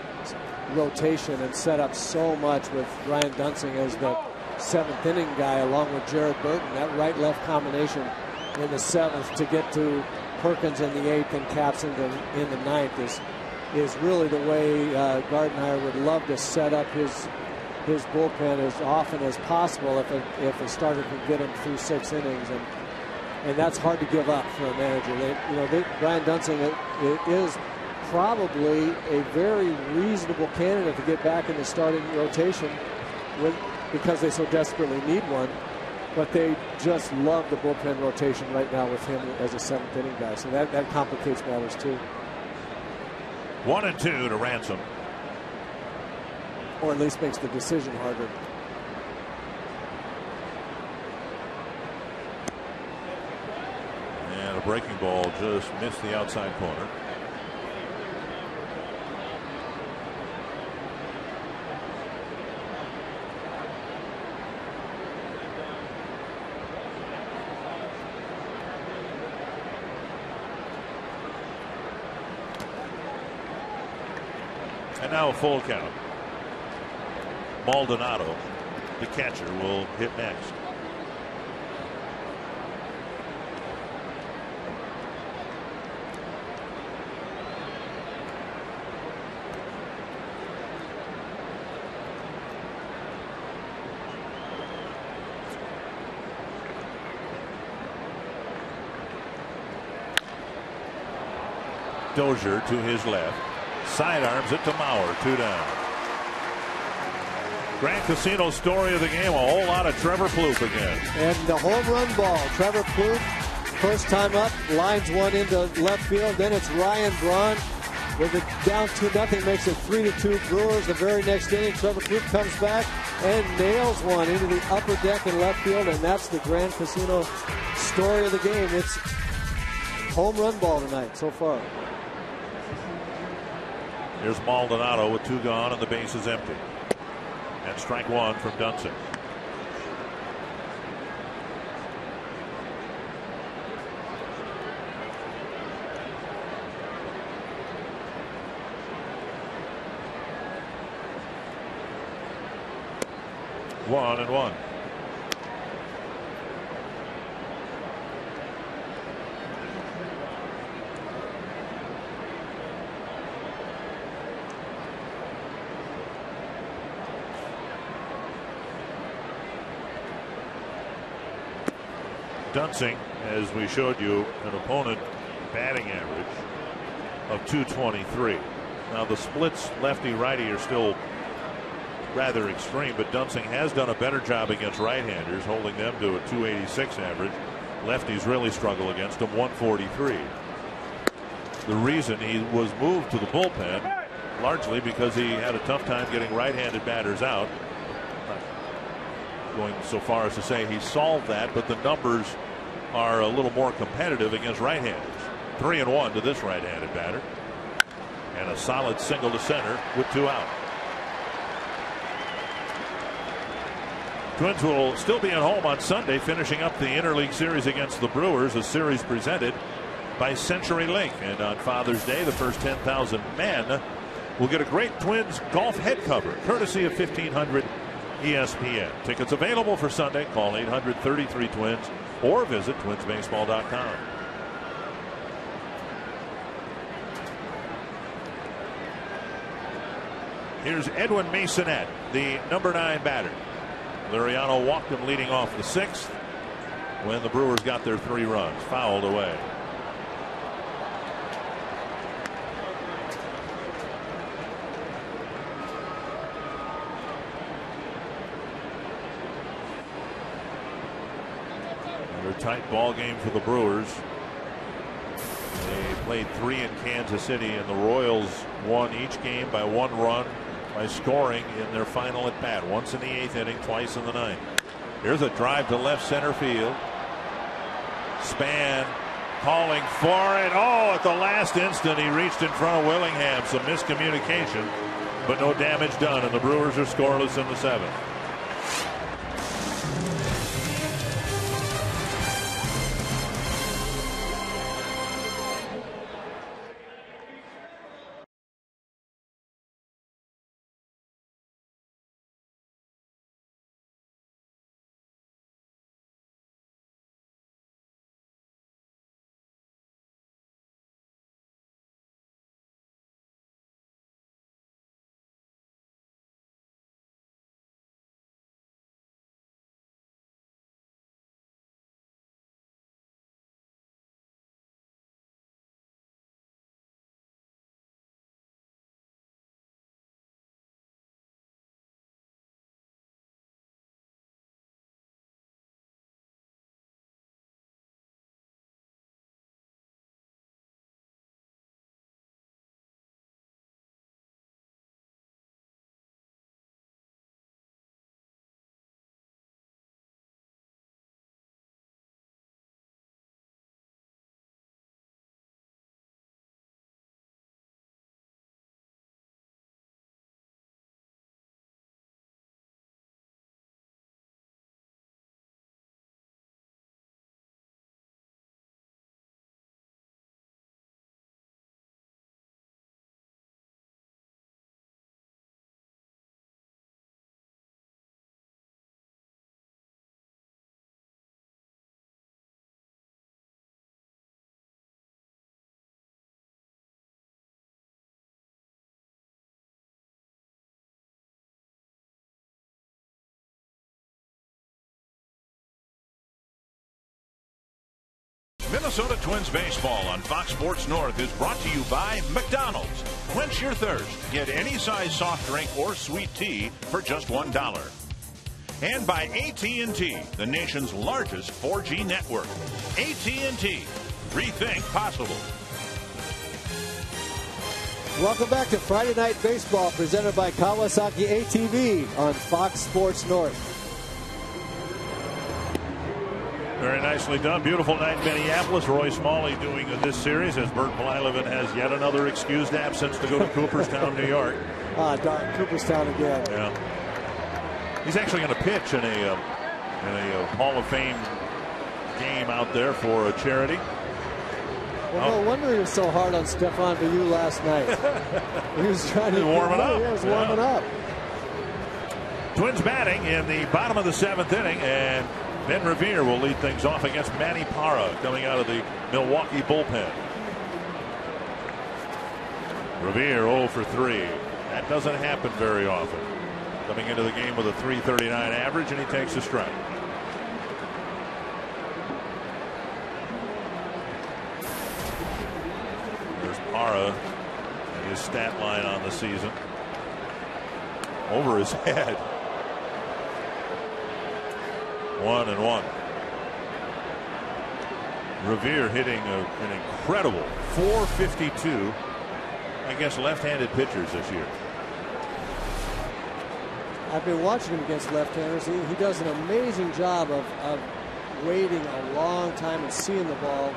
rotation and set up so much with Brian Dunsing as the 7th inning guy along with Jared Burton. That right-left combination in the 7th to get to Perkins in the 8th and Capps in the 9th is really the way Gardenhire would love to set up his bullpen as often as possible if a starter can get him through 6 innings. And that's hard to give up for a manager. Brian Dunsing is probably a very reasonable candidate to get back in the starting rotation because they so desperately need one. But they just love the bullpen rotation right now with him as a 7th inning guy. So that complicates matters too. 1-2 to Ransom. Or at least makes the decision harder. And a breaking ball just missed the outside corner. And now a full count. Maldonado, the catcher, will hit next. Dozier to his left. Sidearms it to Mauer. 2 down. Grand Casino story of the game. A whole lot of Trevor Plouffe again. And the home run ball. Trevor Plouffe, first time up, lines one into left field. Then it's Ryan Braun with it down 2-0, makes it 3-2 Brewers. The very next inning, Trevor Plouffe comes back and nails one into the upper deck in left field. And that's the Grand Casino story of the game. It's home run ball tonight so far. Here's Maldonado with 2 gone and the base is empty. And strike 1 from Dunsing. One and one. Dunsing, as we showed you, an opponent batting average of 223. Now the splits lefty-righty are still rather extreme, but Dunsing has done a better job against right-handers, holding them to a 286 average. Lefties really struggle against him, 143. The reason he was moved to the bullpen largely because he had a tough time getting right-handed batters out. Not going so far as to say he solved that, but the numbers are a little more competitive against right-handers. 3-1 to this right-handed batter, and a solid single to center with 2 out. Twins will still be at home on Sunday, finishing up the interleague series against the Brewers, a series presented by CenturyLink. And on Father's Day, the first 10,000 men will get a great Twins golf head cover, courtesy of 1500 ESPN. Tickets available for Sunday. Call 800-33-TWINS or visit twinsbaseball.com. Here's Edwin Masonette, the number 9 batter. Liriano walked him leading off the 6th when the Brewers got their 3 runs. Fouled away. Another tight ball game for the Brewers. They played 3 in Kansas City, and the Royals won each game by 1 run by scoring in their final at bat. Once in the 8th inning, twice in the 9th. Here's a drive to left center field. Span calling for it. Oh, at the last instant, he reached in front of Willingham. Some miscommunication, but no damage done, and the Brewers are scoreless in the 7th. Minnesota Twins baseball on Fox Sports North is brought to you by McDonald's. Quench your thirst. Get any size soft drink or sweet tea for just $1. And by AT&T, the nation's largest 4G network. AT&T. Rethink possible. Welcome back to Friday Night Baseball, presented by Kawasaki ATV on Fox Sports North. Very nicely done. Beautiful night in Minneapolis. Roy Smalley doing this series as Bert Blyleven has yet another excused absence to go to Cooperstown, New York. Darn, Cooperstown again. Yeah. He's actually going to pitch in a Hall of Fame game out there for a charity. Well, no wonder he was so hard on Stephon Bayou last night. He was trying to warm it up. He was warming up. Twins batting in the bottom of the 7th inning, and Ben Revere will lead things off against Manny Parra coming out of the Milwaukee bullpen. Revere 0 for 3. That doesn't happen very often. Coming into the game with a .339 average, and he takes a strike. There's Parra and his stat line on the season. Over his head. 1-1. Revere hitting an incredible .452 against left-handed pitchers this year. I've been watching him against left-handers. He does an amazing job of waiting a long time and seeing the ball.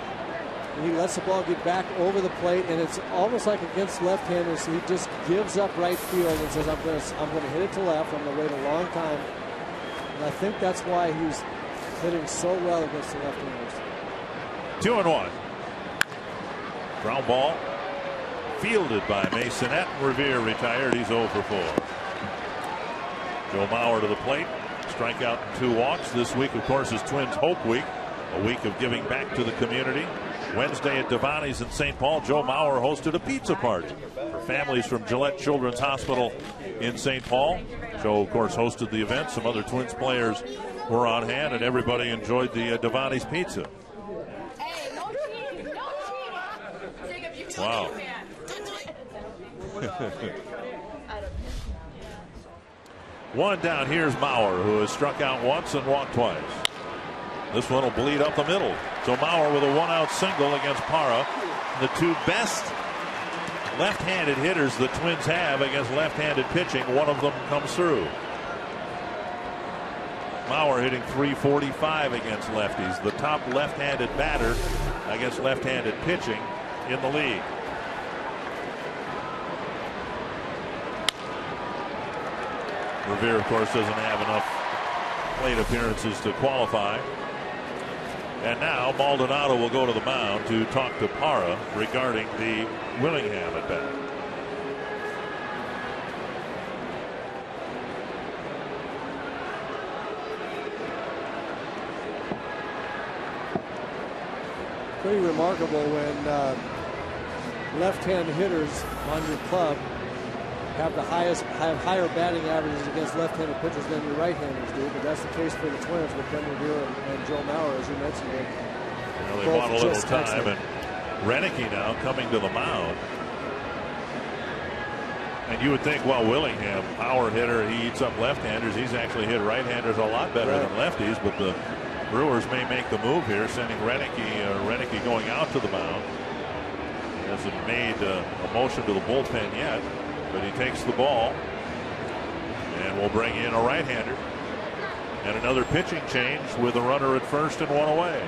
And he lets the ball get back over the plate, and it's almost like against left-handers, he just gives up right field and says, I'm going to hit it to left. I'm going to wait a long time. And I think that's why he's hitting so well against the left-handers. 2-1. Ground ball fielded by Masonette. Revere retired. He's 0 for 4. Joe Mauer to the plate. Strikeout and 2 walks. This week, of course, is Twins Hope Week. A week of giving back to the community. Wednesday at Devani's in St. Paul, Joe Mauer hosted a pizza party for families from Gillette Children's Hospital in St. Paul. Joe, of course, hosted the event. Some other Twins players were on hand, and everybody enjoyed the Devani's pizza. Wow. One down. Here's Mauer, who has struck out once and walked twice. This one will bleed up the middle. So Mauer with a one-out single against Parra. The two best left-handed hitters the Twins have against left-handed pitching. One of them comes through. Mauer hitting .345 against lefties. The top left-handed batter against left-handed pitching in the league. Revere, of course, doesn't have enough plate appearances to qualify. And now Maldonado will go to the mound to talk to Parra regarding the Willingham at bat. Pretty remarkable when left-hand hitters on your club have higher batting averages against left-handed pitchers than your right-handers do, but that's the case for the Twins with Ken Revere and Joe Mauer, as you mentioned. Well, they want a little time, and Renicky now coming to the mound. And you would think, well, Willingham, power hitter, he eats up left-handers. He's actually hit right-handers a lot better than lefties, but the Brewers may make the move here, sending Renicky going out to the mound. He hasn't made a motion to the bullpen yet, but he takes the ball, and we'll bring in a right-hander. And another pitching change with a runner at first and one away.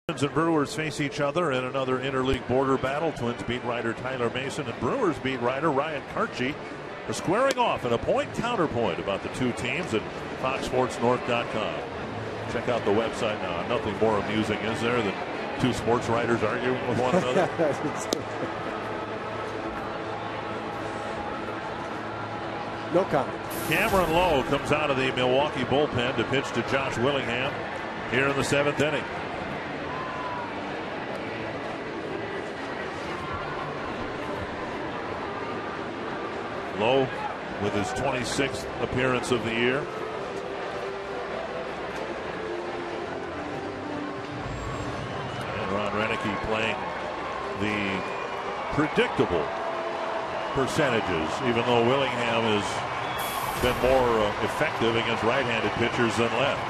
Twins and Brewers face each other in another interleague border battle. Twins beat writer Tyler Mason and Brewers beat writer Ryan Karchi are squaring off in a point-counterpoint about the two teams at FoxSportsNorth.com. Check out the website now. Nothing more amusing, is there, than two sports writers arguing with one another? No comment. Cameron Lowe comes out of the Milwaukee bullpen to pitch to Josh Willingham here in the 7th inning. Lowe with his 26th appearance of the year. And Ron Renicky playing the predictable percentages, even though Willingham has been more effective against right-handed pitchers than left.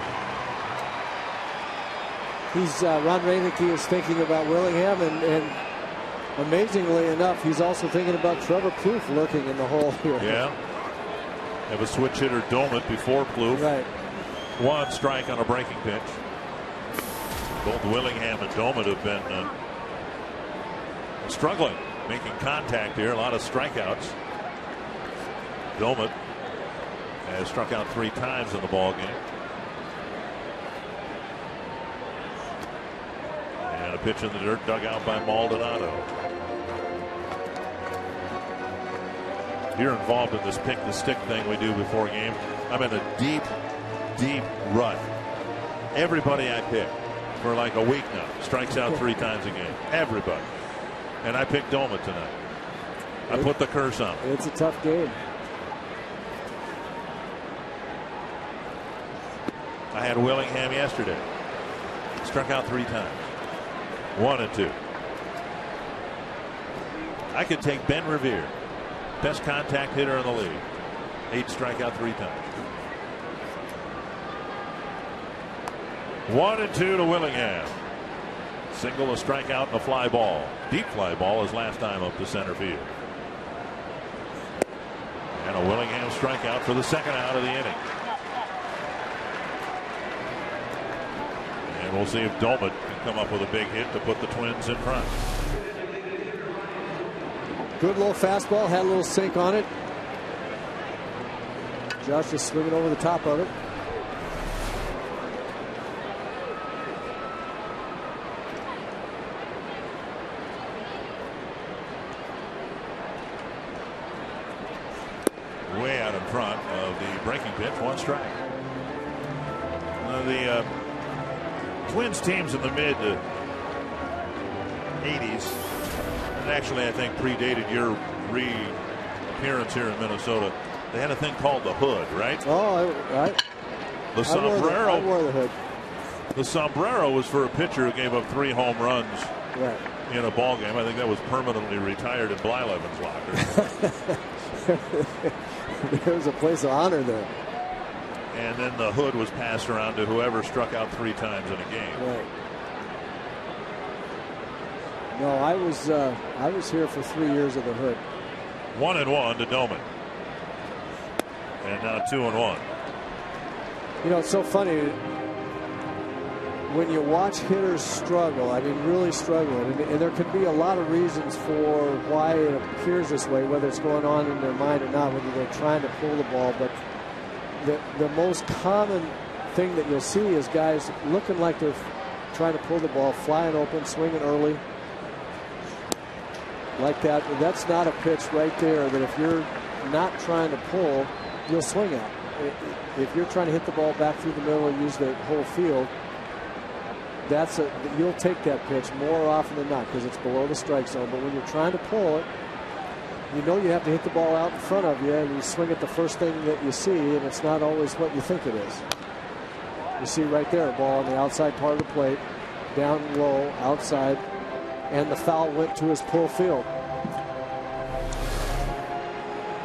Ron Renicky is thinking about Willingham, and amazingly enough, he's also thinking about Trevor Plouffe lurking in the hole here. Yeah. Have a switch hitter Domet before Plouffe. Right. One strike on a breaking pitch. Both Willingham and Domet have been struggling, making contact here. A lot of strikeouts. Domet Has struck out 3 times in the ball game. And a pitch in the dirt dug out by Maldonado. You're involved in this pick the stick thing we do before game. I'm in a deep, deep rut. Everybody I pick for like a week now strikes out 3 times a game. Everybody. And I picked Doma tonight. I put the curse on him. It's a tough game. I had Willingham yesterday. Struck out 3 times. 1 and 2. I could take Ben Revere. Best contact hitter in the league. 8 strikeout 3 times. 1 and 2 to Willingham. Single, a strikeout, and a fly ball. Deep fly ball his last time up to center field. And a Willingham strikeout for the 2nd out of the inning. And we'll see if Doma can come up with a big hit to put the Twins in front. Good little fastball, had a little sink on it. Josh just swinging over the top of it. Way out in front of the breaking pitch, 1 strike. The Twins teams in the mid 80s, and actually I think predated your reappearance here in Minnesota. They had a thing called the hood, right? Oh, right. The sombrero. I wore the hood. The sombrero was for a pitcher who gave up 3 home runs in a ball game. I think that was permanently retired in Blyleven's locker. There was a place of honor there. And then the hood was passed around to whoever struck out 3 times in a game. Right. No, I was here for 3 years of the hood. 1 and 1 to Doman. And now 2 and 1. You know, it's so funny when you watch hitters struggle. I mean, really struggle, and there can be a lot of reasons for why it appears this way, whether it's going on in their mind or not, whether they're trying to pull the ball. But the most common thing that you'll see is guys looking like they're trying to pull the ball, flying open, swinging early, like that. That's not a pitch right there that if you're not trying to pull, you'll swing at. If you're trying to hit the ball back through the middle and use the whole field, you'll take that pitch more often than not because it's below the strike zone. But when you're trying to pull it, you know you have to hit the ball out in front of you, and you swing at the first thing that you see, and it's not always what you think it is. You see right there, a ball on the outside part of the plate, down low, outside, and the foul went to his pull field.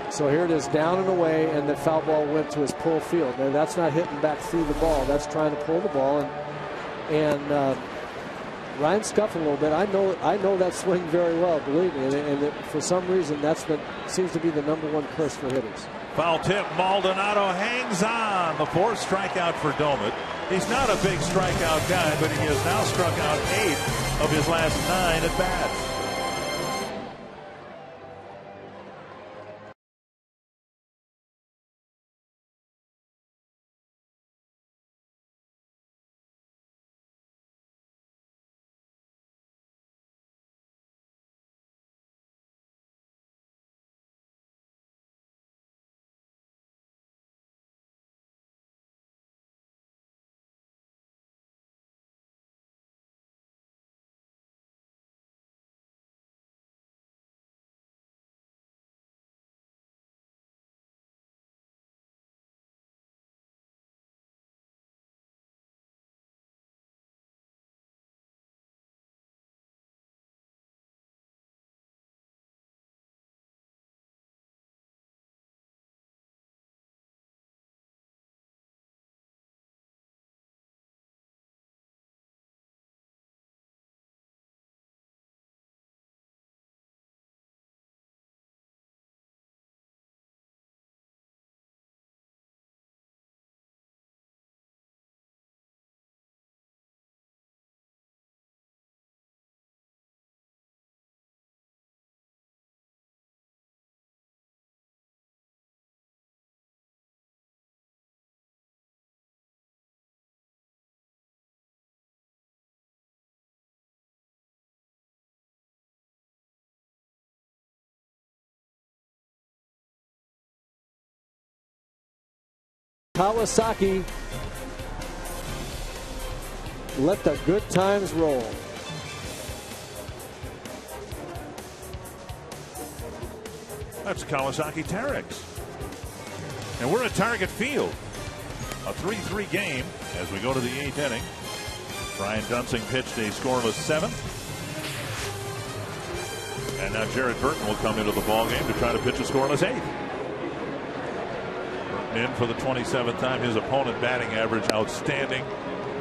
So here it is, down and away, and the foul ball went to his pull field. Now that's not hitting back through the ball. That's trying to pull the ball, and Ryan scuffed a little bit. I know that swing very well, believe me, and for some reason seems to be the #1 curse for hitters. Foul tip. Maldonado hangs on. The 4th strikeout for Doman. He's not a big strikeout guy, but he has now struck out 8 of his last 9 at bats. Kawasaki let the good times roll. That's Kawasaki Terex. And we're at Target Field. A 3-3 game as we go to the 8th inning. Brian Dunsing pitched a scoreless 7th. And now Jared Burton will come into the ballgame to try to pitch a scoreless 8th. Burton in for the 27th time. His opponent batting average outstanding.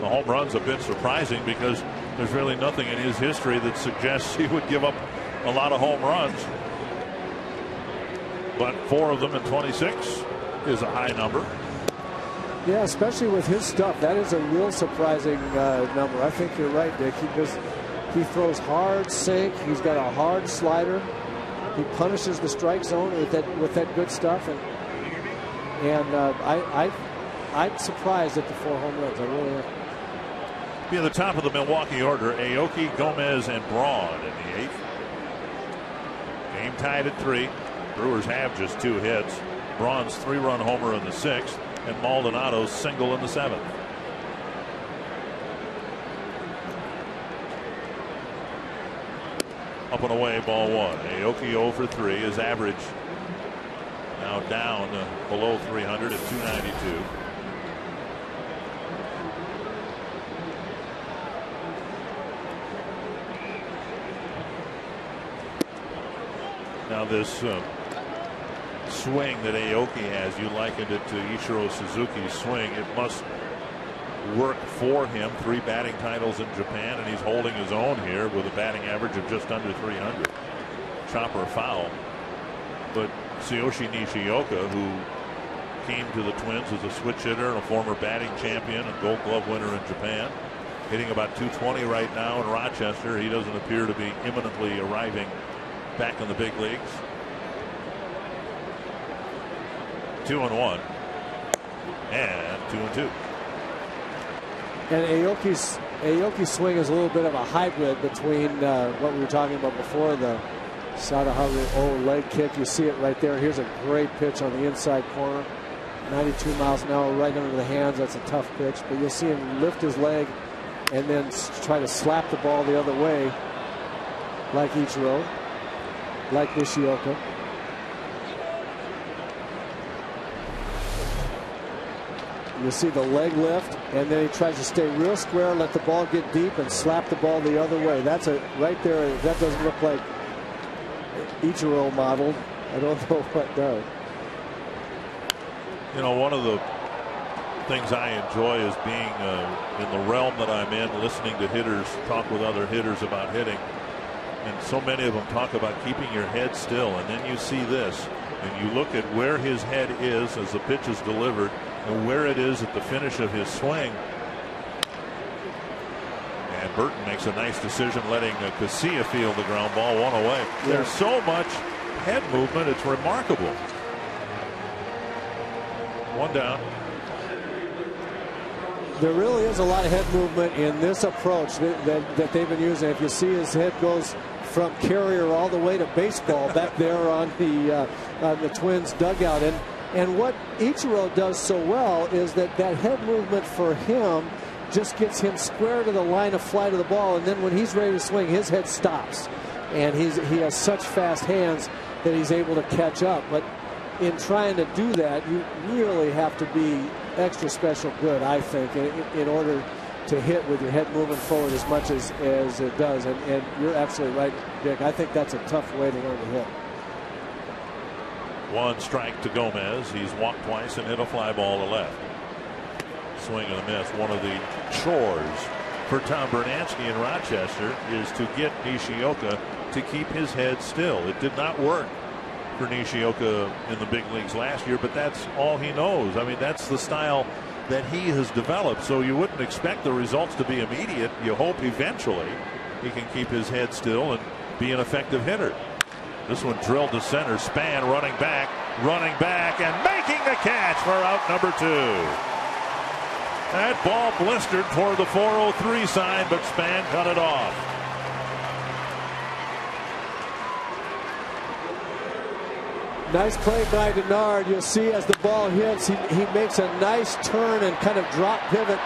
The home run's a bit surprising because there's really nothing in his history that suggests he would give up a lot of home runs. But 4 of them in 26 is a high number. Yeah, especially with his stuff. That is a real surprising number. I think you're right, Dick. He throws hard sink. He's got a hard slider. He punishes the strike zone with that good stuff. And I'm surprised at the 4 home runs. I really am. Be at the top of the Milwaukee order: Aoki, Gomez, and Braun in the 8th. Game tied at 3. Brewers have just 2 hits. Braun's 3-run homer in the 6th, and Maldonado's single in the 7th. Up and away, ball 1. Aoki 0 for 3. His average now down below 300 at 292. Now this swing that Aoki has, you likened it to Ichiro Suzuki's swing. It must work for him. 3 batting titles in Japan, and he's holding his own here with a batting average of just under 300. Chopper foul. But Tsuyoshi Nishioka, who came to the Twins as a switch hitter and a former batting champion and Gold Glove winner in Japan, hitting about 220 right now in Rochester. He doesn't appear to be imminently arriving back in the big leagues. 2-1 and 2-2. And Aoki's swing is a little bit of a hybrid between what we were talking about before, the Sadaharu leg kick. You see it right there. Here's a great pitch on the inside corner. 92 miles an hour right under the hands. That's a tough pitch. But you'll see him lift his leg and then try to slap the ball the other way, like Ichiro, like Nishioka. You see the leg lift, and then he tries to stay real square, let the ball get deep, and slap the ball the other way. That's right there. That doesn't look like Ichiro modeled. I don't know what does. You know, one of the things I enjoy is being in the realm that I'm in, listening to hitters talk with other hitters about hitting. And so many of them talk about keeping your head still. And then you see this, and you look at where his head is as the pitch is delivered and where it is at the finish of his swing. And Burton makes a nice decision letting Casilla field the ground ball 1 away. Yeah. There's so much head movement. It's remarkable. 1 down. There really is a lot of head movement in this approach that they've been using. If you see, his head goes from carrier all the way to baseball back there on the Twins dugout. And what Ichiro does so well is that head movement for him just gets him square to the line of flight of the ball, and then when he's ready to swing, his head stops. And he has such fast hands that he's able to catch up. But in trying to do that, you really have to be extra special good, I think, in order to hit with your head moving forward as much as it does. And you're absolutely right, Dick. I think that's a tough way to learn to hit. 1 strike to Gomez. He's walked twice and hit a fly ball to left. Swing and a miss. One of the chores for Tom Bernansky in Rochester is to get Nishioka to keep his head still. It did not work for Nishioka in the big leagues last year, but that's all he knows. I mean, that's the style that he has developed, so you wouldn't expect the results to be immediate. You hope eventually he can keep his head still and be an effective hitter. This one drilled to center. Span running back, and making the catch for out number 2. That ball blistered toward the 403 sign, but Span cut it off. Nice play by Denard. You'll see as the ball hits, he makes a nice turn and kind of drop pivot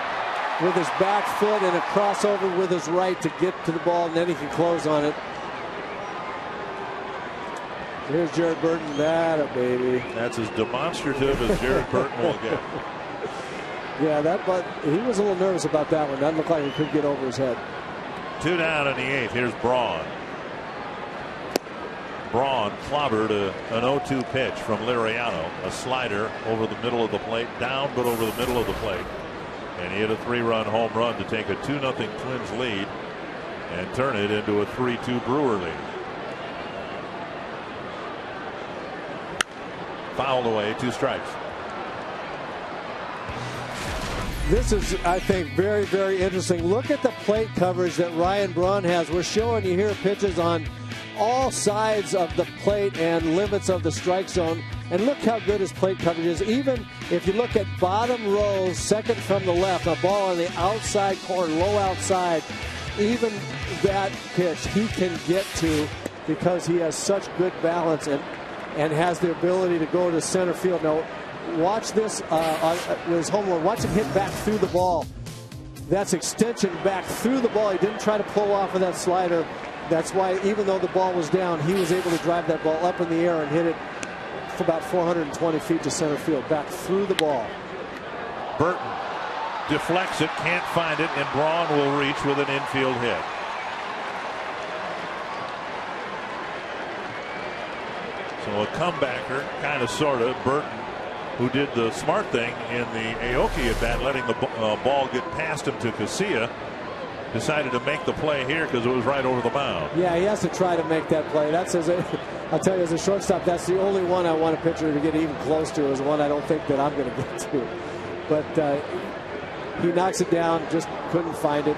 with his back foot and a crossover with his right to get to the ball, and then he can close on it. Here's Jared Burton. That a baby. That's as demonstrative as Jared Burton will get. Yeah, but he was a little nervous about that one. That looked like he could get over his head. 2 down in the 8th. Here's Braun. Braun clobbered an 0-2 pitch from Liriano. A slider over the middle of the plate, down but over the middle of the plate. And he hit a 3-run home run to take a 2-0 Twins lead and turn it into a 3-2 Brewer lead. Fouled away, 2 strikes. This is, I think, very, very interesting. Look at the plate coverage that Ryan Braun has. We're showing you here pitches on all sides of the plate and limits of the strike zone. And look how good his plate coverage is. Even if you look at bottom rows, second from the left, a ball on the outside corner, low outside, even that pitch he can get to because he has such good balance and has the ability to go to center field. Now, watch this with his home run. Watch him hit back through the ball. That's extension back through the ball. He didn't try to pull off of that slider. That's why, even though the ball was down, he was able to drive that ball up in the air and hit it for about 420 feet to center field, back through the ball. Burton deflects it, can't find it, and Braun will reach with an infield hit. So a comebacker, kind of, sort of. Burton, who did the smart thing in the Aoki at bat, letting the ball get past him to Casilla, decided to make the play here because it was right over the mound. Yeah, he has to try to make that play. That's I'll tell you, as a shortstop, that's the only one I want a pitcher to get even close to, is one I don't think that I'm going to get to. But he knocks it down, just couldn't find it.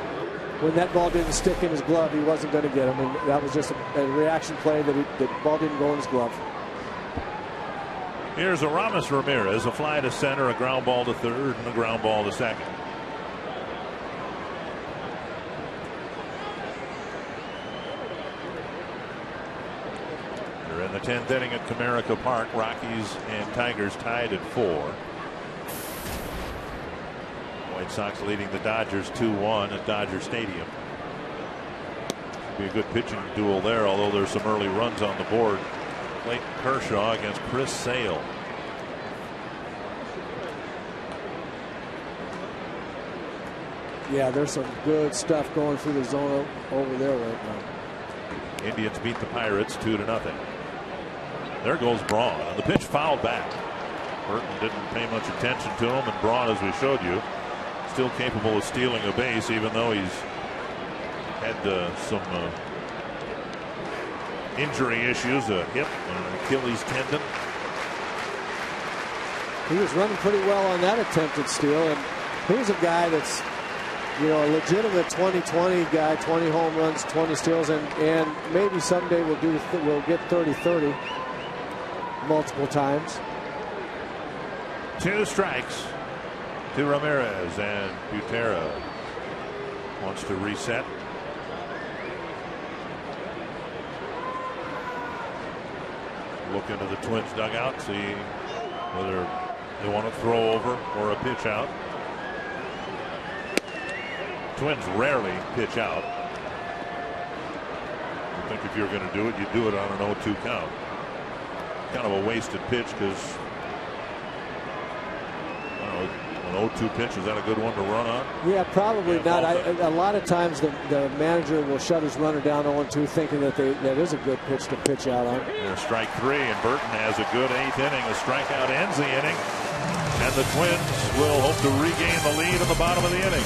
When that ball didn't stick in his glove, he wasn't going to get him. And that was just a reaction play that the ball didn't go in his glove. Here's Aramis Ramirez, a fly to center, a ground ball to third, and a ground ball to second. They're in the 10th inning at Comerica Park. Rockies and Tigers tied at 4. White Sox leading the Dodgers 2-1 at Dodger Stadium. Be a good pitching duel there, although there's some early runs on the board. Clayton Kershaw against Chris Sale. Yeah, there's some good stuff going through the zone over there right now. Indians beat the Pirates 2-0. There goes Braun. And the pitch fouled back. Burton didn't pay much attention to him, and Braun, as we showed you, still capable of stealing a base, even though he's had some injury issues, a hip and an Achilles tendon. He was running pretty well on that attempted steal, and here's a guy that's, you know, a legitimate 20-20 guy, 20 home runs, 20 steals, and maybe someday we'll get 30-30 multiple times. 2 strikes to Ramirez, and Butera wants to reset. Look into the Twins dugout, see whether they want to throw over or a pitch out. Twins rarely pitch out. I think if you're going to do it, you do it on an 0-2 count. Kind of a wasted pitch because, I don't know, an 0-2 pitch, is that a good one to run on? Yeah, probably not. A lot of times the manager will shut his runner down 0-2, thinking that that is a good pitch to pitch out on. There's strike 3, and Burton has a good 8th inning. A strikeout ends the inning, and the Twins will hope to regain the lead at the bottom of the inning.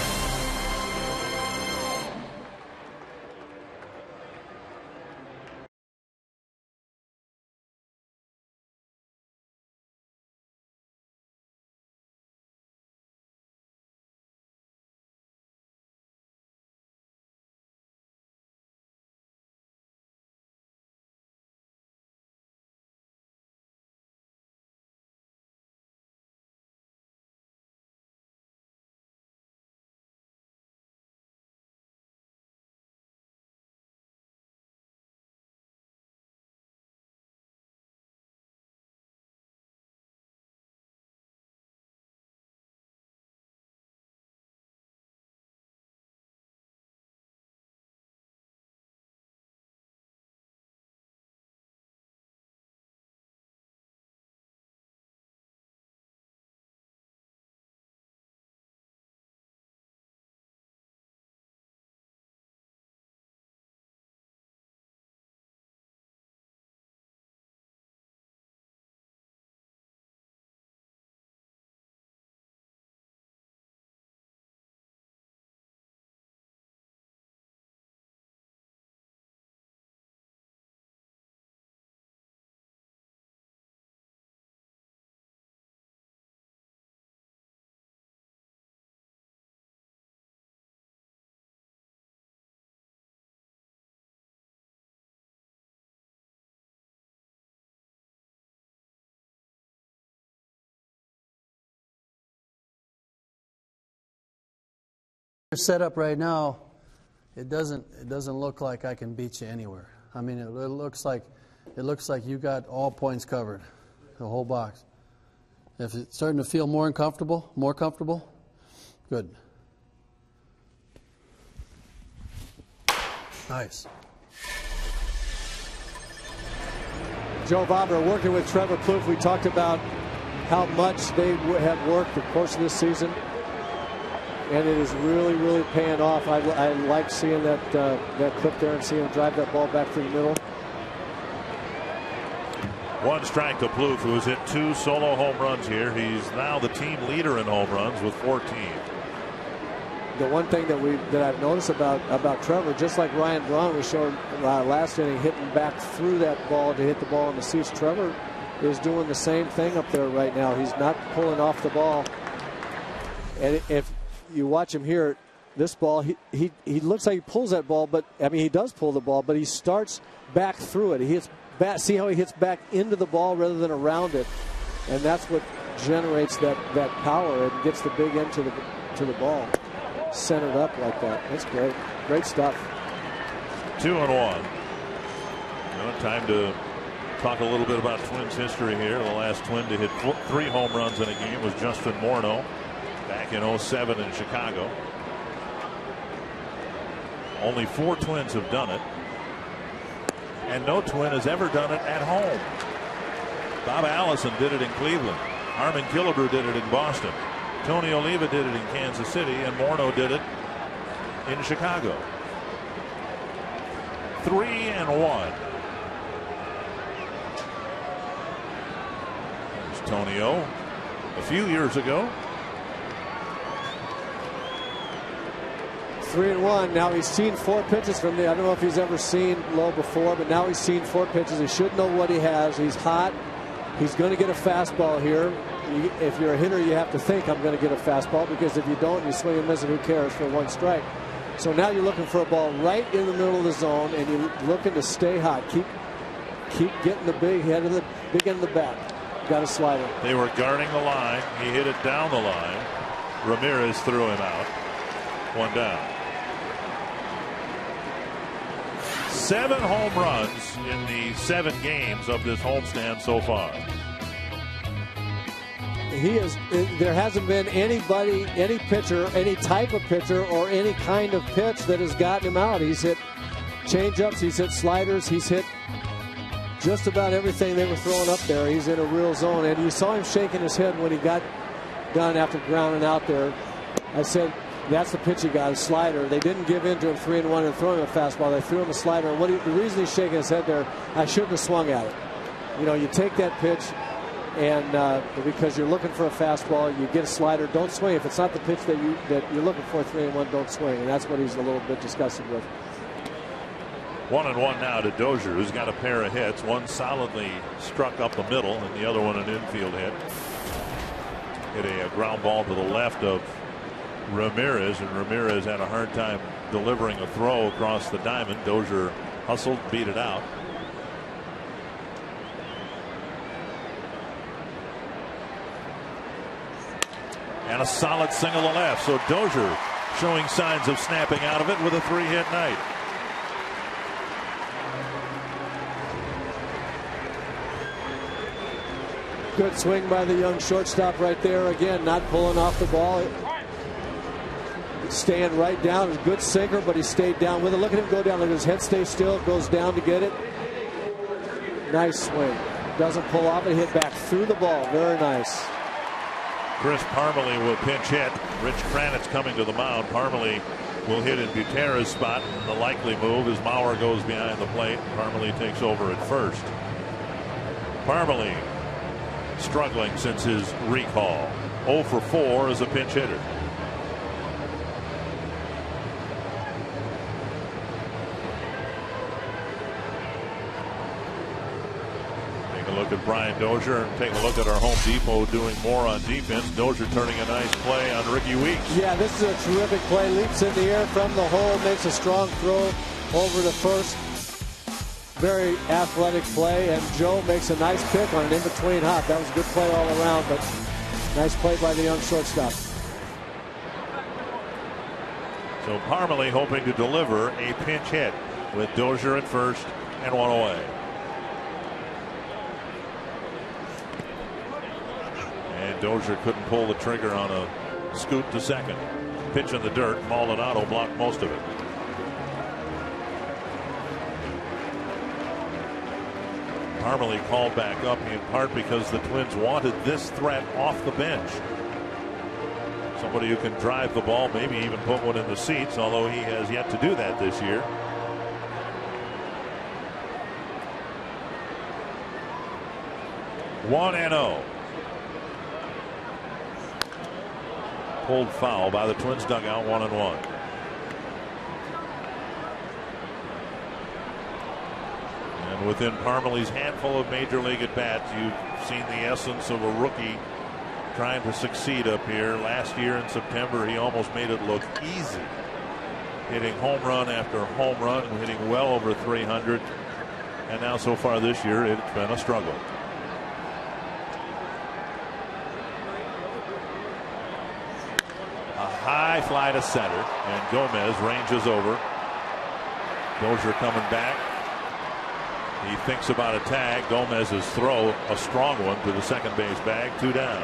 Set up right now, it doesn't look like I can beat you anywhere. I mean, it looks like you got all points covered, the whole box. If it's starting to feel more comfortable, good. Nice. Joe Bobber working with Trevor Plouffe. We talked about how much they have worked the course of this season, and it is really, really paying off. I like seeing that clip there and seeing him drive that ball back through the middle. 1 strike to Plouffe, who's hit 2 solo home runs here. He's now the team leader in home runs with 14. The one thing that I've noticed about Trevor, just like Ryan Braun was showing last inning, hitting back through that ball to hit the ball in the seats, Trevor is doing the same thing up there right now. He's not pulling off the ball. And if you watch him here, this ball, he looks like he pulls that ball, but I mean he does pull the ball, but he starts back through it. He hits back. See how he hits back into the ball rather than around it, and that's what generates that power and gets the big end to the ball. Centered up like that. That's great. Great stuff. 2-1. Time to talk a little bit about Twins history here. The last Twin to hit 3 home runs in a game was Justin Morneau back in 07 in Chicago. Only 4 Twins have done it, and no Twin has ever done it at home. Bob Allison did it in Cleveland. Armin Killebrew did it in Boston. Tony Oliva did it in Kansas City, and Morneau did it in Chicago. 3-1. There's Tony O a few years ago. 3-1. Now he's seen 4 pitches from the. I don't know if he's ever seen Lowe before, but now he's seen 4 pitches. He should know what he has. He's hot. He's going to get a fastball here. If you're a hitter, you have to think I'm going to get a fastball, because if you don't, you swing and miss it. Who cares for 1 strike? So now you're looking for a ball right in the middle of the zone, and you're looking to stay hot. Keep getting the big end of the bat. Got a slider. They were guarding the line. He hit it down the line. Ramirez threw him out. 1 down. 7 home runs in the 7 games of this homestand so far. There hasn't been anybody, any pitcher, any type of pitcher, or any kind of pitch that has gotten him out. He's hit changeups, he's hit sliders, he's hit just about everything they were throwing up there. He's in a real zone, and you saw him shaking his head when he got done after grounding out there. I said, that's the pitch he got, a slider. They didn't give in to him 3-1 and throw him a fastball. They threw him a slider. And the reason he's shaking his head there, I shouldn't have swung at it. You know, you take that pitch, and because you're looking for a fastball, you get a slider. Don't swing. If it's not the pitch that you're looking for, 3-1, don't swing. And that's what he's a little bit disgusted with. 1-1 now to Dozier, who's got a pair of hits. One solidly struck up the middle, and the other one an infield hit. Hit a ground ball to the left of Ramirez, and Ramirez had a hard time delivering a throw across the diamond. Dozier hustled, beat it out. And a solid single to left. So Dozier showing signs of snapping out of it with a 3-hit night. Good swing by the young shortstop right there. Again, not pulling off the ball. Staying right down. It's a good sinker, but he stayed down with it. Look at him go down. Look at his head stay still. Goes down to get it. Nice swing. Doesn't pull off it. Hit back through the ball. Very nice. Chris Parmelee will pinch hit. Rich Kranitz coming to the mound. Parmelee will hit in Butera's spot. The likely move is Maurer goes behind the plate. Parmelee takes over at first. Parmelee struggling since his recall. 0 for 4 as a pinch hitter. Look at Brian Dozier and take a look at our Home Depot doing more on defense. Dozier turning a nice play on Ricky Weeks. Yeah, this is a terrific play. Leaps in the air from the hole, makes a strong throw over to first. Very athletic play, and Joe makes a nice pick on an in-between hop. That was a good play all around, but nice play by the young shortstop. So Parmalee hoping to deliver a pinch hit with Dozier at first and one away. And Dozier couldn't pull the trigger on a scoot to second. Pitch in the dirt. Maldonado blocked most of it. Parmalee called back up in part because the Twins wanted this threat off the bench. Somebody who can drive the ball, maybe even put one in the seats, although he has yet to do that this year. One and 0. Pulled foul by the Twins dugout, 1-1. And within Parmalee's handful of major league at bats, you've seen the essence of a rookie trying to succeed up here. Last year in September, he almost made it look easy, hitting home run after home run, hitting well over 300. And now so far this year, it's been a struggle. A high fly to center, and Gomez ranges over. Dozier coming back. He thinks about a tag. Gomez's throw, a strong one to the second base bag, 2 down.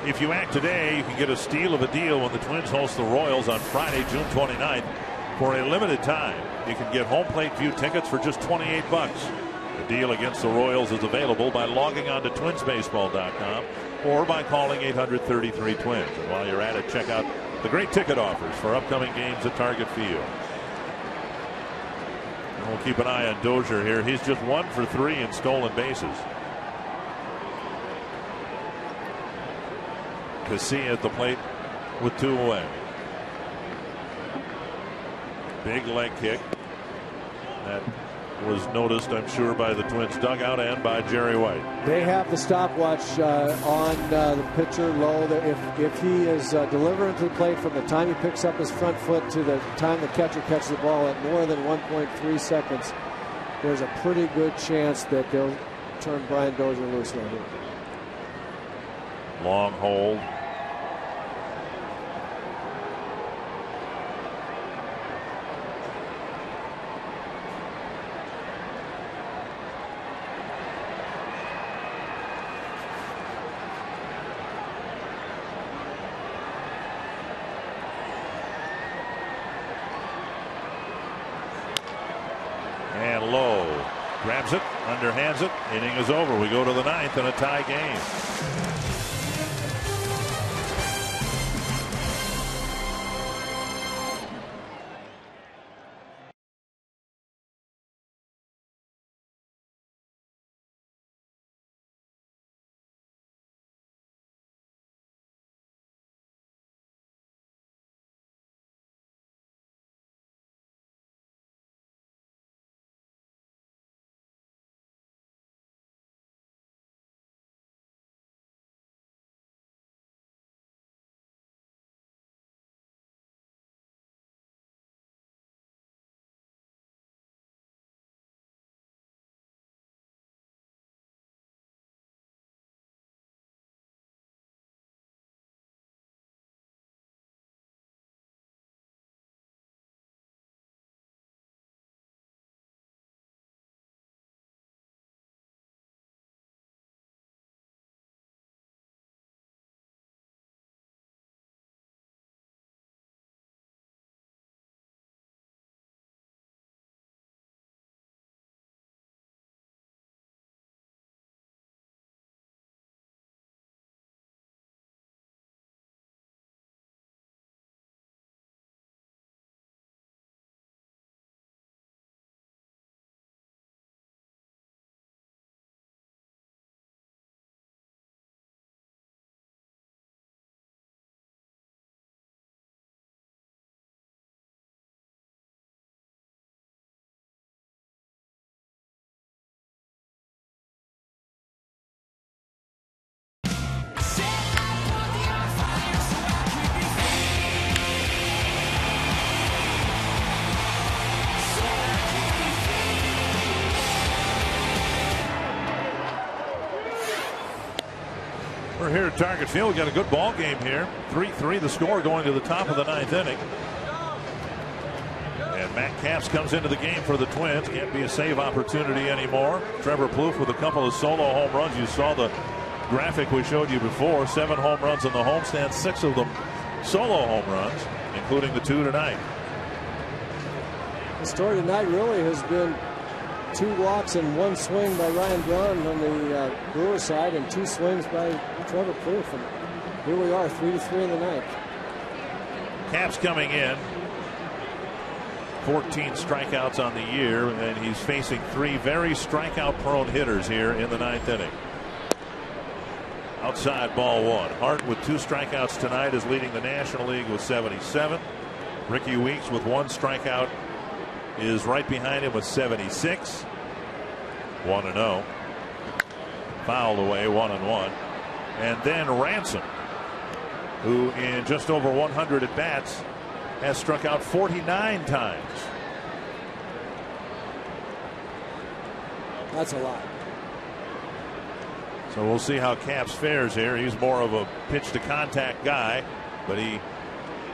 If you act today, you can get a steal of a deal when the Twins host the Royals on Friday, June 29th. For a limited time, you can get home plate view tickets for just $28. The deal against the Royals is available by logging on to twinsbaseball.com or by calling 800-33-TWINS. And while you're at it, check out the great ticket offers for upcoming games at Target Field. And we'll keep an eye on Dozier here. He's just 1 for 3 in stolen bases. Casilla at the plate with 2 away. Big leg kick. That was noticed, I'm sure, by the Twins dugout and by Jerry White. They have the stopwatch on the pitcher low. If he is delivering to the plate from the time he picks up his front foot to the time the catcher catches the ball at more than 1.3 seconds, there's a pretty good chance that they'll turn Brian Dozier loose right here. Long hold. And low. Grabs it, underhands it. Inning is over. We go to the 9th in a tie game. We're here at Target Field. We got a good ball game here. 3-3 the score going to the top of the 9th inning. And Matt Capps comes into the game for the Twins. Can't be a save opportunity anymore. Trevor Plouffe with a couple of solo home runs. You saw the graphic we showed you before. 7 home runs on the homestand, 6 of them solo home runs, including the 2 tonight. The story tonight really has been 2 walks and 1 swing by Ryan Braun on the Brewers side, and 2 swings by Trevor Plouffe. And here we are, 3-3 in the ninth. Capps coming in. 14 strikeouts on the year, and he's facing 3 very strikeout-prone hitters here in the 9th inning. Outside, ball 1. Hart with 2 strikeouts tonight is leading the National League with 77. Ricky Weeks with 1 strikeout is right behind him with 76. 1-0. Fouled away, 1-1. And then Ransom, who in just over 100 at bats has struck out 49 times. That's a lot. So we'll see how Capps fares here. He's more of a pitch to contact guy, but he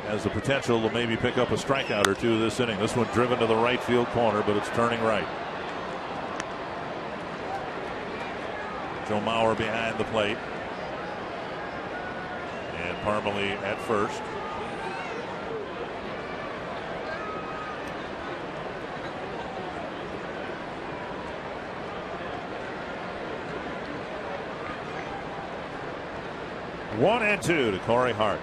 has the potential to maybe pick up a strikeout or 2 this inning. This one driven to the right field corner, but it's turning right. Joe Mauer behind the plate. And Parmalee at first. One and 2 to Corey Hart.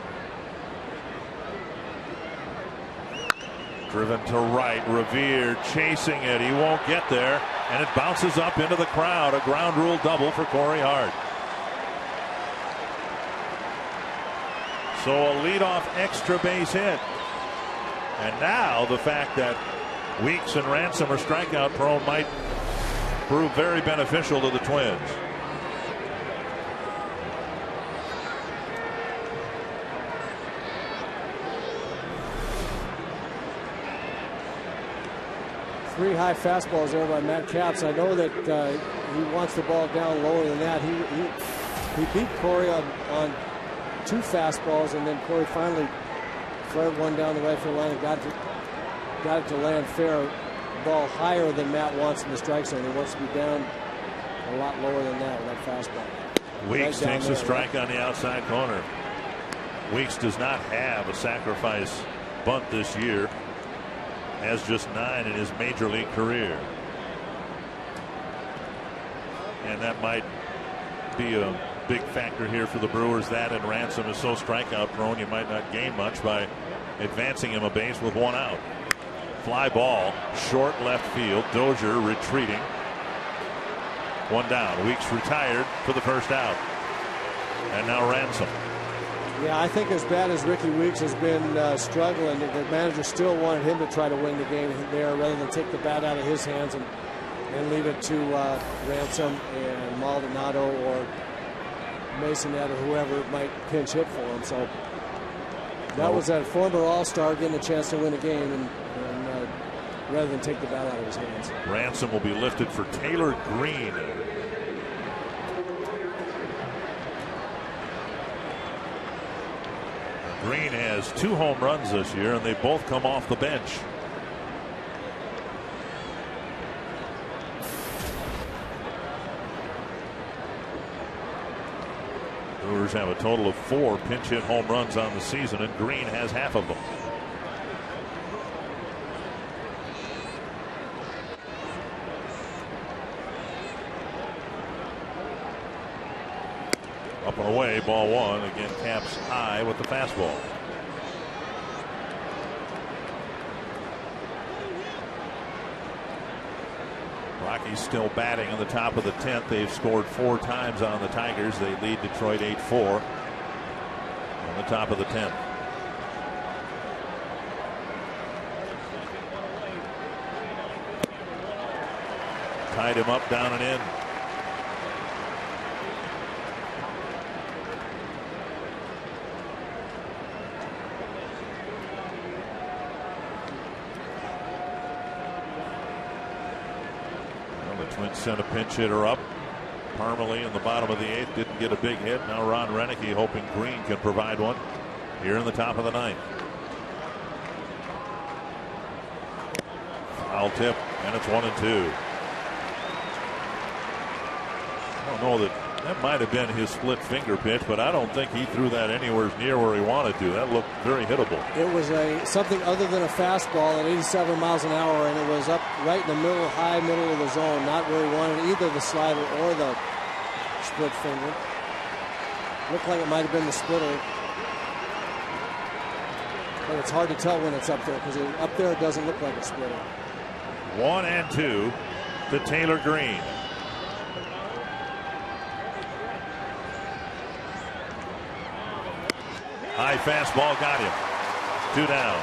Driven to right, Revere chasing it. He won't get there, and it bounces up into the crowd. A ground rule double for Corey Hart. So a leadoff extra base hit. And now the fact that Weeks and Ransom are strikeout prone might prove very beneficial to the Twins. Three high fastballs there by Matt Capps. I know that he wants the ball down lower than that. He beat Corey on 2 fastballs, and then Corey finally flared one down the right field line and got it to land fair. Ball higher than Matt wants in the strike zone. He wants to be down a lot lower than that with that fastball. Weeks takes a strike on the outside corner. Weeks does not have a sacrifice bunt this year. Has just 9 in his major league career. And that might be a big factor here for the Brewers. That and Ransom is so strikeout prone, you might not gain much by advancing him a base with 1 out. Fly ball, short left field. Dozier retreating. 1 down. Weeks retired for the first out. And now Ransom. Yeah, I think as bad as Ricky Weeks has been struggling, the manager still wanted him to try to win the game there rather than take the bat out of his hands and leave it to Ransom and Maldonado or Masonette or whoever might pinch hit for him. So that was that former All-Star getting a chance to win a game and rather than take the bat out of his hands. Ransom will be lifted for Taylor Green. Green has 2 home runs this year, and they both come off the bench. Brewers have a total of 4 pinch hit home runs on the season, and Green has half of them. Up and away, ball 1. Again, Capps high with the fastball. Rockies still batting in the top of the 10th. They've scored 4 times on the Tigers. They lead Detroit 8-4 on the top of the 10th. Tied him up, down and in. Twins sent a pinch hitter up. Parmalee in the bottom of the 8th didn't didn't get a big hit. Now Ron Renicky hoping Green can provide one here in the top of the ninth. Foul tip, and it's 1-2. I don't know that might have been his split finger pitch, but I don't think he threw that anywhere near where he wanted to. That looked very hittable. It was something other than a fastball at 87 miles an hour, and it was up right in the middle, high middle of the zone, not where he wanted either the slider or the split finger. Looked like it might have been the splitter. But it's hard to tell when it's up there, because up there it doesn't look like a splitter. 1-2 to Taylor Green. High fastball got him. 2 down.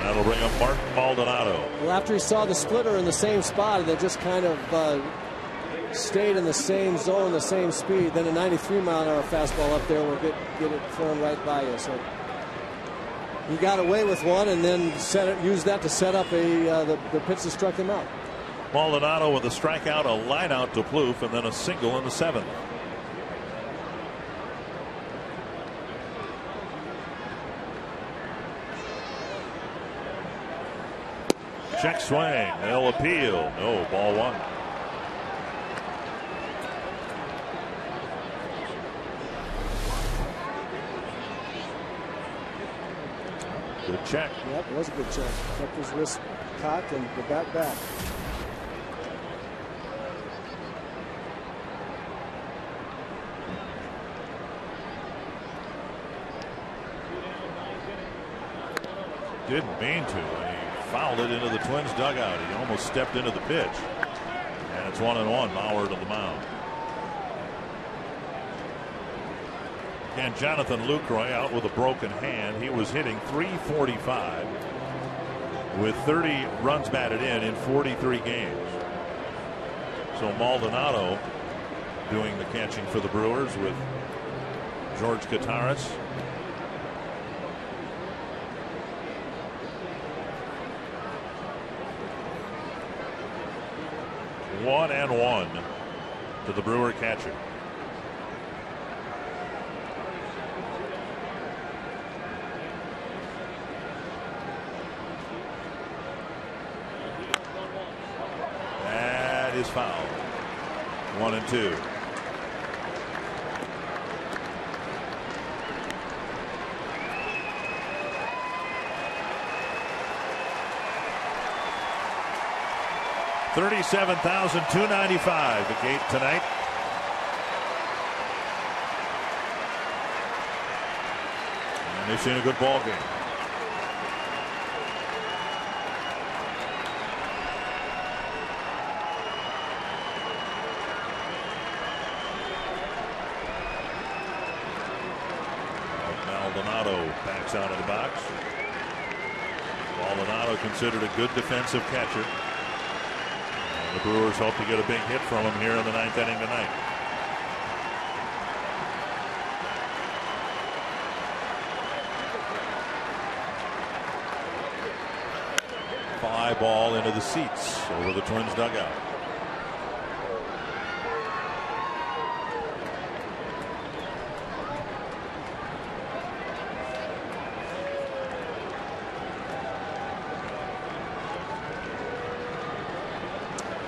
That'll bring up Martin Maldonado. Well, after he saw the splitter in the same spot, that just kind of stayed in the same zone, the same speed. Then a 93-mile-an-hour fastball up there will get it thrown right by you. So he got away with one, and then used that to set up the pitch that struck him out. Maldonado with a strikeout, a line out to Plouffe, and then a single in the 7th. Check swing. They'll appeal. No, ball 1. Good check. Yep, it was a good check. Kept his wrist cocked and the bat back. Didn't mean to. He fouled it into the Twins dugout. He almost stepped into the pitch. And it's 1-1. Mauer to the mound. And Jonathan Lucroy out with a broken hand. He was hitting .345 with 30 runs batted in 43 games. So Maldonado doing the catching for the Brewers with George Kataris. One and 1 to the Brewer catcher. That is foul. 1-2. $37,295 the gate tonight. And they've seen a good ball game. Maldonado backs out of the box. Maldonado considered a good defensive catcher. The Brewers hope to get a big hit from him here in the 9th inning tonight. Fly ball into the seats over the Twins dugout.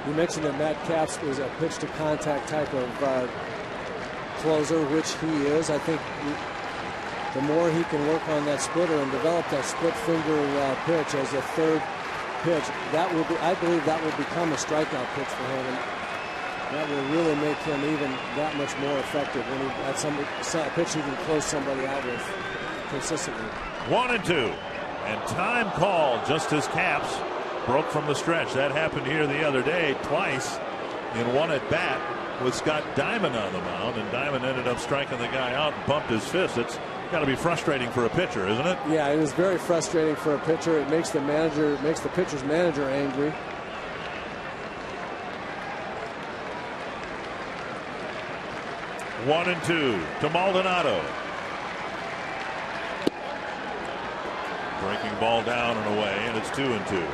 You mentioned that Matt Capps was a pitch to contact type of closer, which he is. I think the more he can work on that splitter and develop that split finger pitch as a third pitch, I believe that will become a strikeout pitch for him, and that will really make him even that much more effective when he at a pitch he can close somebody out with consistently. 1-2, and time called just as Capps broke from the stretch. That happened here the other day twice in one at bat with Scott Diamond on the mound, and Diamond ended up striking the guy out and bumped his fist. It's got to be frustrating for a pitcher, isn't it? Yeah, it is very frustrating for a pitcher. It makes the pitcher's manager angry. One and 2 to Maldonado. Breaking ball down and away, and it's 2-2.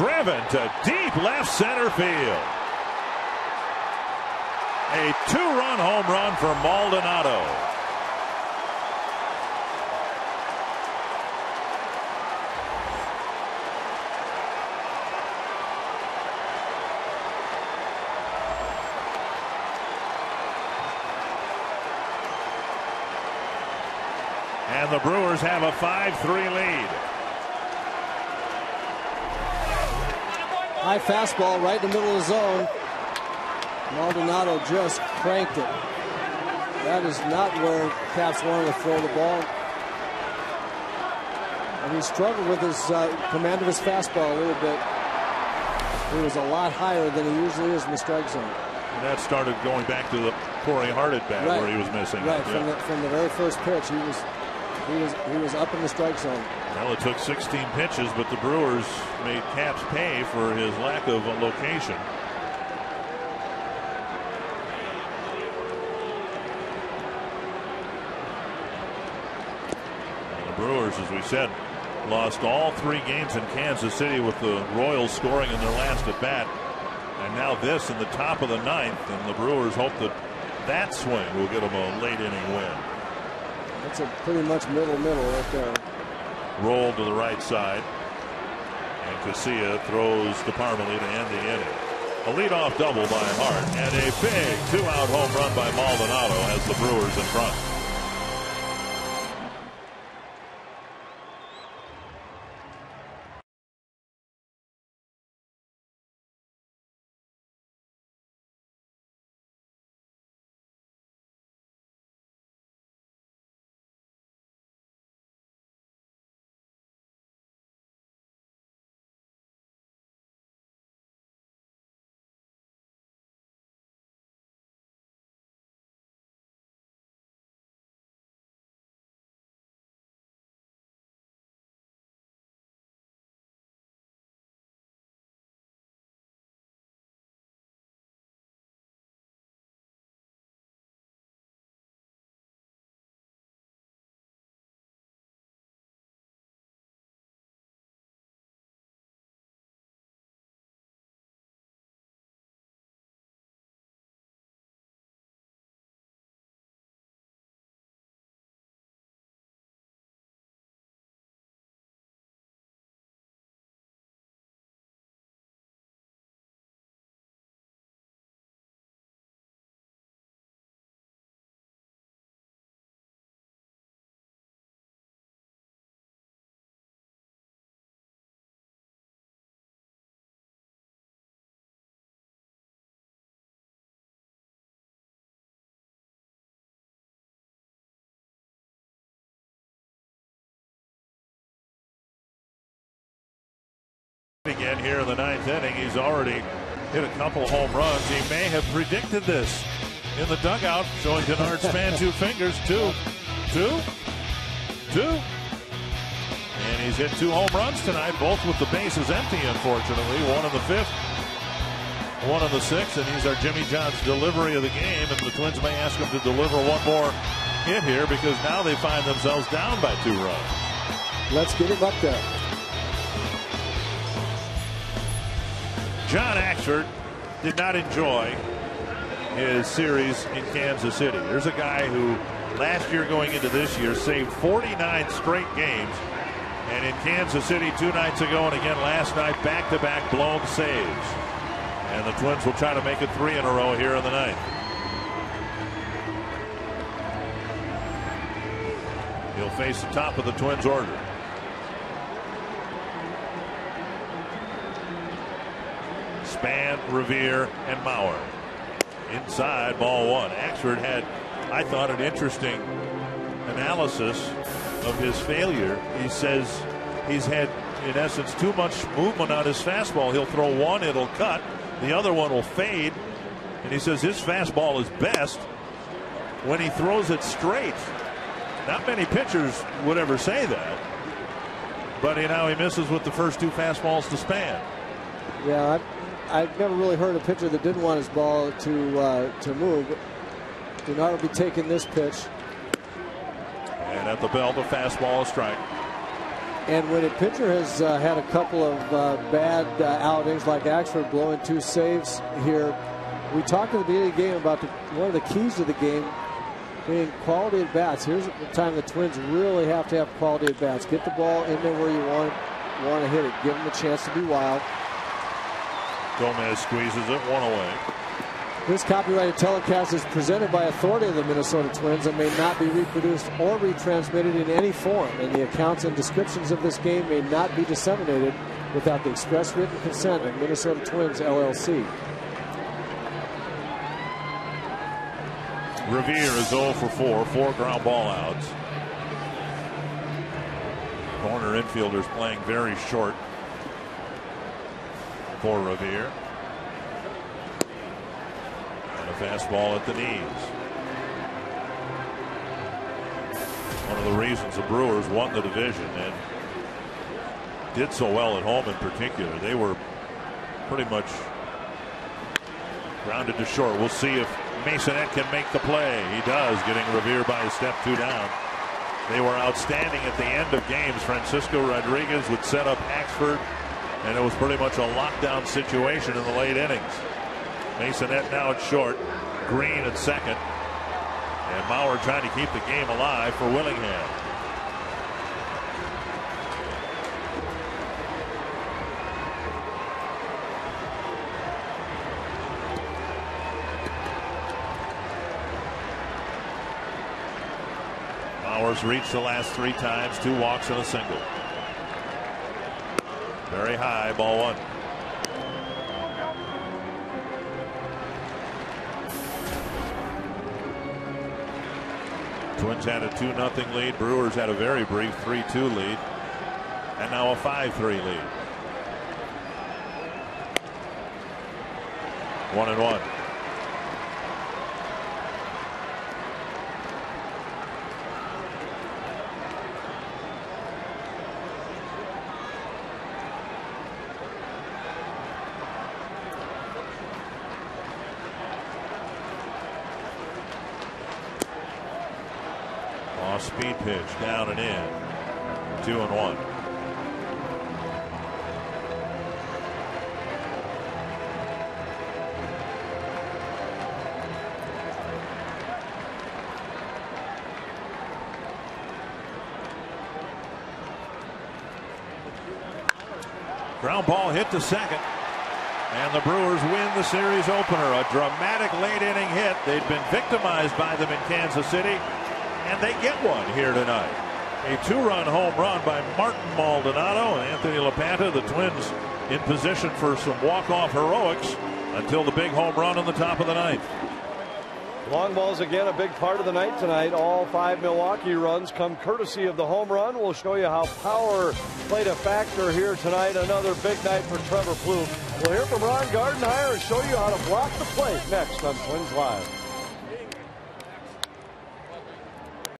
driven to deep left center field. A 2-run home run for Maldonado. And the Brewers have a 5-3 lead. High fastball right in the middle of the zone. Maldonado just cranked it. That is not where Caps wanted to throw the ball. And he struggled with his command of his fastball a little bit. He was a lot higher than he usually is in the strike zone. And that started going back to the Corey Hart at bat, where he was missing. Right, from the very first pitch, he was up in the strike zone. Well, it took 16 pitches, but the Brewers made Caps pay for his lack of location. Brewers, as we said, lost all 3 games in Kansas City with the Royals scoring in their last at bat. And now this in the top of the 9th, and the Brewers hope that swing will get them a late inning win. That's a pretty much middle right there. Rolled to the right side. And Casilla throws to Parmelee to end the inning. A leadoff double by Hart, and a big 2-out home run by Maldonado has the Brewers in front. Again here in the 9th inning, he's already hit a couple home runs. He may have predicted this in the dugout, showing Denard Span 2 fingers. Two. And he's hit 2 home runs tonight, both with the bases empty, unfortunately. 1 in the 5th, 1 in the 6th, and he's our Jimmy John's delivery of the game. And the Twins may ask him to deliver one more hit here, because now they find themselves down by 2 runs. Let's get him up there. John Axford did not enjoy his series in Kansas City. There's a guy who last year going into this year saved 49 straight games. And in Kansas City 2 nights ago and again last night, back-to-back blown saves. And the Twins will try to make it 3 in a row here in the 9th. He'll face the top of the Twins order. Span, Revere, and Mauer. Inside, ball 1. Axford had, I thought, an interesting analysis of his failure. He says he's had, in essence, too much movement on his fastball. He'll throw one, it'll cut. The other one will fade. And he says his fastball is best when he throws it straight. Not many pitchers would ever say that. But now he misses with the first 2 fastballs to Span. Yeah, I've never really heard a pitcher that didn't want his ball to move. Denard will be taking this pitch. And at the belt, a fastball, a strike. And when a pitcher has had a couple of bad outings, like Axford blowing 2 saves here, we talked at the beginning of the game about one of the keys to the game being quality at bats. Here's the time the Twins really have to have quality at bats. Get the ball in there where you want to hit it. Give them a chance to be wild. Gomez squeezes it, 1 away. This copyrighted telecast is presented by authority of the Minnesota Twins and may not be reproduced or retransmitted in any form, and the accounts and descriptions of this game may not be disseminated without the express written consent of Minnesota Twins, LLC. Revere is 0 for 4 ground ball outs. Corner infielders playing very short for Revere. Fastball at the knees. One of the reasons the Brewers won the division and did so well at home in particular. They were pretty much grounded to short. We'll see if Masonette can make the play. He does, getting Revere by a step 2 down. They were outstanding at the end of games. Francisco Rodriguez would set up Axford, and it was pretty much a lockdown situation in the late innings. Masonette now at short, Green at second, and Maurer trying to keep the game alive for Willingham. Maurer's reached the last 3 times, 2 walks and a single. Very high, ball 1. Twins had a 2-0 lead. Brewers had a very brief 3-2 lead. And now a 5-3 lead. 1-1. Speed pitch down and in. 2-1. Ground ball hit to second, and the Brewers win the series opener. A dramatic late inning hit. They'd been victimized by them in Kansas City, and they get one here tonight. A 2-run home run by Martin Maldonado and Anthony LaPanta. The Twins in position for some walk-off heroics until the big home run in the top of the 9th. Long balls again, a big part of the night tonight. All 5 Milwaukee runs come courtesy of the home run. We'll show you how power played a factor here tonight. Another big night for Trevor Plouffe. We'll hear from Ron Gardenhire and show you how to block the plate next on Twins Live.